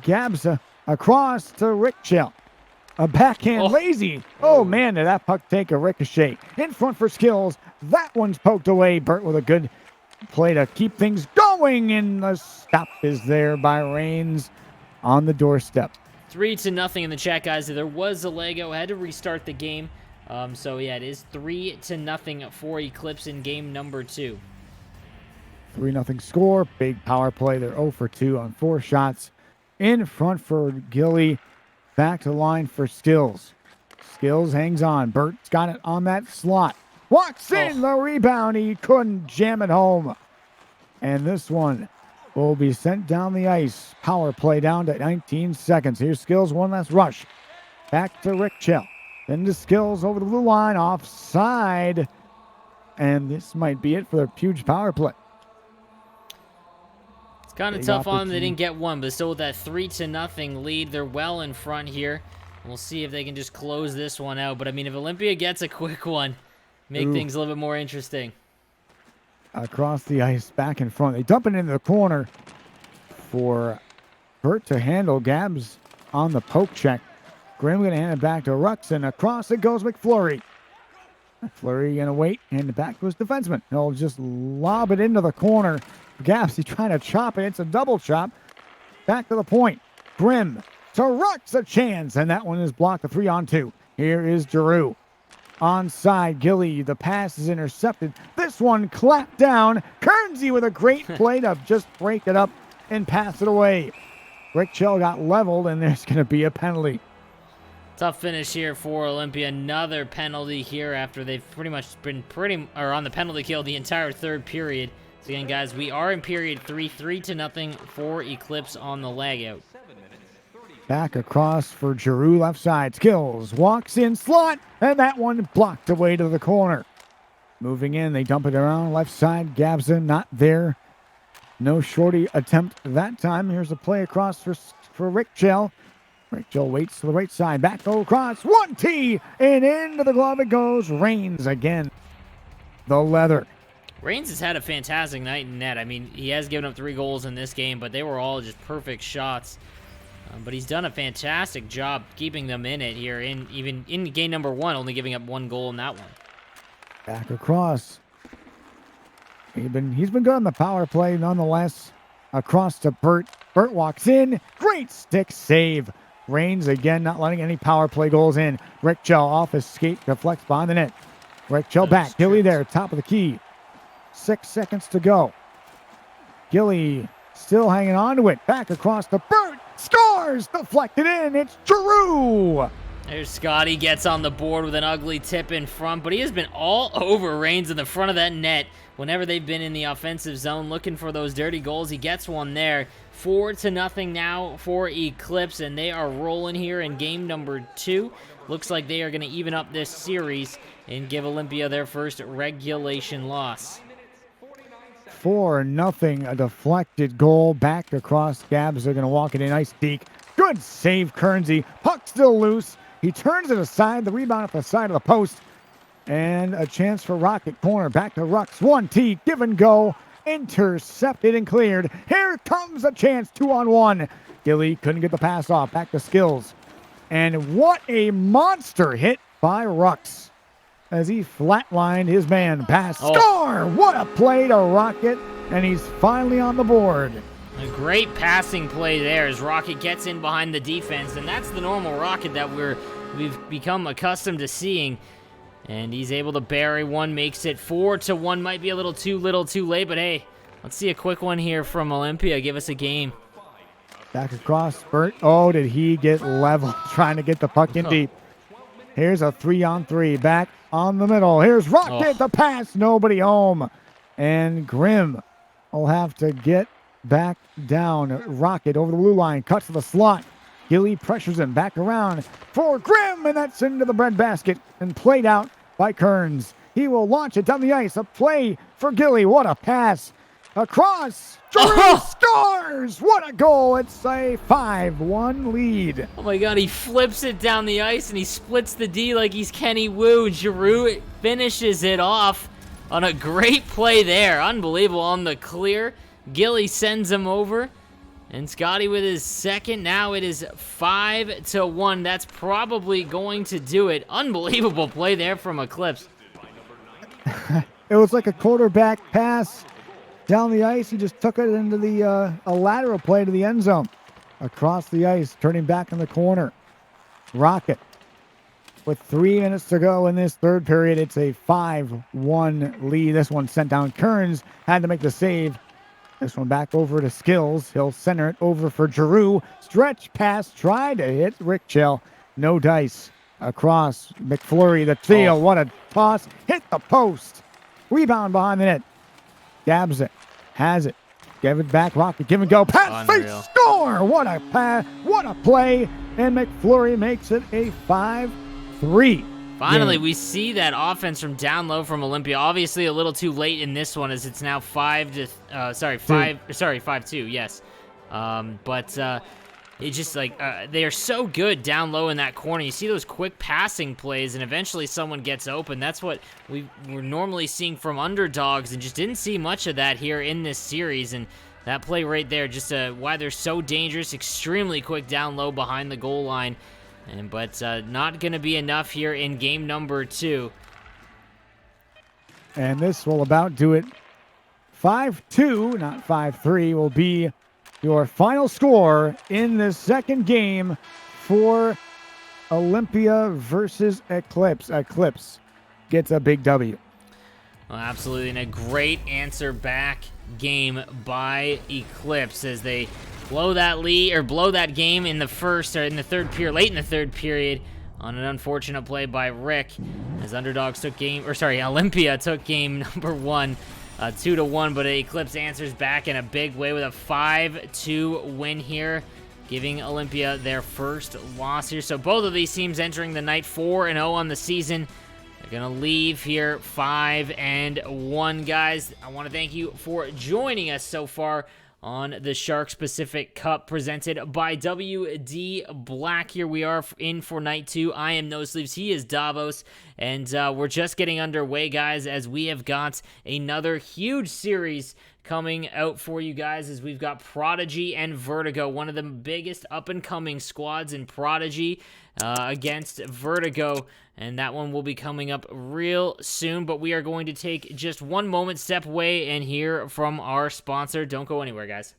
Gabza. Across to Rick Chell. A backhand lazy. Oh, man, did that puck take a ricochet. In front for Skills. That one's poked away. Burt with a good play to keep things going, and the stop is there by Reigns on the doorstep. 3-0 in the chat, guys. There was a Lego. Had to restart the game. So, yeah, it is 3-0 for Eclipse in game number 2. 3-0 score. Big power play. They're 0 for 2 on 4 shots. in front for Gilly. Back to the line for Skills. Skills hangs on. Bert's got it on that slot. Walks in the rebound. He couldn't jam it home. And this one will be sent down the ice. Power play down to 19 seconds. Here's Skills, one last rush. Back to Rick Chill. Then to Skills over the blue line, offside. And this might be it for the huge power play. It's kind of tough on them. They didn't get one, but still with that 3-0 lead, they're well in front here. We'll see if they can just close this one out. But, I mean, if Olympia gets a quick one, make things a little bit more interesting. Across the ice, back in front. They dump it into the corner for Bert to handle. Gabs on the poke check. Grimm going to hand it back to Rux, and across it goes McFlurry. McFlurry going to wait, hand it back to his defenseman. He'll just lob it into the corner. Gabs, he's trying to chop it. It's a double chop. Back to the point. Grimm to Rux, a chance, and that one is blocked. A 3-on-2. Here is Giroux. Onside, Gilly, the pass is intercepted. This one clapped down. Kernsey with a great play to just break it up and pass it away. Rick Chill got leveled, and there's going to be a penalty. Tough finish here for Olympia. Another penalty here after they've pretty much been on the penalty kill the entire third period. So again, guys, we are in period 3, 3-0 for Eclipse on the lag out. Back across for Giroux, left side. Skills, walks in, slot, and that one blocked away to the corner. Moving in, they dump it around, left side. Gabson not there. No shorty attempt that time. Here's a play across for Rick Chill. Rick Chill waits to the right side. Back across, 1T, and into the glove it goes. Reigns again. The leather. Reigns has had a fantastic night in net. I mean, he has given up 3 goals in this game, but they were all just perfect shots. But he's done a fantastic job keeping them in it here, even in game number 1, only giving up 1 goal in that one. Back across. He's been good on the power play nonetheless. Across to Bert. Bert walks in. Great stick save. Reigns again not letting any power play goals in. Rick Chill off his skate, deflects behind the net. Rick Chill back. Gilly there, top of the key. 6 seconds to go. Gilly still hanging on to it. Back across to Bert. Scores! Deflected in. It's Giroux. There's Scotty, gets on the board with an ugly tip in front, but he has been all over Reigns in the front of that net whenever they've been in the offensive zone looking for those dirty goals. He gets one there. 4-0 now for Eclipse, and they are rolling here in game number 2. Looks like they are going to even up this series and give Olympia their first regulation loss. 4-0, a deflected goal back across. Gabs are going to walk it in. Nice deke. Good save, Kernsey. Puck still loose. He turns it aside. The rebound at the side of the post. And a chance for Rocket corner. Back to Rux. 1T. Give and go. Intercepted and cleared. Here comes a chance. 2-on-1. Gilly couldn't get the pass off. Back to Skills. And what a monster hit by Rux as he flatlined his man. Pass. Score! What a play to Rocket. And he's finally on the board. A great passing play there as Rocket gets in behind the defense, and that's the normal Rocket that we've become accustomed to seeing. And he's able to bury one, makes it 4-1. Might be a little too late, but hey, let's see a quick one here from Olympia. Give us a game. Back across, Bert. Oh, did he get level trying to get the puck in deep. Here's a 3-on-3. Back on the middle. Here's Rocket, the pass. Nobody home. And Grimm will have to get back down. Rocket over the blue line. Cuts to the slot. Gilly pressures him back around for Grimm, and that's into the breadbasket and played out by Kearns. He will launch it down the ice. A play for Gilly. What a pass. Across. Giroux scores. What a goal. It's a 5-1 lead. Oh my God, he flips it down the ice and he splits the D like he's Kenny Wu. Giroux finishes it off on a great play there. Unbelievable on the clear. Gilly sends him over. And Scotty with his second. Now it is 5-1. That's probably going to do it. Unbelievable play there from Eclipse. It was like a quarterback pass down the ice. He just took it into the a lateral play to the end zone. Across the ice, turning back in the corner. Rocket. With 3 minutes to go in this third period, it's a 5-1 lead. This one sent down. Kearns had to make the save. This one back over to Skills. He'll center it over for Giroux. Stretch pass, try to hit Rick Chell. No dice. Across McFlurry, the steal. What a toss. Hit the post. Rebound behind the net. Gabs it. Has it. Give it back. Rocket. Give and go. Pass. Fake. Score. What a pass. What a play. And McFlurry makes it a 5-3. Finally, we see that offense from down low from Olympia. Obviously, a little too late in this one, as it's now 5-2. Yes, but it's just like they are so good down low in that corner. You see those quick passing plays, and eventually someone gets open. That's what we're normally seeing from underdogs, and just didn't see much of that here in this series. And that play right there, just why they're so dangerous, extremely quick down low behind the goal line. But not going to be enough here in game number 2. And this will about do it. 5-2, not 5-3, will be your final score in the second game for Olympia versus Eclipse. Eclipse gets a big W. Well, absolutely, and a great answer back game by Eclipse as they blow that lead or blow that game in the first or in the third period, late in the third period, on an unfortunate play by Rick, as Olympia took game number 1, 2-1, but Eclipse answers back in a big way with a 5-2 win here, giving Olympia their first loss here. So both of these teams entering the night 4-0 on the season. They're going to leave here 5-1, guys. I want to thank you for joining us so far on the Sharks Pacific Cup presented by WD Black. Here we are in for night 2. I am No Sleeves. He is Davos. And we're just getting underway, guys, as we have got another huge series coming out for you guys, as we've got Prodigy and Vertigo, one of the biggest up-and-coming squads in Prodigy against Vertigo, and that one will be coming up real soon. But we are going to take just one moment, step away, and hear from our sponsor. Don't go anywhere, guys.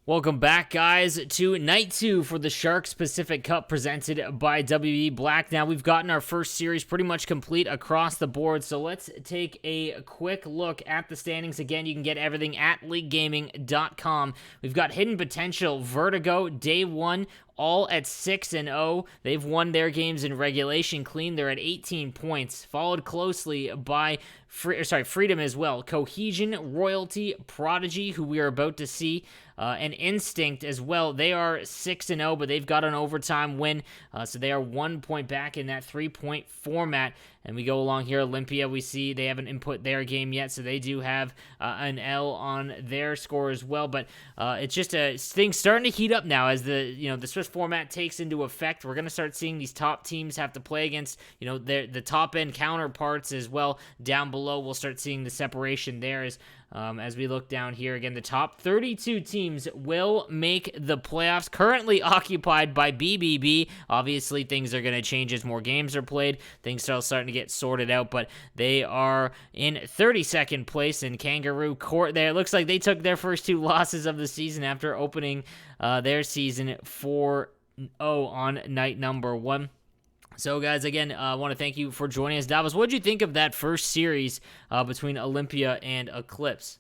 Welcome back, guys, to Night 2 for the Sharks Pacific Cup presented by WE Black. Now, we've gotten our first series pretty much complete across the board, so let's take a quick look at the standings. Again, you can get everything at leaguegaming.com. We've got Hidden Potential, Vertigo, Day 1, all at 6-0. They've won their games in regulation clean. They're at 18 points, followed closely by Freedom as well. Cohesion, Royalty, Prodigy, who we are about to see, and Instinct as well. They are 6-0, but they've got an overtime win, so they are 1 point back in that 3-point format. And we go along here, Olympia, we see they haven't input their game yet, so they do have an L on their score as well. But it's just things starting to heat up now as the Swiss format takes into effect. We're going to start seeing these top teams have to play against the top end counterparts as well. Down below, we'll start seeing the separation there as we look down here. Again, the top 32 teams will make the playoffs, currently occupied by BBB. Obviously, things are going to change as more games are played. Things are starting to get sorted out, but they are in 32nd place in Kangaroo Court there. It looks like they took their first 2 losses of the season after opening their season 4-0 on night number 1. So, guys, again, I want to thank you for joining us. Davos, what did you think of that first series between Olympia and Eclipse?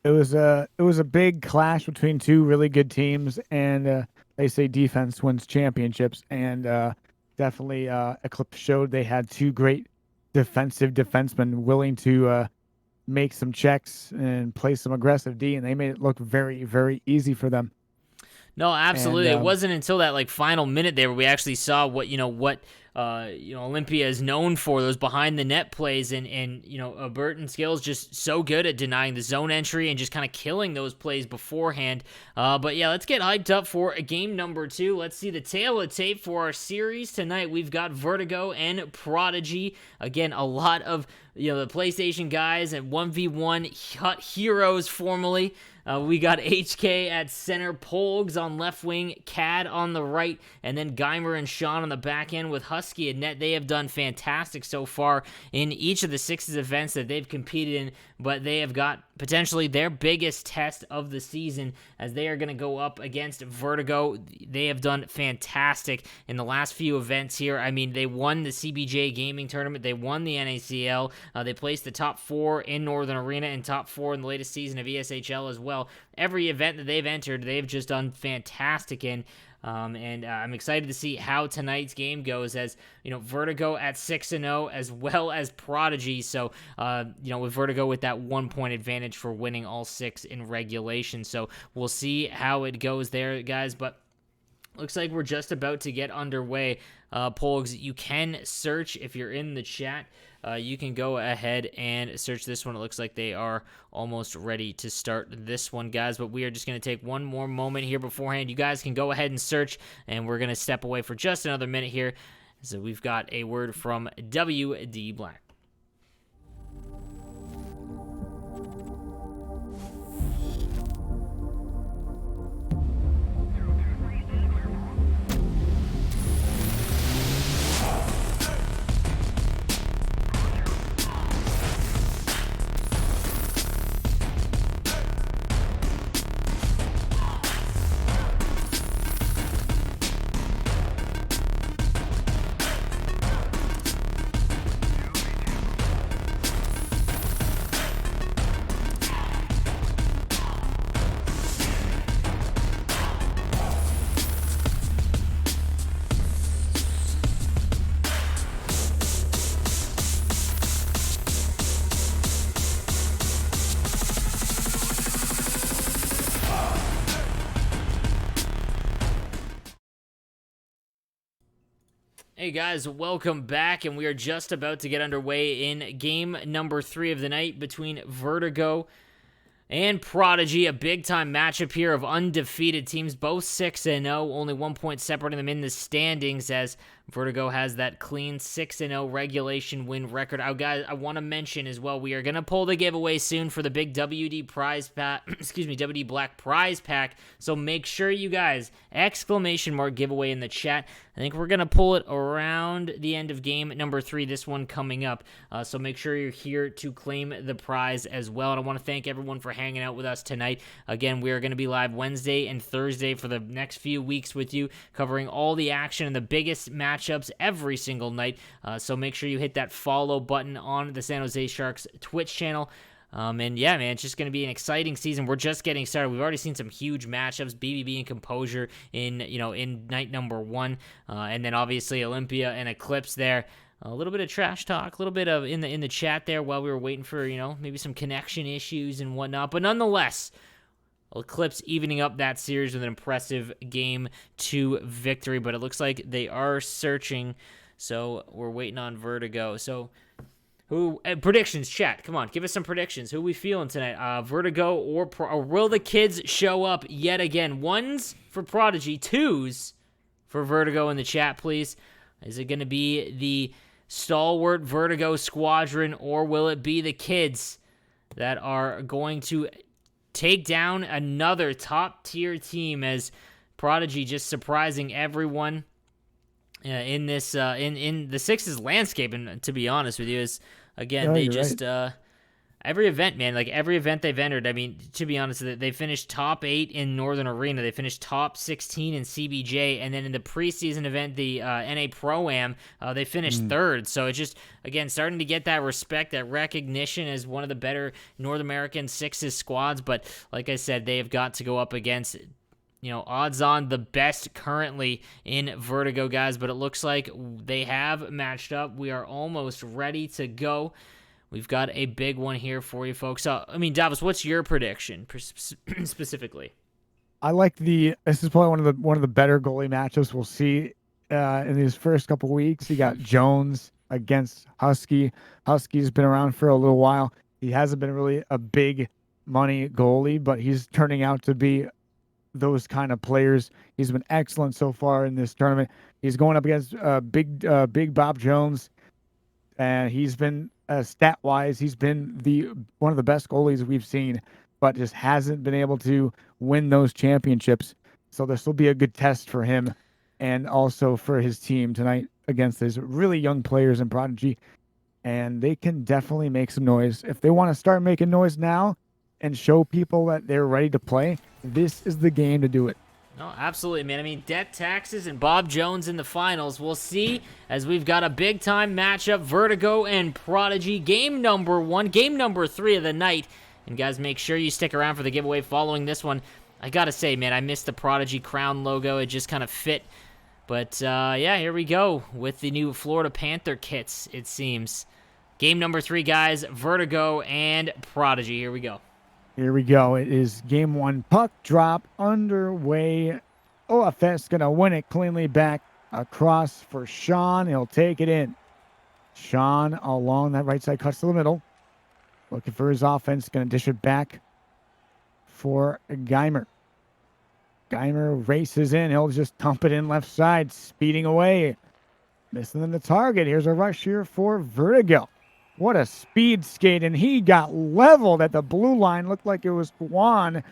It was a big clash between 2 really good teams, and they say defense wins championships, and definitely Eclipse showed they had 2 great defensemen willing to make some checks and play some aggressive D, and they made it look very, very easy for them. No, absolutely. And, It wasn't until that like final minute there where we actually saw what Olympia is known for, those behind the net plays, and Burton Skills just so good at denying the zone entry and just kind of killing those plays beforehand. But yeah, let's get hyped up for game number 2. Let's see the tail of tape for our series tonight. We've got Vertigo and Prodigy. Again, a lot of the PlayStation guys and 1v1 Hut Heroes formerly. We got HK at center, Polgs on left wing, Cad on the right, and then Geimer and Sean on the back end with Husky and net. They have done fantastic so far in each of the 6 events that they've competed in, but they have got potentially their biggest test of the season as they are going to go up against Vertigo. They have done fantastic in the last few events here. I mean, they won the CBJ Gaming Tournament. They won the NACL. They placed the top 4 in Northern Arena and top 4 in the latest season of ESHL as well. Every event that they've entered, they've just done fantastic in. And I'm excited to see how tonight's game goes, as Vertigo at 6-0 as well as Prodigy. So with Vertigo with that 1-point advantage for winning all 6 in regulation. So we'll see how it goes there, guys. But looks like we're just about to get underway. Polgs, you can search if you're in the chat. You can go ahead and search this one. It looks like they are almost ready to start this one, guys. But we are just going to take one more moment here beforehand. You guys can go ahead and search, and we're going to step away for just another minute here. So we've got a word from WD Black. Hey guys, welcome back, and we are just about to get underway in game number 3 of the night between Vertigo and Prodigy. A big-time matchup here of undefeated teams, both 6-0, only 1 point separating them in the standings, as Vertigo has that clean 6-0 regulation win record. Guys, I want to mention as well, we are going to pull the giveaway soon for the big WD prize pack, WD Black prize pack. So make sure you guys, ! giveaway in the chat. I think we're going to pull it around the end of game number 3, this one coming up. So make sure you're here to claim the prize as well. And I want to thank everyone for hanging out with us tonight. Again, we are going to be live Wednesday and Thursday for the next few weeks with you, covering all the action and the biggest matchups every single night. So make sure you hit that follow button on the San Jose Sharks Twitch channel. And yeah, man, it's just going to be an exciting season. We're just getting started. We've already seen some huge matchups, BBB and Composure in night number 1, and then obviously Olympia and Eclipse there. A little bit of trash talk, a little bit of in the chat there while we were waiting for maybe some connection issues and whatnot. But nonetheless, Eclipse evening up that series with an impressive Game 2 victory. But it looks like they are searching, so we're waiting on Vertigo. So. Predictions, chat. Come on, give us some predictions. Who are we feeling tonight? Vertigo or will the kids show up yet again? 1s for Prodigy, 2s for Vertigo in the chat, please. Is it going to be the stalwart Vertigo squadron, or will it be the kids that are going to take down another top-tier team, as Prodigy just surprising everyone in this in the Sixes landscape? And to be honest with you, is again they just every event, man, like every event they've entered, I mean, to be honest, they finished top 8 in Northern Arena, they finished top 16 in CBJ, and then in the preseason event, the NA Pro-Am, they finished 3rd. So it's just, again, starting to get that respect, that recognition as one of the better North American Sixes squads. But like I said, they have got to go up against odds on the best currently in Vertigo, guys. But it looks like they have matched up. We are almost ready to go. We've got a big one here for you folks. So, I mean, Davos, what's your prediction specifically? I like this is probably one of the better goalie matchups we'll see in these first couple weeks. You got Jones against Husky. Husky's been around for a little while. He hasn't been really a big money goalie, but he's turning out to be those kind of players. He's been excellent so far in this tournament. He's going up against big Bob Jones, and he's been stat wise, he's been the one of the best goalies we've seen, but just hasn't been able to win those championships. So this will be a good test for him, and also for his team tonight against these really young players in Prodigy, and they can definitely make some noise if they want to start making noise now and show people that they're ready to play. This is the game to do it. No, absolutely, man. I mean, Debt Taxes and Bob Jones in the finals. We'll see, as we've got a big-time matchup, Vertigo and Prodigy. Game number 1, game number 3 of the night. And guys, make sure you stick around for the giveaway following this one. I gotta say, man, I missed the Prodigy crown logo. It just kind of fit. But, yeah, here we go with the new Florida Panther kits, it seems. Game number 3, guys, Vertigo and Prodigy. Here we go. Here we go. It is game 1. Puck drop underway. OFS going to win it cleanly back across for Sean. He'll take it in. Sean along that right side, cuts to the middle. Looking for his offense. Going to dish it back for Geimer. Geimer races in. He'll just dump it in left side, speeding away. Missing the target. Here's a rush here for Vertigo. What a speed skate, and he got leveled at the blue line. Looked like it was Guan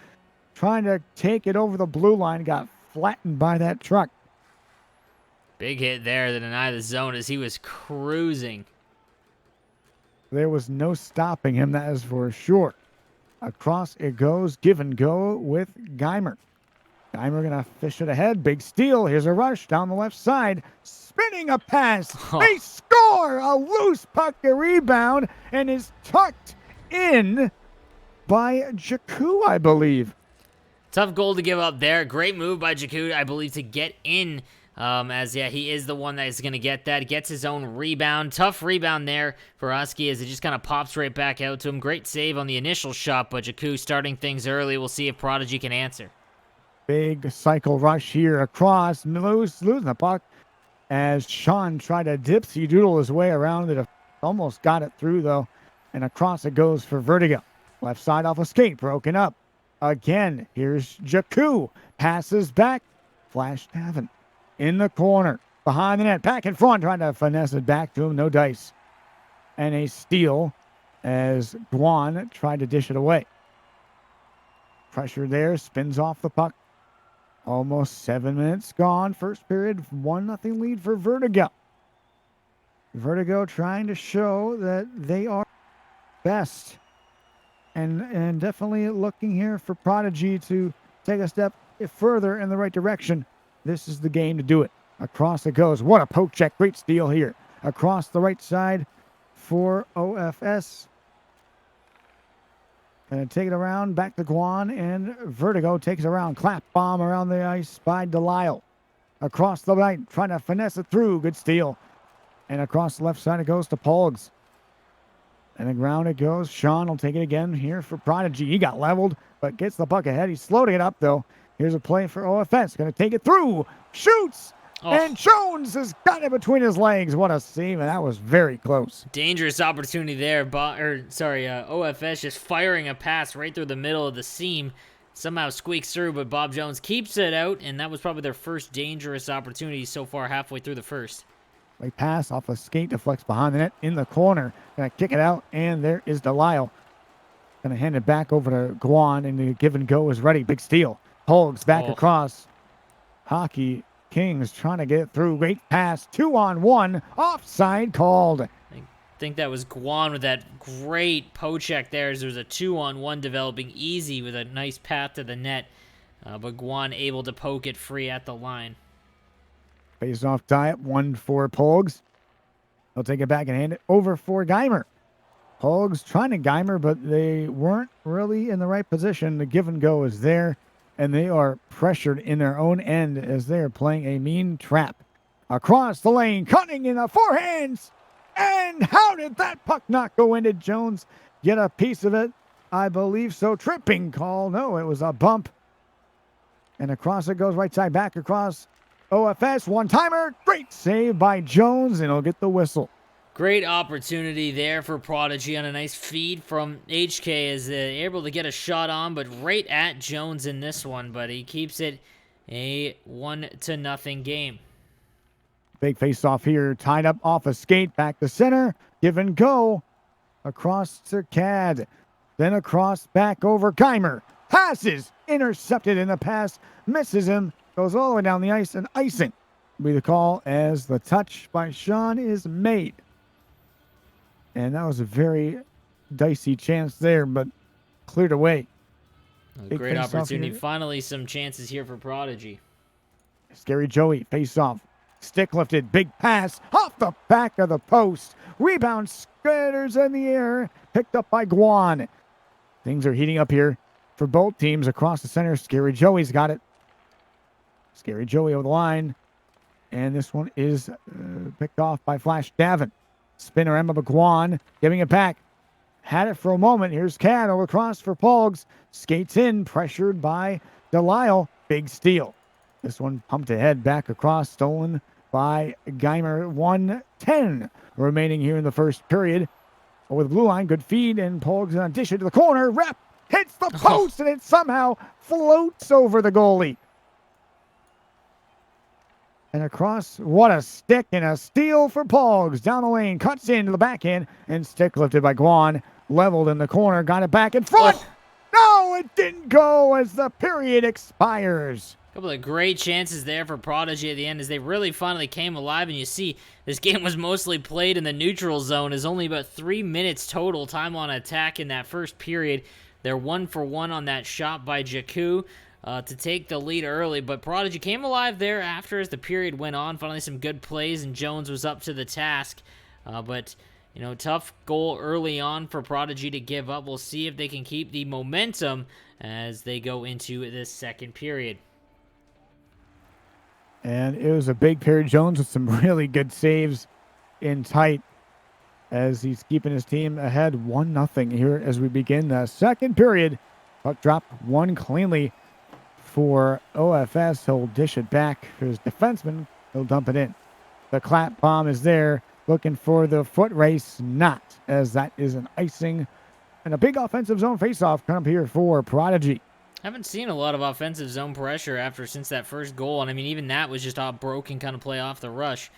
trying to take it over the blue line. Got flattened by that truck. Big hit there to deny the zone as he was cruising. There was no stopping him, that is for sure. Across it goes, give and go with Geimer. Geimer going to fish it ahead. Big steal. Here's a rush down the left side. Spinning a pass. Oh. They score. A loose puck, a rebound, and is tucked in by Jakku, I believe. Tough goal to give up there. Great move by Jakku, I believe, to get in. Yeah, he is the one that is going to get that. Gets his own rebound. Tough rebound there for Husky as it just kind of pops right back out to him. Great save on the initial shot, but Jakku starting things early. We'll see if Prodigy can answer. Big cycle rush here across. Losing the puck as Sean tried to dipsy doodle his way around it. Almost got it through, though. And across it goes for Vertigo. Left side off a skate, broken up. Again, here's Jakku. Passes back. Flash Tavin in the corner. Behind the net. Back in front, trying to finesse it back to him. No dice. And a steal as Guan tried to dish it away. Pressure there. Spins off the puck. Almost 7 minutes gone. First period, 1-0 lead for Vertigo. Vertigo trying to show that they are best. And definitely looking here for Prodigy to take a step further in the right direction. This is the game to do it. Across it goes. What a poke check. Great steal here. Across the right side for OFS. Going to take it around, back to Guan, and Vertigo takes it around. Clap bomb around the ice by Delisle. Across the right, trying to finesse it through. Good steal. And across the left side, it goes to Polgs. And the ground it goes. Sean will take it again here for Prodigy. He got leveled, but gets the puck ahead. He's slow to get up, though. Here's a play for OFS. Going to take it through. Shoots! Oh. And Jones has got it between his legs. What a save, and that was very close. Dangerous opportunity there. OFS just firing a pass right through the middle of the seam. Somehow squeaks through, but Bob Jones keeps it out, and that was probably their first dangerous opportunity so far halfway through the first. They pass off a skate, deflects behind the net in the corner. Gonna kick it out, and there is Delisle. Gonna hand it back over to Guan, and the give and go is ready. Big steal. Polgs back across. Hockey Kings trying to get it through. Great pass. 2-on-1. Offside called. I think that was Guan with that great poke check there as there was a 2-on-1 developing easy with a nice path to the net. But Guan able to poke it free at the line. Face off tie up. 1 for Polgs. He'll take it back and hand it over for Geimer. Polgs trying to Geimer, but they weren't really in the right position. The give and go is there, and they are pressured in their own end as they are playing a mean trap. Across the lane, cutting in the forehands. And how did that puck not go in? Did Jones get a piece of it? I believe so. Tripping call. No, it was a bump. And across it goes, right side back across. OFS, one-timer. Great save by Jones, and he'll get the whistle. Great opportunity there for Prodigy on a nice feed from HK as they're able to get a shot on, but right at Jones in this one, but he keeps it a 1-0 game. Big face-off here, tied up off a skate, back to center, give and go. Across to Cad, then across, back over Geimer. Passes, intercepted in the pass, misses him, goes all the way down the ice, and icing will be the call as the touch by Sean is made. And that was a very dicey chance there, but cleared away. A Big great face-off opportunity. here. Finally, some chances here for Prodigy. Scary Joey, face off. Stick lifted, big pass off the back of the post. Rebound skitters in the air, picked up by Guan. Things are heating up here for both teams across the center. Scary Joey's got it. Scary Joey over the line. And this one is picked off by Flash Davin. Spinner Emma Guan giving it back. Had it for a moment. Here's Cad over across for Pogs. Skates in, pressured by Delisle. Big steal. This one pumped ahead, back across, stolen by Geimer. 1:10 remaining here in the first period. Over the blue line, good feed, and Pogs gonna dish it to the corner. Rep hits the post, and it somehow floats over the goalie. And across, what a stick and a steal for Pogs. Down the lane, cuts into the backhand, and stick lifted by Guan. Leveled in the corner, got it back in front. No, it didn't go as the period expires. Couple of great chances there for Prodigy at the end as they really finally came alive, and you see this game was mostly played in the neutral zone. Is only about 3 minutes total time on attack in that first period. They're 1-for-1 on that shot by Jakku to take the lead early, but Prodigy came alive there after as the period went on. Finally some good plays, and Jones was up to the task, but you know, tough goal early on for Prodigy to give up. We'll see if they can keep the momentum as they go into this second period. And it was a big period. Jones with some really good saves in tight as he's keeping his team ahead 1-0 here as we begin the second period. Puck drop one cleanly for OFS. He'll dish it back for his defenseman. He'll dump it in. The clap bomb is there. Looking for the foot race. Not, as that is an icing. And a big offensive zone faceoff come up here for Prodigy. Haven't seen a lot of offensive zone pressure since that first goal, and I mean, even that was just a broken kind of play off the rush.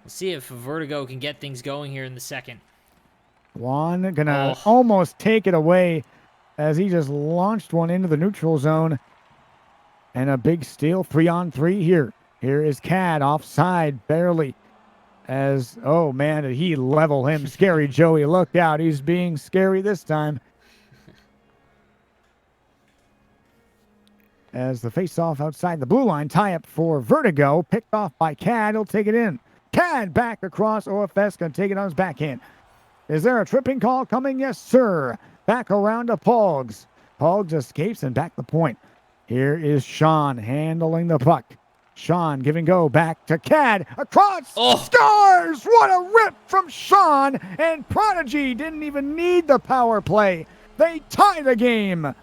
We'll see if Vertigo can get things going here in the second. Juan gonna almost take it away as he just launched one into the neutral zone. And a big steal, 3-on-3 here. Here is Cad offside, barely. As, oh man, did he level him. Scary Joey, look out. He's being scary this time. As the face-off outside the blue line, tie-up for Vertigo, picked off by Cad. He'll take it in. Cad back across. OFS going to take it on his backhand. Is there a tripping call coming? Yes, sir. Back around to Pogs. Pogs escapes and back the point. Here is Sean handling the puck. Sean give and go back to Cad. Across. Scores! What a rip from Sean. And Prodigy didn't even need the power play. They tie the game.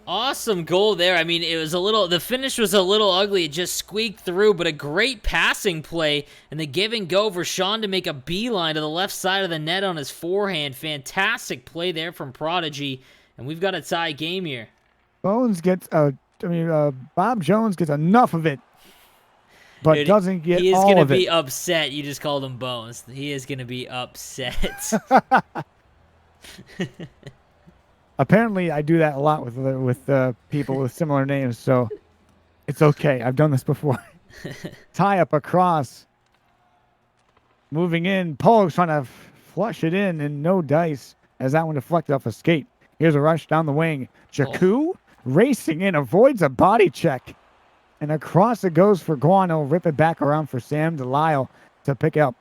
Awesome goal there. I mean, the finish was a little ugly. It just squeaked through, but a great passing play and the give and go for Sean to make a beeline to the left side of the net on his forehand. Fantastic play there from Prodigy, and we've got a tie game here. Bob Jones gets enough of it, but doesn't get all of it. He is going to be upset. You just called him Bones. He is going to be upset. Apparently, I do that a lot with people with similar names, so it's okay. I've done this before. Tie up across. Moving in. Pogue's trying to flush it in, and no dice as that one deflected off a skate. Here's a rush down the wing. Jakku racing in, avoids a body check. And across it goes for Guano. Rip it back around for Sam Delisle to pick up.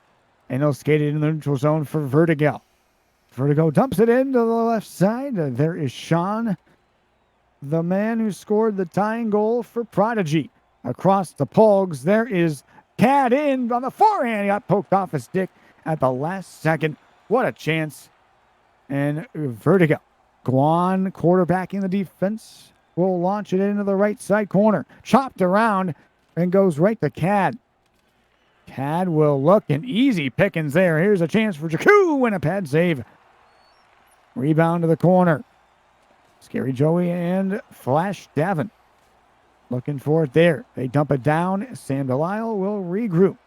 And he'll skate it in the neutral zone for Vertigo. Vertigo dumps it into the left side. There is Sean, the man who scored the tying goal for Prodigy. Across the Pogs, there is Cad in on the forehand. He got poked off his stick at the last second. What a chance. And Vertigo. Guan quarterbacking the defense. will launch it into the right side corner. Chopped around and goes right to Cad. Cad will look, and easy pickings there. Here's a chance for Jakku and a pad save. Rebound to the corner. Scary Joey and Flash Davin looking for it there. They dump it down. Sam Delisle will regroup.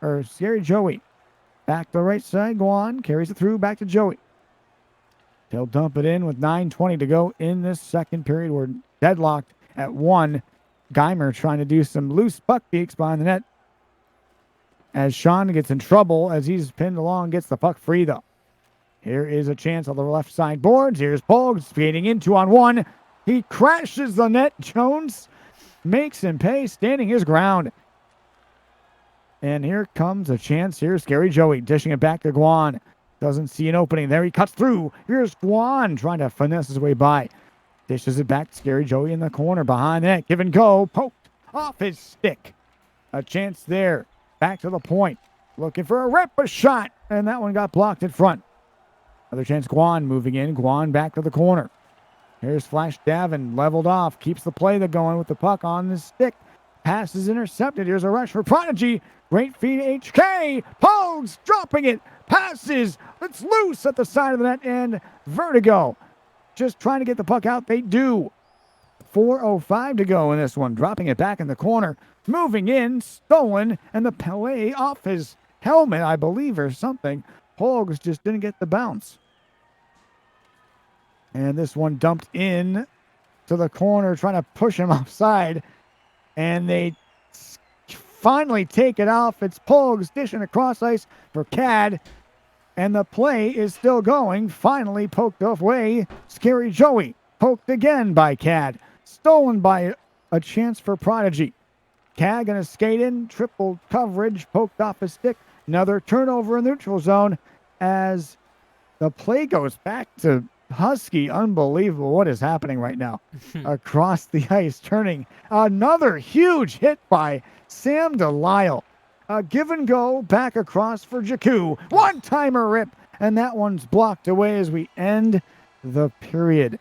Or Scary Joey. Back to the right side. Guan carries it through. Back to Joey. He'll dump it in with 9:20 to go in this second period. We're deadlocked at 1. Geimer trying to do some loose puck peeks behind the net. As Sean gets in trouble as he's pinned along, gets the puck free though. Here is a chance on the left side boards. Here's Pogue skating in 2-on-1. He crashes the net. Jones makes him pay, standing his ground. And here comes a chance. Here's Scary Joey dishing it back to Guan. Doesn't see an opening there. He cuts through. Here's Guan trying to finesse his way by. Dishes it back to Scary Joey in the corner behind the net. Give and go. Poked off his stick. A chance there. Back to the point. Looking for a rip, a shot. And that one got blocked in front. Another chance. Guan moving in. Guan back to the corner. Here's Flash Davin. Leveled off. Keeps the play going with the puck on the stick. Pass is intercepted. Here's a rush for Prodigy. Great feed HK. Pogues dropping it. Passes. It's loose at the side of the net. And Vertigo just trying to get the puck out. They do. 4:05 to go in this one. Dropping it back in the corner. Moving in. Stolen. And the play off his helmet, I believe, or something. Pogues just didn't get the bounce. And this one dumped in to the corner, trying to push him offside. And they finally take it off. It's Pogues dishing across ice for Cad. And the play is still going. Finally poked away. Scary Joey. Poked again by Cad. Stolen by a chance for Prodigy. Cad going to skate in. Triple coverage. Poked off his stick. Another turnover in neutral zone as the play goes back to Husky. Unbelievable what is happening right now across the ice. Turning another huge hit by Sam Delisle. A give and go back across for Jakku. One-timer rip, and that one's blocked away as we end the period.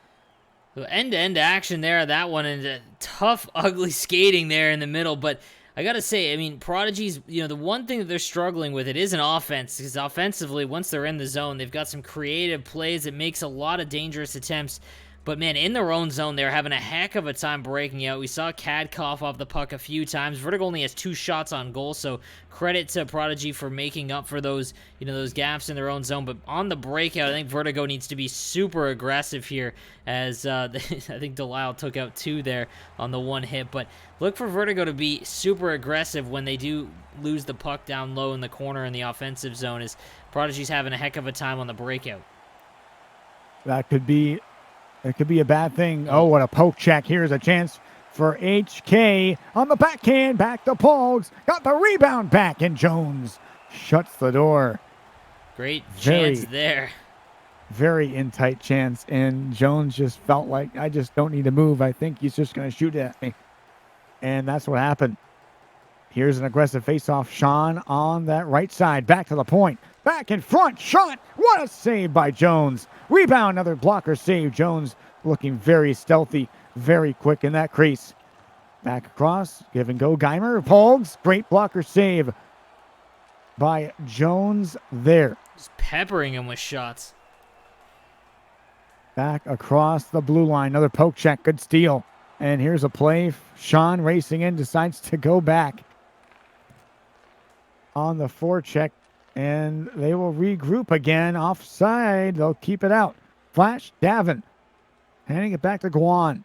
So end-to-end action there, that one, and tough, ugly skating there in the middle, but I gotta say, I mean, Prodigy's, the one thing that they're struggling with, it is an offense, because offensively, once they're in the zone, they've got some creative plays that makes a lot of dangerous attempts, but man, in their own zone, they're having a heck of a time breaking out. We saw Cad cough off the puck a few times. Vertigo only has 2 shots on goal, so credit to Prodigy for making up for those, those gaps in their own zone, but on the breakout, I think Vertigo needs to be super aggressive here, as I think Delisle took out 2 there on the one hit, but look for Vertigo to be super aggressive when they do lose the puck down low in the corner in the offensive zone, as Prodigy's having a heck of a time on the breakout. It could be a bad thing. Oh, what a poke check. Here's a chance for HK on the backhand. Back to Pogues. Got the rebound back, and Jones shuts the door. Great chance there. Very in tight chance, and Jones just felt like, I just don't need to move. I think he's just going to shoot at me. And that's what happened. Here's an aggressive faceoff. Sean on that right side. Back to the point. Back in front. Shot. What a save by Jones. Rebound. Another blocker save. Jones looking very stealthy, very quick in that crease. Back across. Give and go. Geimer. Pogues. Great blocker save by Jones there. Just peppering him with shots. Back across the blue line. Another poke check. Good steal. And here's a play. Sean racing in. Decides to go back on the forecheck. And they will regroup again. Offside. They'll keep it out. Flash Davin. Handing it back to Guan.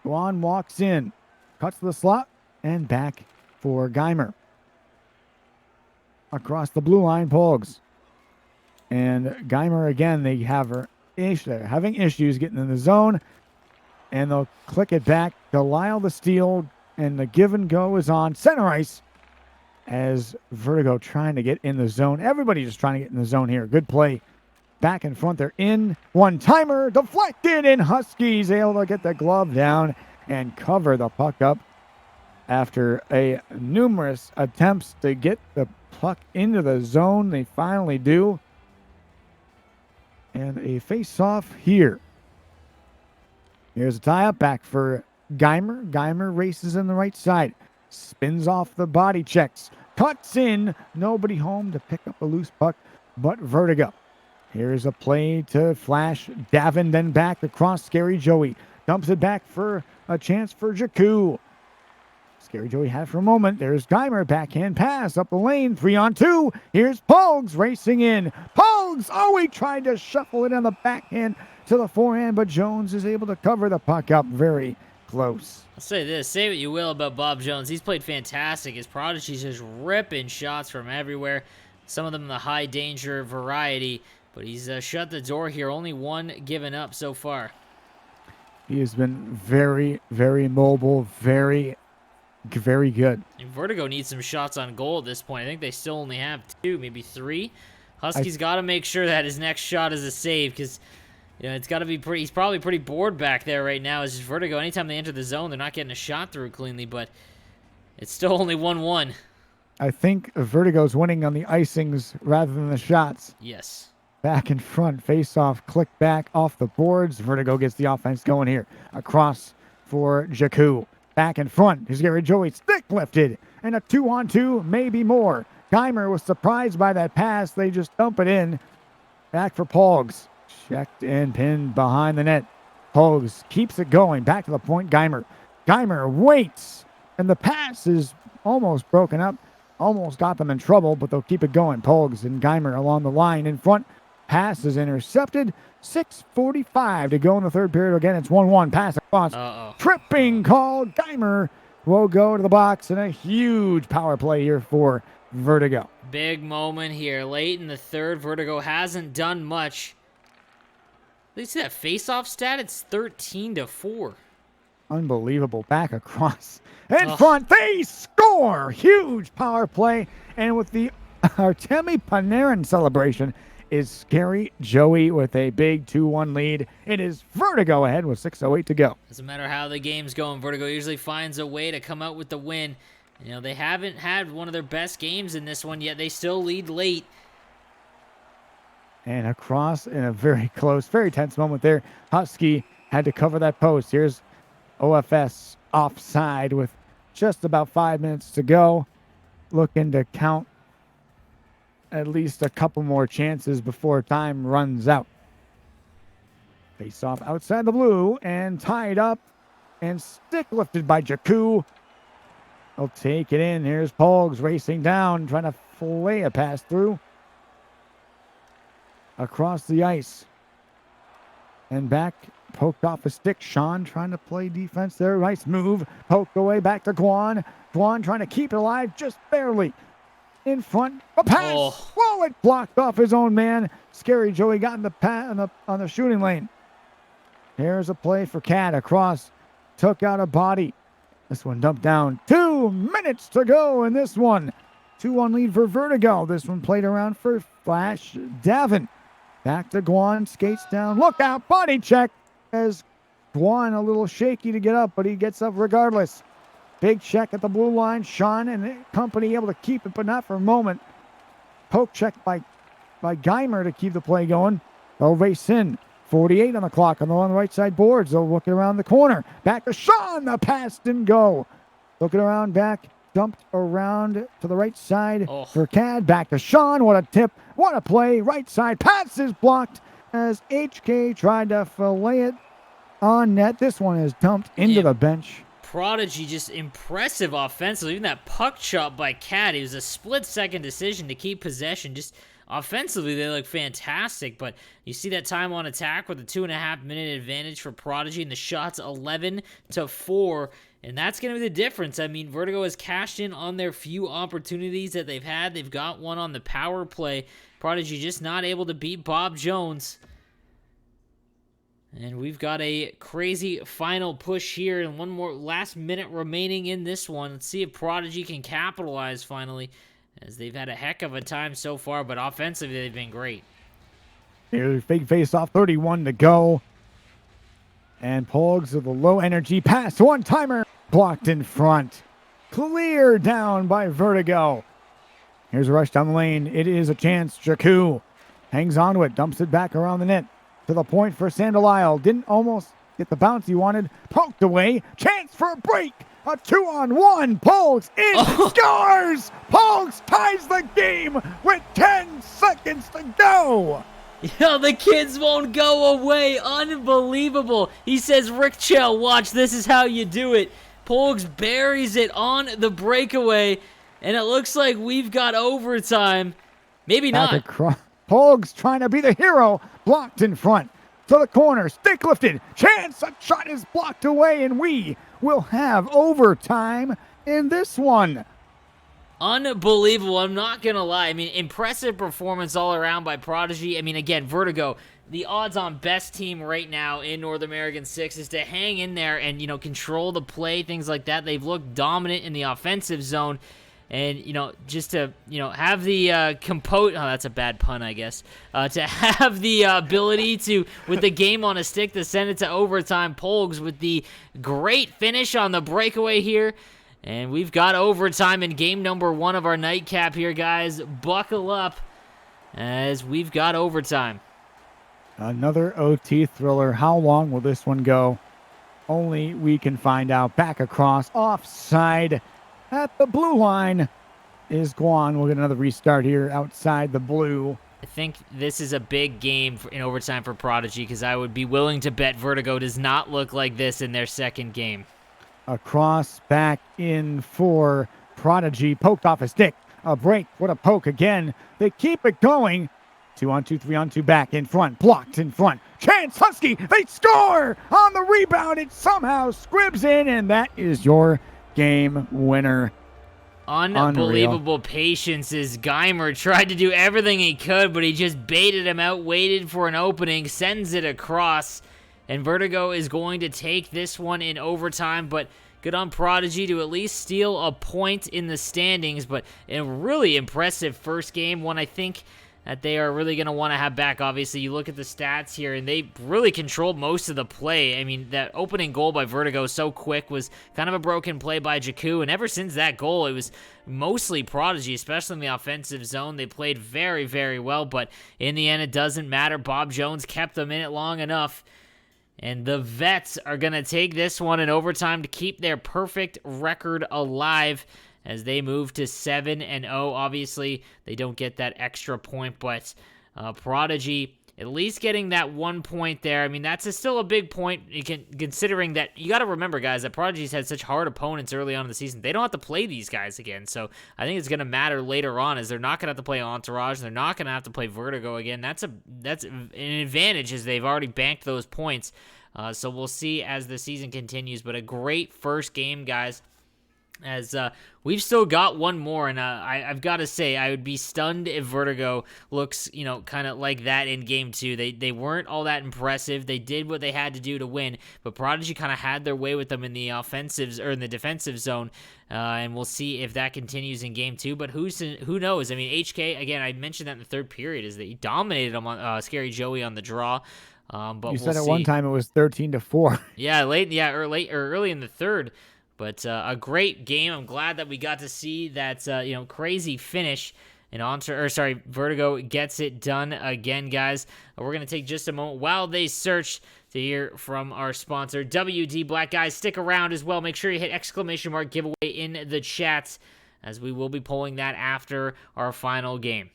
Guan walks in. Cuts the slot. And back for Geimer. Across the blue line, Pogues. And Geimer again, they're having issues getting in the zone. And they'll click it back. Delisle the steal. And the give and go is on center ice. As Vertigo trying to get in the zone. Everybody just trying to get in the zone here. Good play. Back in front. They're in. One-timer. Deflected. And Huskies able to get the glove down and cover the puck up. After numerous attempts to get the puck into the zone, they finally do. And a face-off here. Here's a tie-up back for Geimer. Geimer races in the right side. Spins off the body checks. Cuts in. Nobody home to pick up a loose puck, but Vertigo. Here's a play to flash Davin, then back across Scary Joey. Dumps it back for a chance for Jakku. Scary Joey had it for a moment. There's Geimer, backhand pass up the lane, 3-on-2. Here's Pogues racing in. Pogues! Oh, he tried to shuffle it on the backhand to the forehand, but Jones is able to cover the puck up very close. I'll say this, say what you will about Bob Jones. He's played fantastic. His Prodigy's just ripping shots from everywhere. Some of them the high danger variety, but he's shut the door here. Only one given up so far. He has been very, very mobile, very good. And Vertigo needs some shots on goal at this point. I think they still only have 2, maybe 3. Husky's got to make sure that his next shot is a save because, you know, it's got to be pretty. He's probably pretty bored back there right now. It's just Vertigo. Anytime they enter the zone, they're not getting a shot through cleanly, but it's still only 1-1. I think Vertigo's winning on the icings rather than the shots. Yes. Back in front, face-off, click back off the boards. Vertigo gets the offense going here. Across for Jakku. Back in front, here's Gary Joey, stick lifted, and a 2-on-2, maybe more. Geimer was surprised by that pass. They just dump it in. Back for Pogues. Checked and pinned behind the net. Pogues keeps it going. Back to the point, Geimer. Geimer waits, and the pass is almost broken up. Almost got them in trouble, but they'll keep it going. Pogues and Geimer along the line in front. Pass is intercepted. 6:45 to go in the third period. Again, it's 1-1. Pass across. Tripping call. Geimer will go to the box, and a huge power play here for Vertigo. Big moment here. Late in the third, Vertigo hasn't done much. You see that face-off stat? It's 13-4. Unbelievable. Back across. In front. They score. Huge power play. And with the Artemi Panarin celebration is Scary Joey with a big 2-1 lead. It is Vertigo ahead with 6:08 to go. Doesn't matter how the game's going, Vertigo usually finds a way to come out with the win. You know, they haven't had one of their best games in this one yet. They still lead late. And across in a very close, very tense moment there. Husky had to cover that post. Here's OFS offside with just about 5 minutes to go. Looking to count at least a couple more chances before time runs out. Face off outside the blue and tied up and stick lifted by Jakku. He'll take it in. Here's Pogues racing down, trying to fillet a pass through. Across the ice. And back, poked off a stick. Sean trying to play defense there. Nice move. Poked away back to Guan. Guan trying to keep it alive just barely. In front, a pass. Whoa, it blocked off his own man. Scary Joey got in the on the shooting lane. Here's a play for Cat across. Took out a body. This one dumped down. 2 minutes to go in this one. 2-1 lead for Vertigo. This one played around for Flash Davin. Back to Guan. Skates down. Look out. Body check. As Guan a little shaky to get up, but he gets up regardless. Big check at the blue line. Sean and company able to keep it, but not for a moment. Poke check by Geimer to keep the play going. They'll race in. 48 on the clock on the right side boards. They'll look around the corner. Back to Sean. The pass didn't go. Looking around back. Dumped around to the right side for Cad. Back to Sean. What a tip. What a play. Right side. Pass is blocked as HK tried to fillet it on net. This one is dumped into the bench. Prodigy just impressive offensively. Even that puck shot by Cat, it was a split-second decision to keep possession. Just offensively, they look fantastic, but you see that time on attack with a 2.5-minute advantage for Prodigy, and the shots 11-4, and that's going to be the difference. I mean, Vertigo has cashed in on their few opportunities that they've had. They've got one on the power play. Prodigy just not able to beat Bob Jones. And we've got a crazy final push here, and one more last minute remaining in this one. Let's see if Prodigy can capitalize finally, as they've had a heck of a time so far, but offensively they've been great. Here's big face-off, 31 to go. And Pogues with a low-energy pass. One-timer blocked in front. Clear down by Vertigo. Here's a rush down the lane. It is a chance. Jakku hangs on to it, dumps it back around the net. To the point for Sandelisle. Didn't get the bounce he wanted. Poked away. Chance for a break. A 2-on-1. Pogues in. Scores. Pogues ties the game with 10 seconds to go. Yo, the kids won't go away. Unbelievable. He says, Rick Chell, watch, this is how you do it. Pogues buries it on the breakaway, and it looks like we've got overtime. Maybe not. Pogues trying to be the hero. Blocked in front. To the corner. Stick lifted. Chance. A shot is blocked away, and we will have overtime in this one. Unbelievable. I'm not going to lie. I mean, impressive performance all around by Prodigy. I mean, again, Vertigo, the odds-on best team right now in North American 6 is to hang in there and, control the play, things like that. They've looked dominant in the offensive zone. And, just to, have the compose... Oh, that's a bad pun, I guess. To have the ability to, with the game on a stick, to send it to overtime. Pogues with the great finish on the breakaway here. And we've got overtime in game number 1 of our nightcap here, guys. Buckle up as we've got overtime. Another OT thriller. How long will this one go? Only we can find out. Back across, offside at the blue line is Guan. We'll get another restart here outside the blue. I think this is a big game in overtime for Prodigy because I would be willing to bet Vertigo does not look like this in their second game. Across, back in for Prodigy. Poked off a stick. A break. What a poke again. They keep it going. 2-on-2, 3-on-2 back in front. Blocked in front. Chance Husky. They score on the rebound. It somehow squibs in, and that is your game winner. Unbelievable patience as Geimer tried to do everything he could, but he just baited him out, waited for an opening, sends it across. And Vertigo is going to take this one in overtime, but good on Prodigy to at least steal a point in the standings. But a really impressive first game, one I think that they are really going to want to have back. Obviously, you look at the stats here, and they really controlled most of the play. I mean, that opening goal by Vertigo so quick was kind of a broken play by Jakku, and ever since that goal, it was mostly Prodigy, especially in the offensive zone. They played very, very well, but in the end, it doesn't matter. Bob Jones kept them in it long enough. And the Vets are going to take this one in overtime to keep their perfect record alive as they move to 7-0. Obviously, they don't get that extra point, but Prodigy at least getting that 1 point there. I mean, that's still a big point, considering that you got to remember, guys, that Prodigy's had such hard opponents early on in the season. They don't have to play these guys again, so I think it's going to matter later on as they're not going to have to play Entourage. They're not going to have to play Vertigo again. That's an advantage as they've already banked those points. So we'll see as the season continues, but a great first game, guys. As we've still got one more, and I've got to say, I would be stunned if Vertigo looks, kind of like that in Game 2. They weren't all that impressive. They did what they had to do to win, but Prodigy kind of had their way with them in the offensive or in the defensive zone, and we'll see if that continues in Game 2. But who knows? I mean, HK, again, I mentioned that in the third period, is that he dominated them on Scary Joey on the draw. But you said at one time it was 13-4. Yeah, early in the third. But a great game. I'm glad that we got to see that crazy finish. And Vertigo gets it done again, guys. We're gonna take just a moment while they search to hear from our sponsor, WD Black. Guys, stick around as well. Make sure you hit ! giveaway in the chat, as we will be pulling that after our final game.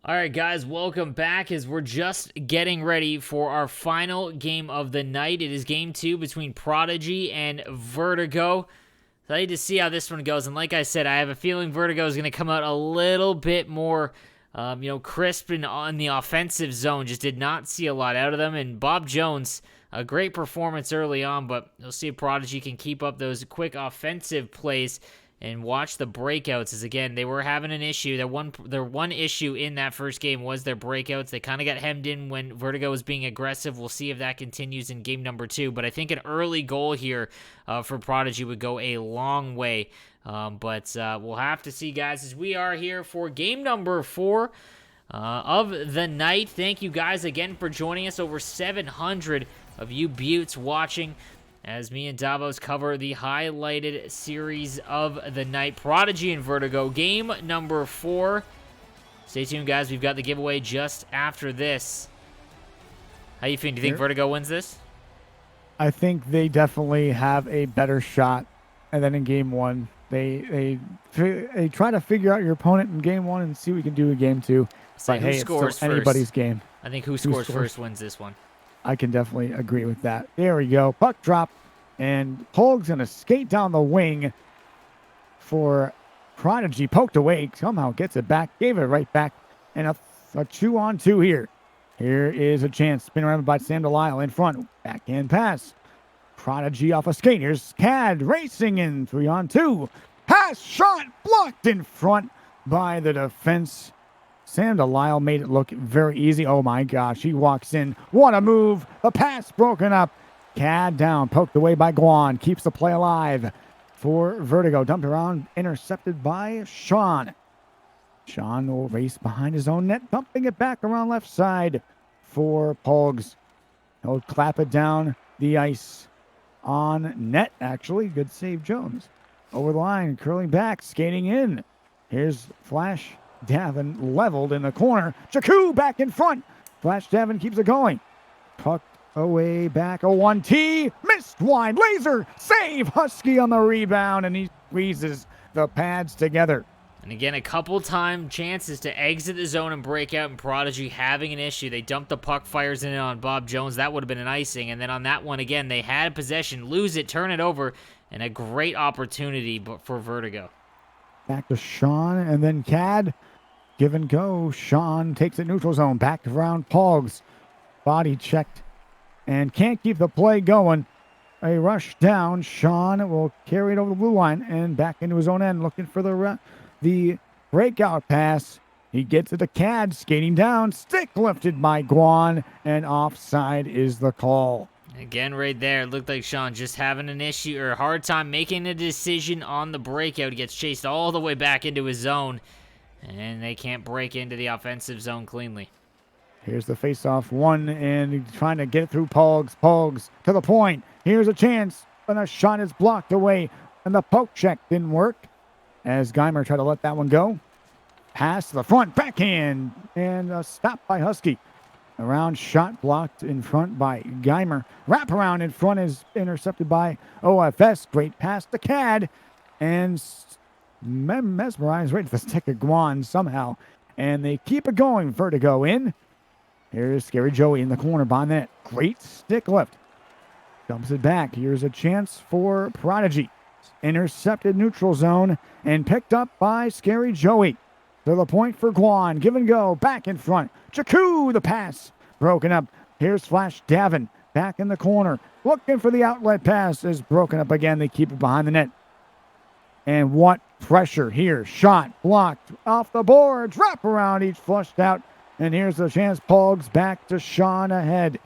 All right, guys, welcome back as we're just getting ready for our final game of the night. It is Game 2 between Prodigy and Vertigo. excited to see how this one goes. And like I said, I have a feeling Vertigo is going to come out a little bit more, crisp and on the offensive zone. Just did not see a lot out of them. And Bob Jones, a great performance early on, but you'll see if Prodigy can keep up those quick offensive plays and watch the breakouts. As again, they were having an issue. Their one issue in that first game was their breakouts. They kind of got hemmed in when Vertigo was being aggressive. We'll see if that continues in game number 2. But I think an early goal here for Prodigy would go a long way. But we'll have to see, guys, as we are here for game number 4 of the night. Thank you guys again for joining us. Over 700 of you Buttes watching as me and Davos cover the highlighted series of the night. Prodigy and Vertigo, game number 4. Stay tuned, guys. We've got the giveaway just after this. How you feeling? Do you think Vertigo wins this? I think they definitely have a better shot. And then in game 1, they try to figure out your opponent in game 1 and see what we can do in game 2. So but who hey, scores it's still first? anybody's game. I think who scores first wins this one. I can definitely agree with that. There we go. Puck drop. And Polg's going to skate down the wing for Prodigy. Poked away. Somehow gets it back. Gave it right back. And a 2-on-2 here. Here is a chance. Spin around by Sam Delisle in front. Backhand pass. Prodigy off a skate. Here's Cad racing in. 3-on-2. Pass shot blocked in front by the defense. Sam Delisle made it look very easy. Oh my gosh, he walks in. What a move. The pass broken up. Cad down, poked away by Guan. Keeps the play alive for Vertigo. Dumped around, intercepted by Sean. Sean will race behind his own net, dumping it back around left side for Polgs. He'll clap it down the ice on net, actually. Good save, Jones. Over the line, curling back, skating in. Here's Flash Davin leveled in the corner. Jakku back in front. Flash Davin keeps it going. Puck away back. A 1T. Missed wide. Laser. Save. Husky on the rebound. And he squeezes the pads together. And again, a couple time chances to exit the zone and break out, and Prodigy having an issue. They dumped the puck, fires in on Bob Jones. That would have been an icing. And then on that one, again, they had possession, lose it, turn it over, and a great opportunity for Vertigo. Back to Sean, and then Cad. Give and go. Sean takes it neutral zone. Back around Pogs. Body checked. And can't keep the play going. A rush down. Sean will carry it over the blue line and back into his own end, looking for the breakout pass. He gets it to Cad, skating down. Stick lifted by Guan, and offside is the call. Again, right there, it looked like Sean just having an issue or a hard time making a decision on the breakout. He gets chased all the way back into his zone, and they can't break into the offensive zone cleanly. Here's the face-off one, and trying to get it through Pogs. Pogs to the point. Here's a chance, and a shot is blocked away, and the poke check didn't work as Geimer tried to let that one go. Pass to the front, backhand, and a stop by Husky. Around shot blocked in front by Geimer. Wraparound in front is intercepted by OFS. Great pass to Cad, and mesmerized right to the stick of Guan somehow. And they keep it going. Vertigo in. Here's Scary Joey in the corner behind that. Great stick lift. Dumps it back. Here's a chance for Prodigy. Intercepted neutral zone and picked up by Scary Joey. To the point for Guan. Give and go. Back in front. Jakku, the pass. Broken up. Here's Flash Davin. Back in the corner. Looking for the outlet pass. Is broken up again. They keep it behind the net. And what pressure here. Shot blocked off the boards. Wrap around. Each flushed out. And here's the chance. Pogs back to Sean ahead.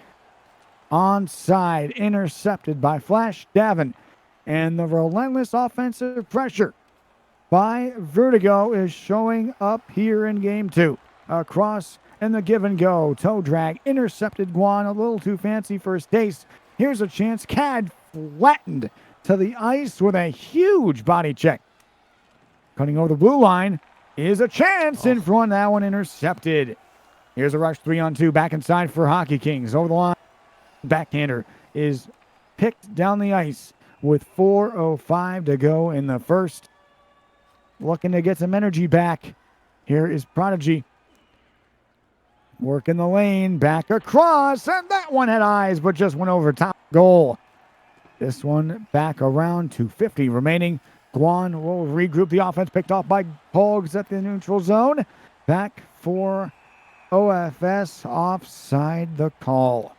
Onside. Intercepted by Flash Davin. And the relentless offensive pressure by Vertigo is showing up here in game 2. Across and the give and go. Toe drag. Intercepted Guan. A little too fancy for his taste. Here's a chance. Cad flattened to the ice with a huge body check. Cutting over the blue line is a chance in front. That one intercepted. Here's a rush 3-on-2 back inside for Hockey Kings. Over the line. Backhander is picked down the ice with 4:05 to go in the first. Looking to get some energy back. Here is Prodigy. Working the lane. Back across. And that one had eyes, but just went over top goal. This one back around 2:50 remaining. Guan will regroup the offense, picked off by Pogs at the neutral zone. Back for OFS, offside the call.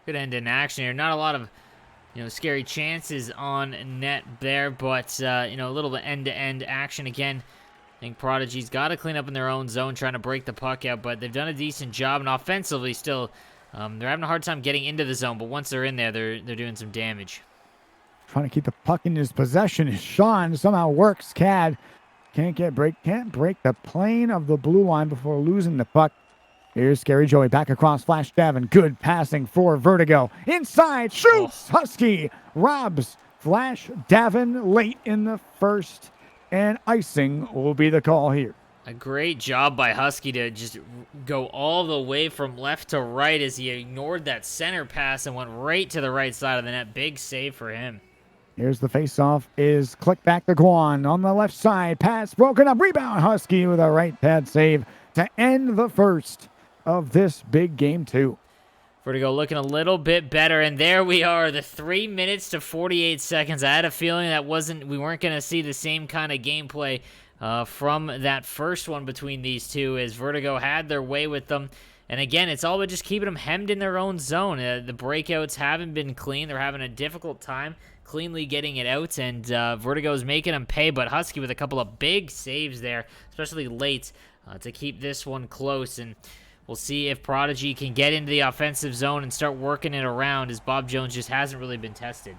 Good end in action here. Not a lot of, scary chances on net there, but, a little bit end-to-end action again. I think Prodigy's got to clean up in their own zone, trying to break the puck out, but they've done a decent job, and offensively still, they're having a hard time getting into the zone, but once they're in there, they're doing some damage. Trying to keep the puck in his possession. Sean somehow works. Cad can't break the plane of the blue line before losing the puck. Here's Scary Joey back across. Flash Davin. Good passing for Vertigo. Inside. Shoots. Husky robs Flash Davin late in the first. And icing will be the call here. A great job by Husky to just go all the way from left to right as he ignored that center pass and went right to the right side of the net. Big save for him. Here's the faceoff. Is click back to Guan on the left side. Pass broken up. Rebound. Husky with a right pad save to end the first of this big game 2. Vertigo looking a little bit better, and there we are, the 3 minutes to 48 seconds. I had a feeling that we weren't going to see the same kind of gameplay from that first one between these two, as Vertigo had their way with them. And again, it's all about just keeping them hemmed in their own zone. The breakouts haven't been clean. They're having a difficult time cleanly getting it out, and Vertigo's making them pay, but Husky with a couple of big saves there, especially late, to keep this one close. And we'll see if Prodigy can get into the offensive zone and start working it around, as Bob Jones just hasn't really been tested.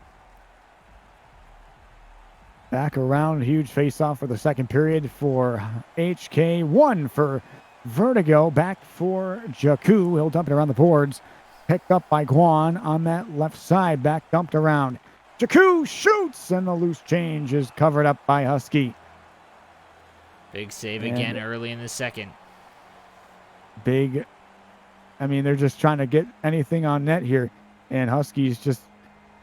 Back around, huge face-off for the second period for HK. 1 for Vertigo. Back for Jakku. He'll dump it around the boards. Picked up by Guan on that left side. Back dumped around. Jakku shoots, and the loose change is covered up by Husky. Big save again early in the second. They're just trying to get anything on net here, and Husky's just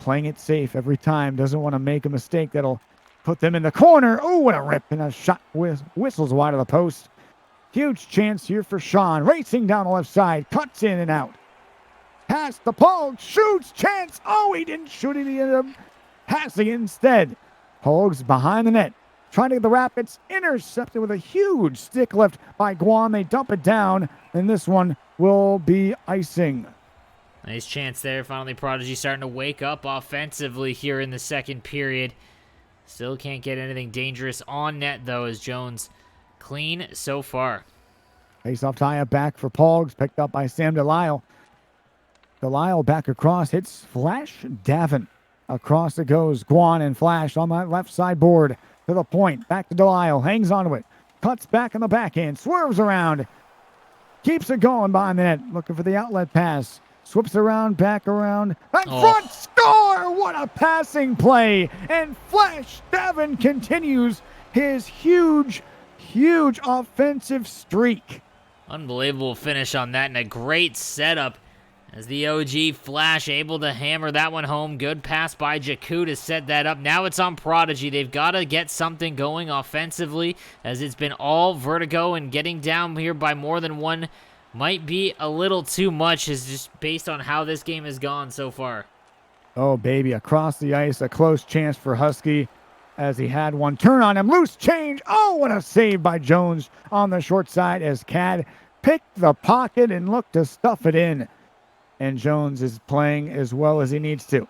playing it safe every time. Doesn't want to make a mistake that'll put them in the corner. Oh, what a rip, and a shot whistles wide of the post. Huge chance here for Sean, racing down the left side, cuts in and out. Pass the Pogue, shoots, chance. Oh, he didn't shoot it. He ended up passing it instead. Pogue's behind the net, trying to get the Rapids, intercepted with a huge stick lift by Guan. They dump it down, and this one will be icing. Nice chance there. Finally, Prodigy starting to wake up offensively here in the second period. Still can't get anything dangerous on net, though, as Jones clean so far. Face-off tie-up back for Pogs, picked up by Sam Delisle. Delisle back across, hits Flash Davin. Across it goes. Guan and Flash on that left side board to the point. Back to Delisle, hangs onto it. Cuts back on the backhand, swerves around. Keeps it going behind the net, looking for the outlet pass. Swips around, back around. Back front, score! What a passing play! And Flash Davin continues his huge offensive streak. Unbelievable finish on that, and a great setup as the OG Flash able to hammer that one home. Good pass by Jakku to set that up. Now it's on Prodigy. They've got to get something going offensively, as it's been all Vertigo, and getting down here by more than one might be a little too much, is just based on how this game has gone so far. Oh, baby, across the ice, a close chance for Husky as he had one turn on him. Loose change. Oh, what a save by Jones on the short side as Cad picked the pocket and looked to stuff it in. And Jones is playing as well as he needs to.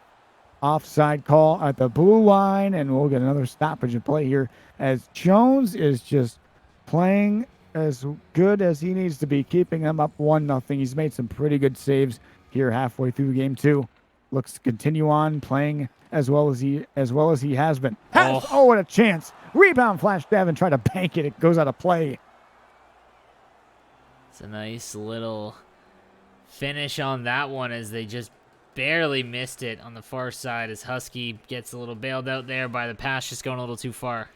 Offside call at the blue line, and we'll get another stoppage in play here as Jones is just playing as good as he needs to be, keeping them up 1-0. He's made some pretty good saves here halfway through game 2. Looks to continue on playing as well as he has been. Oh, what a chance. Rebound, Flash Davin tried to bank it. It goes out of play. It's a nice little finish on that one, as they just barely missed it on the far side, as Husky gets a little bailed out there by the pass just going a little too far.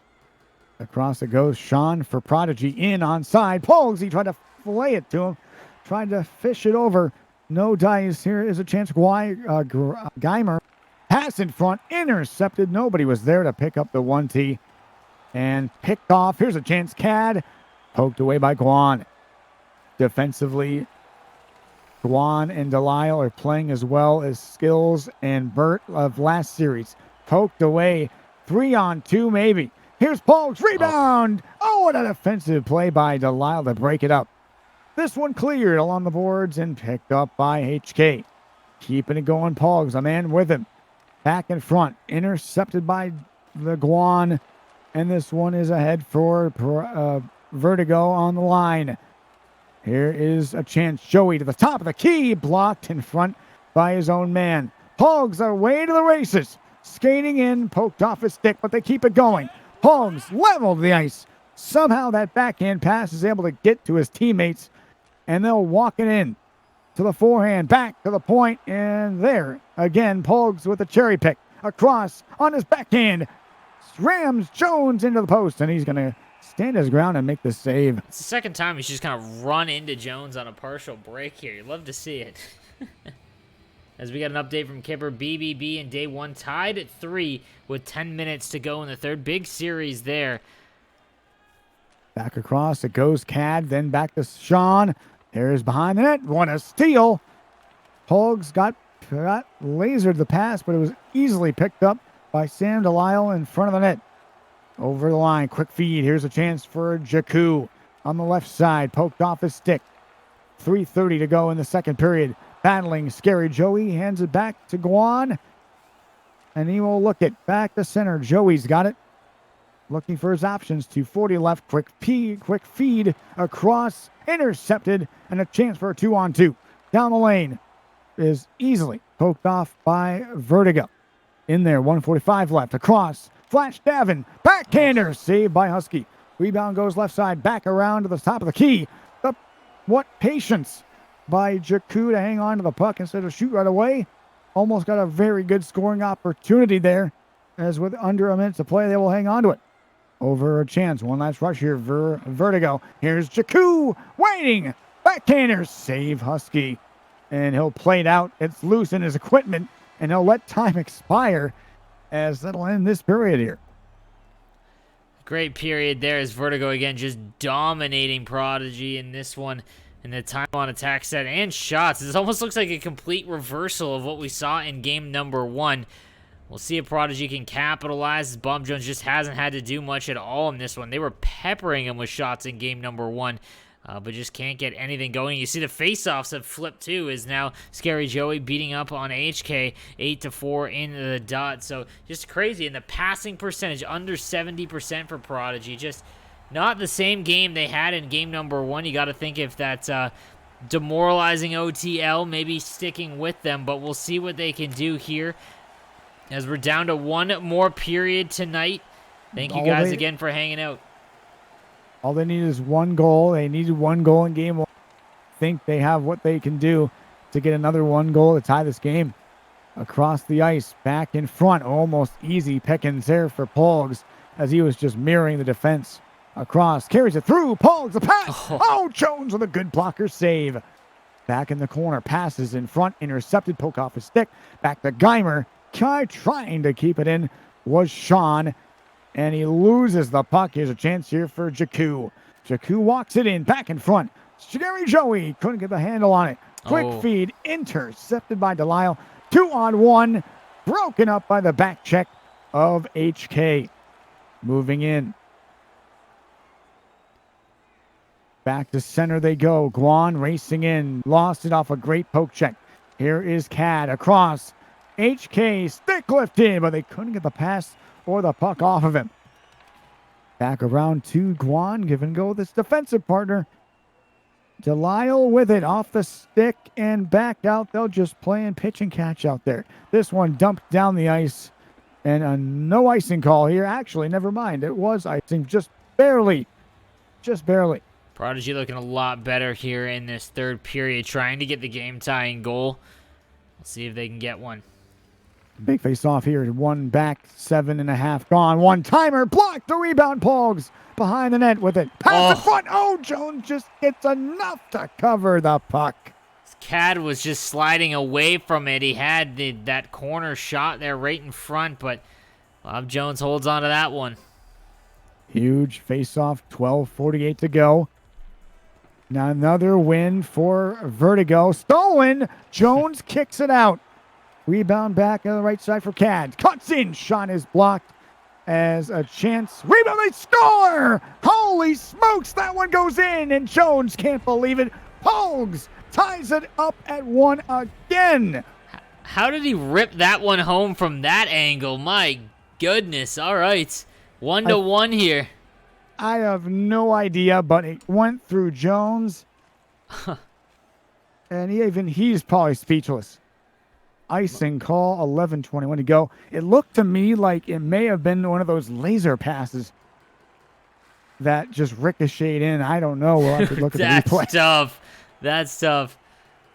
Across it goes. Sean for Prodigy in onside. Pogues, he tried to fillet it to him. Tried to fish it over. No dice. Here is a chance. Geimer. Pass in front. Intercepted. Nobody was there to pick up the 1T. And picked off. Here's a chance. Cad. Poked away by Guan. Defensively, Guan and Delisle are playing as well as Skills and Burt of last series. Poked away. 3-on-2 maybe. Here's Pogues. Rebound. Oh, and a defensive play by Delisle to break it up. This one cleared along the boards and picked up by HK. Keeping it going, Pogues, a man with him. Back in front. Intercepted by the Guan. And this one is ahead for Vertigo on the line. Here is a chance. Joey to the top of the key. Blocked in front by his own man. Pogues are away to the races. Skating in, poked off his stick, but they keep it going. Pogues leveled the ice. Somehow that backhand pass is able to get to his teammates, and they'll walk it in to the forehand, back to the point, and there again, Pogues with a cherry pick across on his backhand. Rams Jones into the post, and he's going to stand his ground and make the save. It's the second time he's just kind of run into Jones on a partial break here. You'd love to see it. As we got an update from Kipper, BBB in day one tied at 3 with 10 minutes to go in the third. Big series there. Back across, it goes Cad, then back to Sean. There's behind the net. What a steal. Pogues got lasered the pass, but it was easily picked up by Sam Delisle in front of the net. Over the line, quick feed. Here's a chance for Jakku on the left side. Poked off his stick. 3:30 to go in the second period. Battling Scary Joey. Hands it back to Guan. And he will look it back to center. Joey's got it. Looking for his options. 2:40 left. Quick feed across. Intercepted. And a chance for a 2-on-2. Down the lane is easily poked off by Vertigo. In there. 1:45 left. Across. Flash Davin. Backhander. Saved by Husky. Rebound goes left side. Back around to the top of the key. What patience by Jakku to hang on to the puck instead of shoot right away. Almost got a very good scoring opportunity there. As with under a minute to play, they will hang on to it. Over a chance. One last rush here for Vertigo. Here's Jakku waiting. Backhander. Save Husky. And he'll play it out. It's loose in his equipment. And he'll let time expire as that'll end this period here. Great period there as Vertigo again just dominating Prodigy in this one. And the time on attack set and shots. This almost looks like a complete reversal of what we saw in game number 1. We'll see if Prodigy can capitalize, as Bomb Jones just hasn't had to do much at all in this one. They were peppering him with shots in game number 1, but just can't get anything going. You see the faceoffs have flipped too, is now Scary Joey beating up on HK 8-4 in the dot. So just crazy. And the passing percentage under 70% for Prodigy. Just not the same game they had in game number 1. You got to think if that's demoralizing OTL, maybe sticking with them, but we'll see what they can do here as we're down to one more period tonight. Thank you guys again for hanging out. All they need is one goal. They needed one goal in game 1. I think they have what they can do to get another one goal to tie this game. Across the ice, back in front, almost easy pickings there for Pogues as he was just mirroring the defense. Across, carries it through, Pogues, the pass. Oh, Jones with a good blocker save. Back in the corner, passes in front, intercepted, poke off his stick. Back to Geimer, trying to keep it in was Sean. And he loses the puck. Here's a chance here for Jakku. Jakku walks it in, back in front. Scary Joey couldn't get the handle on it. Quick feed, intercepted by Delisle. 2-on-1, broken up by the back check of HK. Moving in. Back to center they go. Guan racing in. Lost it off a great poke check. Here is Cad across. HK stick lifted, but they couldn't get the pass or the puck off of him. Back around to Guan. Give and go with his defensive partner. Delisle with it off the stick and back out. They'll just play and pitch and catch out there. This one dumped down the ice. And a no icing call here. Actually, never mind. It was icing just barely. Just barely. Prodigy looking a lot better here in this third period, trying to get the game-tying goal. We'll see if they can get one. Big face-off here. One back, 7.5 gone. One timer, blocked the rebound. Pogues behind the net with it. Pass in front. Oh, Jones just gets enough to cover the puck. Cad was just sliding away from it. He had that corner shot there right in front, but Bob Jones holds on to that one. Huge face-off, 12:48 to go. Now another win for Vertigo. Stolen. Jones kicks it out. Rebound back on the right side for Cad. Cuts in. Shot is blocked. as a chance. Rebound, they score! Holy smokes, that one goes in, and Jones can't believe it. Pogues ties it up at 1 again. How did he rip that one home from that angle? My goodness. All right. 1-1 here. I have no idea, but it went through Jones. And he's probably speechless. Icing call, 11:21 to go. It looked to me like it may have been one of those laser passes that just ricocheted in. I don't know. We'll have to look at the replay. That's tough. That's tough.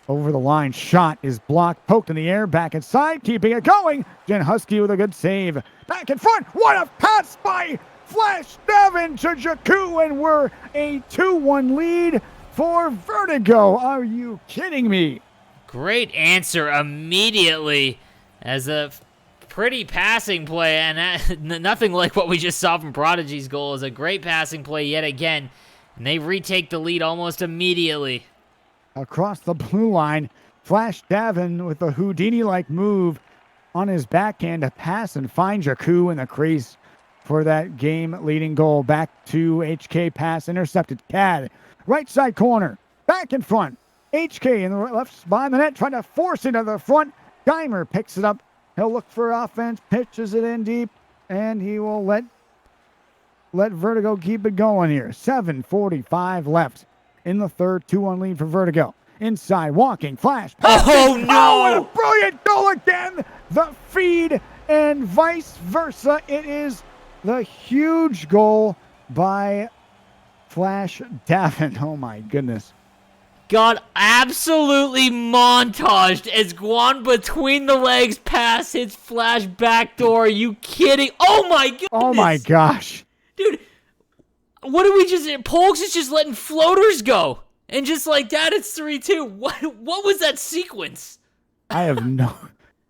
Over the line, shot is blocked, poked in the air, back inside, keeping it going. Jen Husky with a good save. Back in front, what a pass by Flash Devin to Jakku, and we're a 2-1 lead for Vertigo. Are you kidding me? Great answer immediately as a pretty passing play, and nothing like what we just saw from Prodigy's goal. Is a great passing play yet again, and they retake the lead almost immediately. Across the blue line, Flash Davin with a Houdini-like move on his backhand to pass and find Jakku in the crease for that game-leading goal. Back to HK, pass intercepted. CAD, right side corner, back in front. HK in the left behind the net, trying to force it to the front. Geimer picks it up. He'll look for offense, pitches it in deep, and he will let Vertigo keep it going here. 7:45 left in the third. 2-1 lead for Vertigo. Inside, walking, Flash. Oh, no! Oh, what a brilliant goal again! The feed and vice versa. It is the huge goal by Flash Davin. Oh, my goodness. Got absolutely montaged as Guan between the legs pass hits Flash backdoor. Are you kidding? Oh, my goodness! Oh, my gosh. Dude, what did we just... Polks is just letting floaters go. And just like that, it's 3-2. What was that sequence? I have no...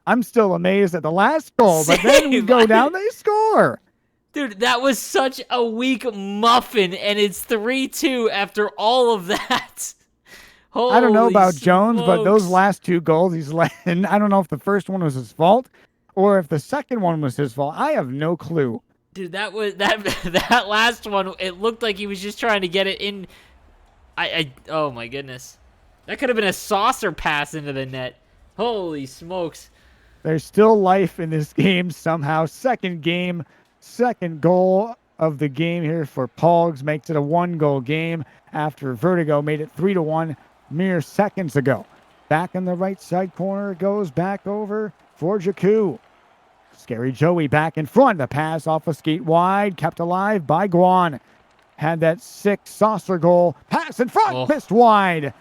I'm still amazed at the last goal, but then we go down, they score. Dude, that was such a weak muffin, and it's 3-2 after all of that. Holy I don't know about Jones, but those smokes. last two goals he's letting, I don't know if the first one was his fault or if the second one was his fault. I have no clue. Dude, that was that last one. It looked like he was just trying to get it in. Oh my goodness, that could have been a saucer pass into the net. Holy smokes! There's still life in this game somehow. Second game, second goal of the game here for Pogs makes it a 1-goal game after Vertigo made it 3-1 mere seconds ago. Back in the right side corner, goes back over for Jakku. Scary Joey back in front. The pass off a skate wide, kept alive by Guan. Had that sick saucer goal. Pass in front, missed wide.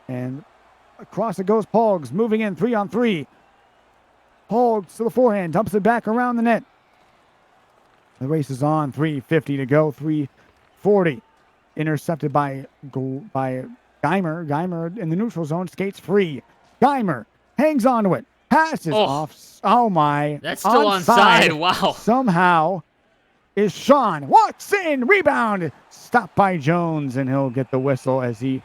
And across it goes Pogs, moving in 3-on-3. Pogs to the forehand, dumps it back around the net. The race is on, 3:50 to go, 3:40. Intercepted by Geimer. Geimer in the neutral zone, skates free. Geimer hangs on to it. Passes off. Oh, my. That's still onside. Wow. Somehow is Sean. Walks in. Rebound. Stopped by Jones, and he'll get the whistle as he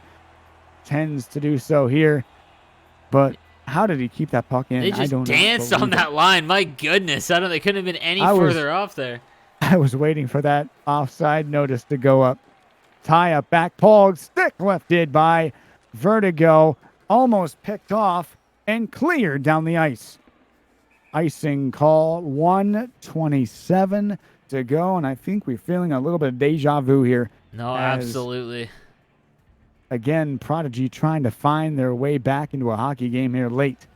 tends to do so here. But how did he keep that puck in? They just danced on that line. My goodness. They couldn't have been any further off there. I was waiting for that offside notice to go up. Tie up back. Pogs stick lifted by Vertigo. Almost picked off and cleared down the ice. Icing call, 1:27 to go. And I think we're feeling a little bit of deja vu here. No, absolutely. Again, Prodigy trying to find their way back into a hockey game here late.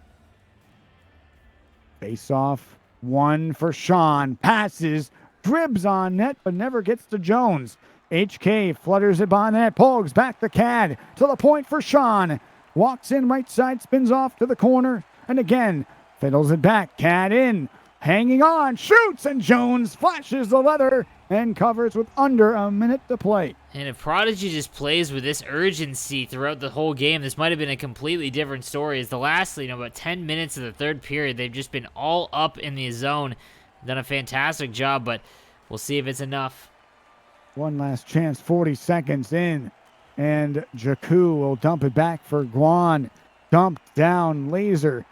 Face off. One for Sean. Passes. Dribs on net, but never gets to Jones. HK flutters it behind the net. Pogs back to CAD. To the point for Sean. Walks in right side, spins off to the corner. And again, fiddles it back. CAD in. Hanging on. Shoots, and Jones flashes the leather and covers with under a minute to play. And if Prodigy just plays with this urgency throughout the whole game, this might have been a completely different story. As the last, about 10 minutes of the third period, they've just been all up in the zone. Done a fantastic job, but we'll see if it's enough. One last chance, 40 seconds in. And Jakku will dump it back for Guan. Dumped down, Laser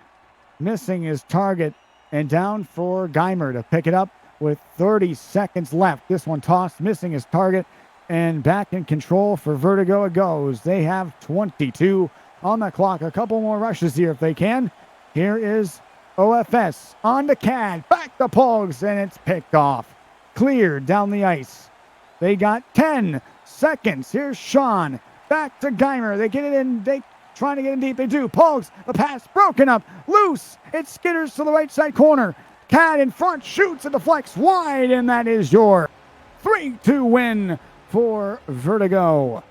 missing his target. And down for Geimer to pick it up with 30 seconds left. This one tossed, missing his target, and back in control for Vertigo it goes. They have 22 on the clock. A couple more rushes here if they can. Here is OFS on to CAD, back to Pogs, and it's picked off. Cleared down the ice. They got 10 seconds. Here's Sean, back to Geimer. They get it in, they trying to get in deep. They do. Pogs, the pass broken up, loose. It skitters to the right side corner. CAD in front, shoots and deflects wide, and that is your 3-2 win for Vertigo.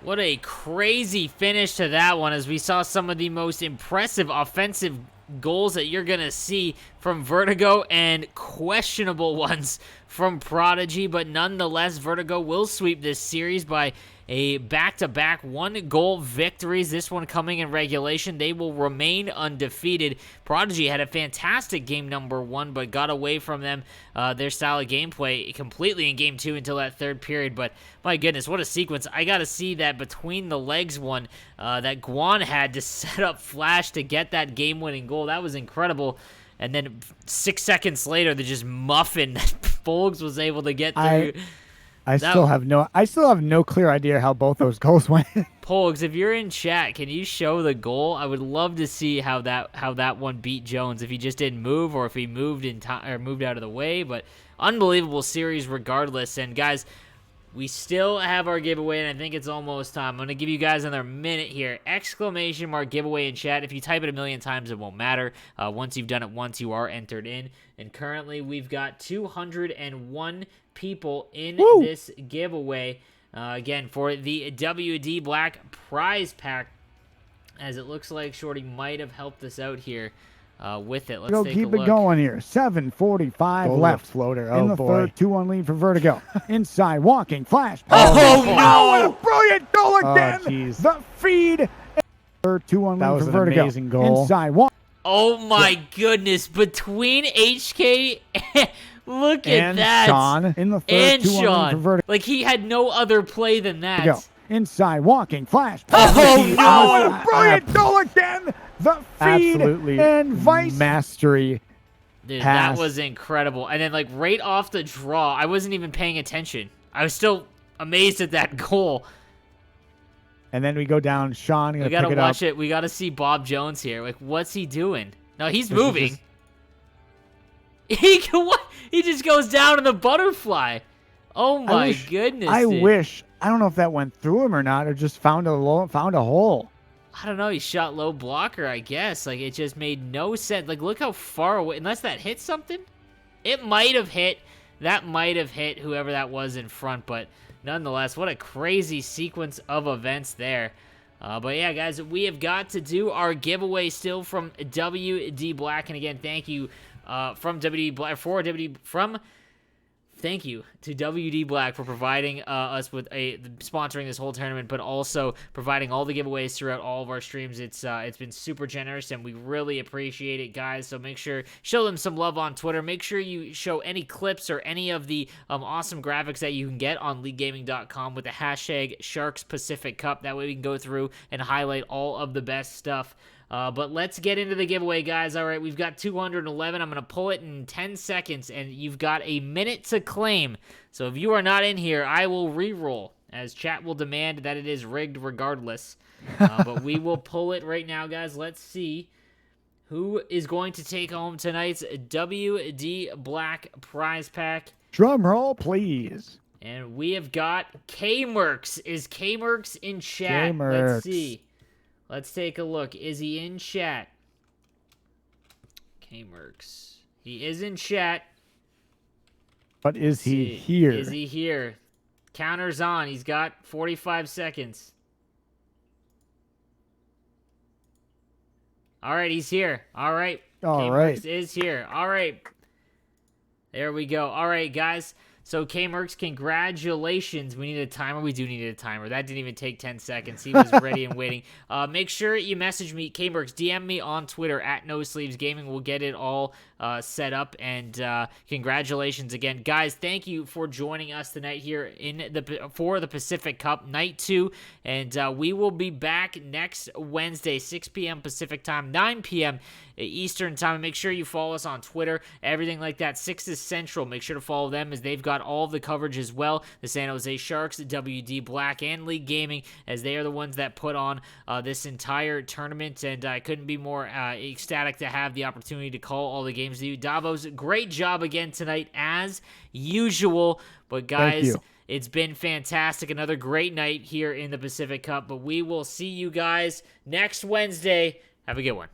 What a crazy finish to that one, as we saw some of the most impressive offensive goals that you're going to see from Vertigo and questionable ones from Prodigy. But nonetheless, Vertigo will sweep this series by a back-to-back one-goal victories, this one coming in regulation. They will remain undefeated. Prodigy had a fantastic game number 1, but got away from them, their style of gameplay completely in game 2 until that third period. But my goodness, what a sequence. I got to see that between the legs one that Guan had to set up Flash to get that game-winning goal. That was incredible. And then 6 seconds later, the just muffin that Folks was able to get through. I still have no clear idea how both those goals went. Polgs, if you're in chat, can you show the goal? I would love to see how that one beat Jones, if he just didn't move or if he moved in time or moved out of the way. But unbelievable series regardless. And guys, we still have our giveaway, and I think it's almost time. I'm going to give you guys another minute here. Exclamation mark giveaway in chat. If you type it a million times, it won't matter. Once you've done it once, you are entered in. And currently, we've got 201 people in this giveaway. Again, for the WD Black prize pack, as it looks like Shorty might have helped us out here with it. Let's take a look. Keep it going here. 7:45 left. Floater. In the third, 2-1 lead for Vertigo. Inside, walking, Flash. Oh, no! What a brilliant goal again! Jeez. The feed. Third, 2-1 That lead was for an Vertigo. amazing goal. Inside, walk. Oh my goodness! Between HK, look at And that, Sean in the third, and 2-1 lead for Sean. Vertigo. Like he had no other play than that. Go. Inside, walking, Flash. Oh, no! What a brilliant goal again! The feed Absolutely and vice. mastery. Dude, pass. that was incredible. And then, like, right off the draw, I wasn't even paying attention. I was still amazed at that goal. And then we go down. Sean We gonna gotta pick it watch up. it. We gotta see Bob Jones here. Like, what's he doing? No, he's This is moving. He just goes down in the butterfly. Oh my goodness! I dude. wish. I don't know if that went through him or not, or just found a hole. I don't know. He shot low blocker, I guess. Like, it just made no sense. Like, look how far away. Unless that hit something. It might have hit. That might have hit whoever that was in front. But nonetheless, what a crazy sequence of events there. But yeah, guys, we have got to do our giveaway still from WD Black. And again, thank you from WD Black Thank you to WD Black for providing us with sponsoring this whole tournament, but also providing all the giveaways throughout all of our streams. It's been super generous, and we really appreciate it, guys. So make sure show them some love on Twitter. Make sure you show any clips or any of the awesome graphics that you can get on LeagueGaming.com with the hashtag Sharks Pacific Cup. That way we can go through and highlight all of the best stuff. But let's get into the giveaway, guys. All right, we've got 211. I'm going to pull it in 10 seconds, and you've got a minute to claim. So if you are not in here, I will re-roll, as chat will demand that it is rigged regardless. But we will pull it right now, guys. Let's see who is going to take home tonight's WD Black prize pack. Drum roll, please. And we have got K-Merks. Is K-Merks in chat? K-Merks. Let's see. Let's take a look. Is he in chat? K-Merks. He is in chat. But is Let's he see. here? Is he here? Counter's on. He's got 45 seconds. All right, he's here. All right. All K-Merks right. is here. All right. There we go. All right, guys. So, K-Merks, congratulations. We need a timer. We do need a timer. That didn't even take 10 seconds. He was ready and waiting. Make sure you message me, K-Merks. DM me on Twitter at NoSleevesGaming. We'll get it all set up. And congratulations again, guys. Thank you for joining us tonight here for the Pacific Cup Night 2, and we will be back next Wednesday, 6 p.m. Pacific time, 9 p.m. Eastern time. Make sure you follow us on Twitter, everything like that. 6 is Central. Make sure to follow them as they've got all the coverage as well. The San Jose Sharks, WD Black, and League Gaming, as they are the ones that put on this entire tournament. And I couldn't be more ecstatic to have the opportunity to call all the games to you. Davos, great job again tonight as usual. But guys, it's been fantastic. Another great night here in the Pacific Cup. But we will see you guys next Wednesday. Have a good one.